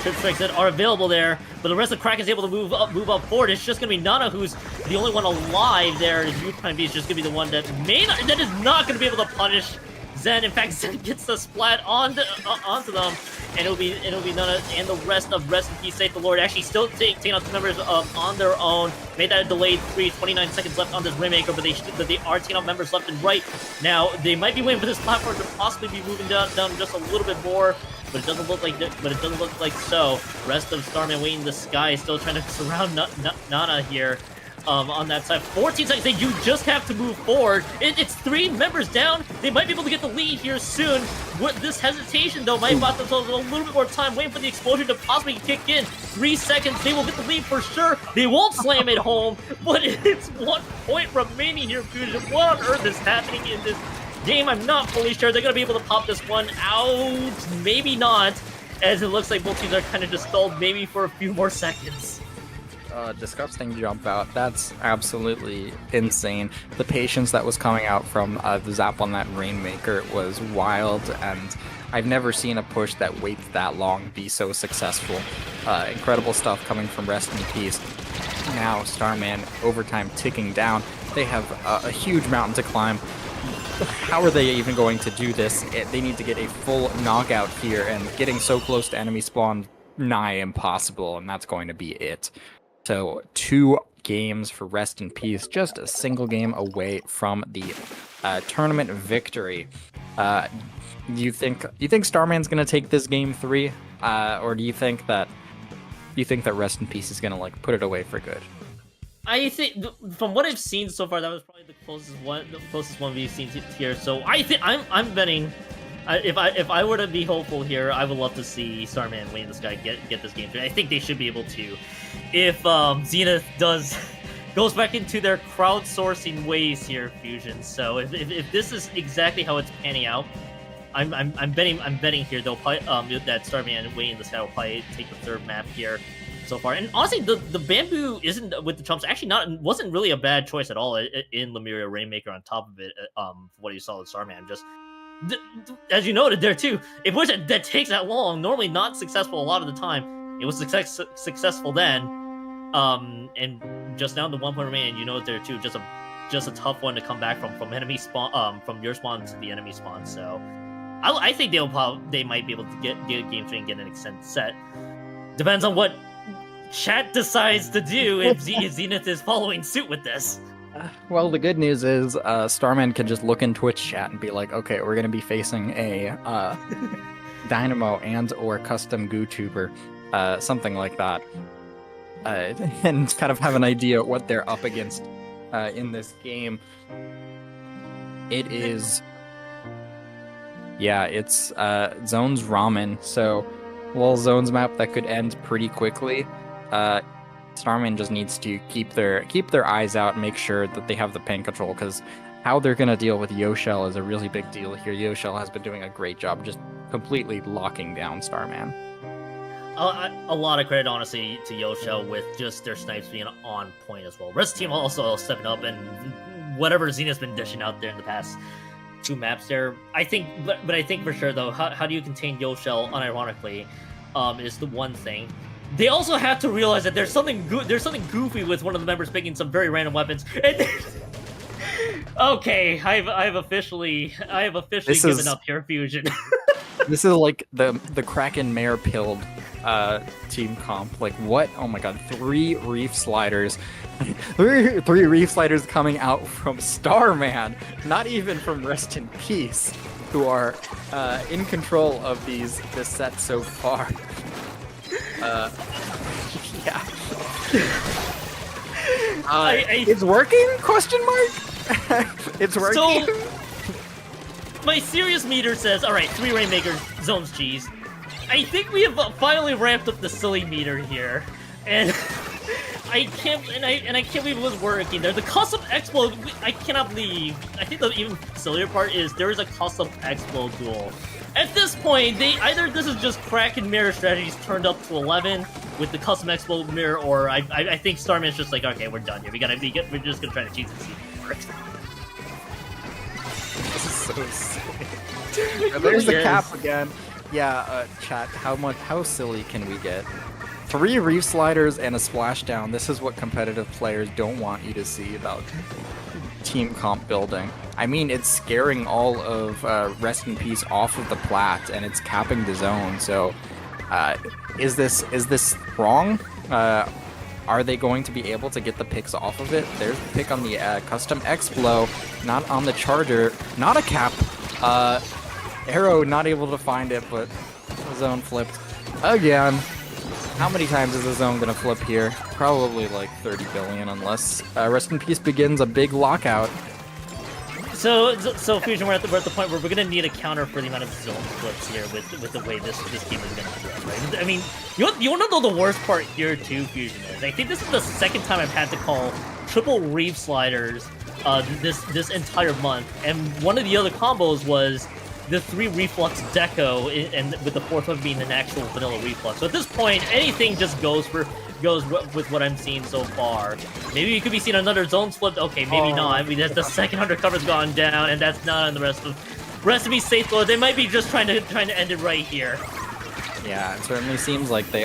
trip strikes that are available there, but the rest of Kraken is able to move up forward. It's just going to be Nana who's the only one alive there. You Prime B is just going to be the one that is not going to be able to punish Zen. In fact, Zen gets the splat onto them, and it'll be Nana and the rest of Rest in Peace, Saith the Lord, actually still taking out 2 members on their own. Made that a delayed 29 seconds left on this Rainmaker, but they are taking out members left and right. Now they might be waiting for this platform to possibly be moving down just a little bit more. But it doesn't look like so. Rest of Starman Wayne in the sky still trying to surround Nana here. on that side. 14 seconds. You just have to move forward. It's 3 members down. They might be able to get the lead here soon. With this hesitation, though, might buy themselves a little bit more time, waiting for the explosion to possibly kick in. 3 seconds. They will get the lead for sure. They won't slam it home, but it's 1 point remaining here, Fusion. What on earth is happening in this game? I'm not fully sure. They're going to be able to pop this one out. Maybe not, as it looks like both teams are kind of just stalled maybe for a few more seconds. Disgusting jump out. That's absolutely insane. The patience that was coming out from the zap on that Rainmaker was wild, and I've never seen a push that waits that long be so successful. Incredible stuff coming from Rest in Peace. Now Starman, overtime ticking down. They have a huge mountain to climb. How are they even going to do this? They need to get a full knockout here, and getting so close to enemy spawn nigh impossible, and that's going to be it. So 2 games for Rest in Peace, just a single game away from the tournament victory. You think Starman's gonna take this game 3, or do you think that Rest in Peace is gonna like put it away for good? I think from what I've seen so far, that was probably the closest one we've seen here. So I think I'm betting. If I were to be hopeful here, I would love to see Starman win this guy, get this game 3. I think they should be able to. If Zenith goes back into their crowdsourcing ways here, Fusion. So if this is exactly how it's panning out, I'm betting here they'll probably that Starman winning this guy will probably take the 3rd map here so far. And honestly, the bamboo isn't with the chumps actually wasn't really a bad choice at all in Lemuria Rainmaker on top of it. What you saw with Starman, just as you noted there too, it was that takes that long. Normally not successful a lot of the time. It was successful then, and just now the 1 point remaining. You know there too, just a tough one to come back from enemy spawn, from your spawn to the enemy spawn. So I think they might be able to get game 3 and get an extended set. Depends on what chat decides to do if Zenith is following suit with this. Well, the good news is Starman can just look in Twitch chat and be like, okay, we're going to be facing a Dynamo and or custom GooTuber, something like that. And kind of have an idea what they're up against in this game. It is... Yeah, it's Zones Ramen, so little Zones map that could end pretty quickly. Starman just needs to keep their eyes out and make sure that they have the pain control, because how they're going to deal with Yoshell is a really big deal here. Yoshell has been doing a great job just completely locking down Starman. A lot of credit, honestly, to Yoshell with just their snipes being on point as well. Rest team also stepping up, and whatever Zenith's been dishing out there in the past 2 maps there. I think, but I think for sure though, how do you contain Yoshell unironically is the one thing. They also have to realize that there's something goofy with one of the members picking some very random weapons. And okay, I have officially given up here, Fusion. This is like the Kraken Mare pilled team comp. Like what? Oh my god, 3 Reef Sliders. three Reef Sliders coming out from Starman, not even from Rest in Peace, who are in control of this set so far. Yeah. It's working? Question mark? It's working? So, my serious meter says, alright, 3 Rainmaker zones G's. I think we have finally ramped up the silly meter here. And I can't believe it was working there. The custom explode, I cannot believe. I think the even sillier part is there is a custom explode duel. At this point, either this is just Kraken mirror strategies turned up to 11 with the custom explode mirror, or I think Starman's just like, okay, we're done here. We're just gonna try to cheat and see if it works. This is so silly. There's the cap again. Yeah, chat. How silly can we get? 3 Reef Sliders and a Splashdown. This is what competitive players don't want you to see about team comp building. I mean, it's scaring all of Rest in Peace off of the plat, and it's capping the zone. So, is this wrong? Are they going to be able to get the picks off of it? There's the pick on the custom X-Blow, not on the Charger, not a cap. Arrow not able to find it, but the zone flipped again. How many times is the zone gonna flip here? Probably like 30 billion, unless Rest in Peace begins a big lockout. So Fusion, we're at the point where we're gonna need a counter for the amount of zone flips here with the way this game is gonna play, right? I mean, you wanna know the worst part here too, Fusion, is I think this is the second time I've had to call triple Reef Sliders this entire month, and one of the other combos was the 3 Reflux Deco, and with the 4th one being an actual vanilla Reflux. So at this point, anything just goes with what I'm seeing so far. Maybe you could be seeing another zone flip. Okay, maybe not. I mean, the second undercover's gone down, and that's not on the rest of me. Saith Lord. They might be just trying to end it right here. Yeah, it certainly seems like they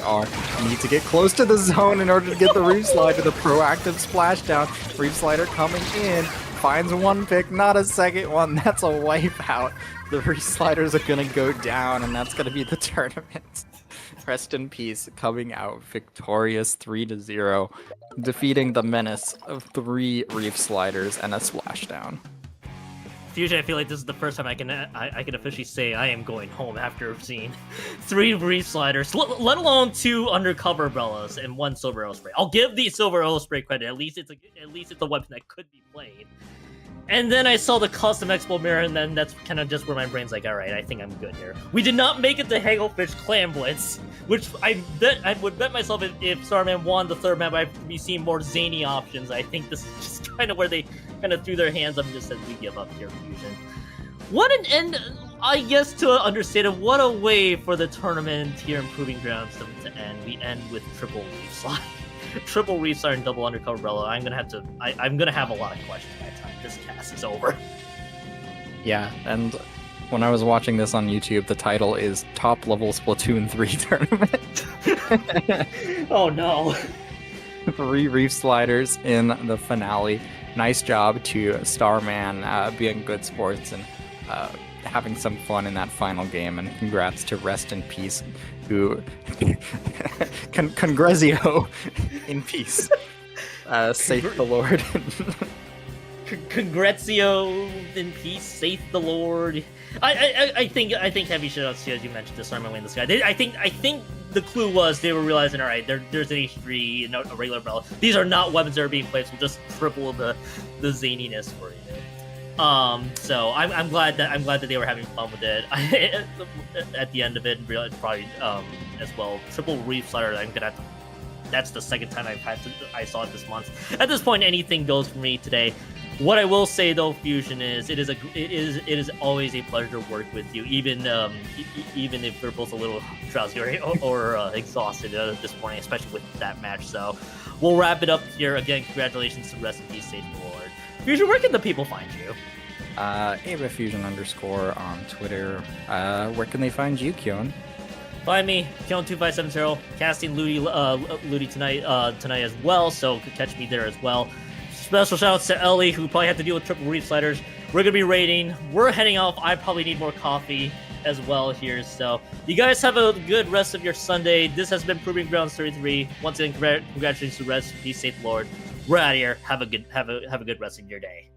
need to get close to the zone in order to get the Reef Slider, the proactive splashdown. Reef Slider coming in, finds one pick, not a second one. That's a wipeout. The Reef Sliders are gonna go down, and that's gonna be the tournament. Rest in Peace coming out victorious 3-0, defeating the menace of 3 Reef Sliders and a splashdown. Fusion, I feel like this is the first time I can officially say I am going home after seeing 3 Reef Sliders, let alone 2 undercover umbrellas and 1 silver arrow spray. I'll give the silver arrow spray credit. At least it's a weapon that could be played. And then I saw the custom Expo mirror, and then that's kind of just where my brain's like, all right, I think I'm good here. We did not make it to Hagelfish Clam Blitz, which I would bet myself if Starman won the 3rd map, I'd be seeing more zany options. I think this is just kind of where they kind of threw their hands up and just said, we give up here, Fusion. What an end, I guess, to understand it. What a way for the tournament here in Proving Grounds to end. We end with triple Reef Slide. Triple Reef Slide and double undercover umbrella. I'm gonna have a lot of questions by the time this cast is over. Yeah, and when I was watching this on YouTube, the title is Top Level Splatoon 3 Tournament. Oh no. 3 Reef Sliders in the finale. Nice job to Starman being good sports and having some fun in that final game, and congrats to Rest in Peace, who Congresio in peace. Saith the Lord. Congratio in peace, Saith the Lord. I think heavy shoutouts to, as you mentioned, to Starman winning this guy. I think the clue was they were realizing, all right, there's an H3 and a regular umbrella. These are not weapons that are being played, so we'll just triple the zaniness for you. So I'm glad that they were having fun with it. At the end of it, realized probably as well, triple Reef Slider. That's the second time I saw it this month. At this point, anything goes for me today. What I will say though, Fusion, is it is always a pleasure to work with you, even if we're both a little drowsy or exhausted this morning, especially with that match. So we'll wrap it up here. Again, congratulations to Rest in Peace, Saith the Lord. Fusion, where can the people find you? ABFusion_ on Twitter. Where can they find you, Kyon? Find me, Kyon2570, casting Ludi tonight as well, so catch me there as well. Special shout-outs to Ellie, who probably had to deal with triple Reef Sliders. We're going to be raiding. We're heading off. I probably need more coffee as well here, so you guys have a good rest of your Sunday. This has been Proving Grounds 33. Once again, congratulations to Rest in Peace, Saith Lord. We're out of here. Have a good rest of your day.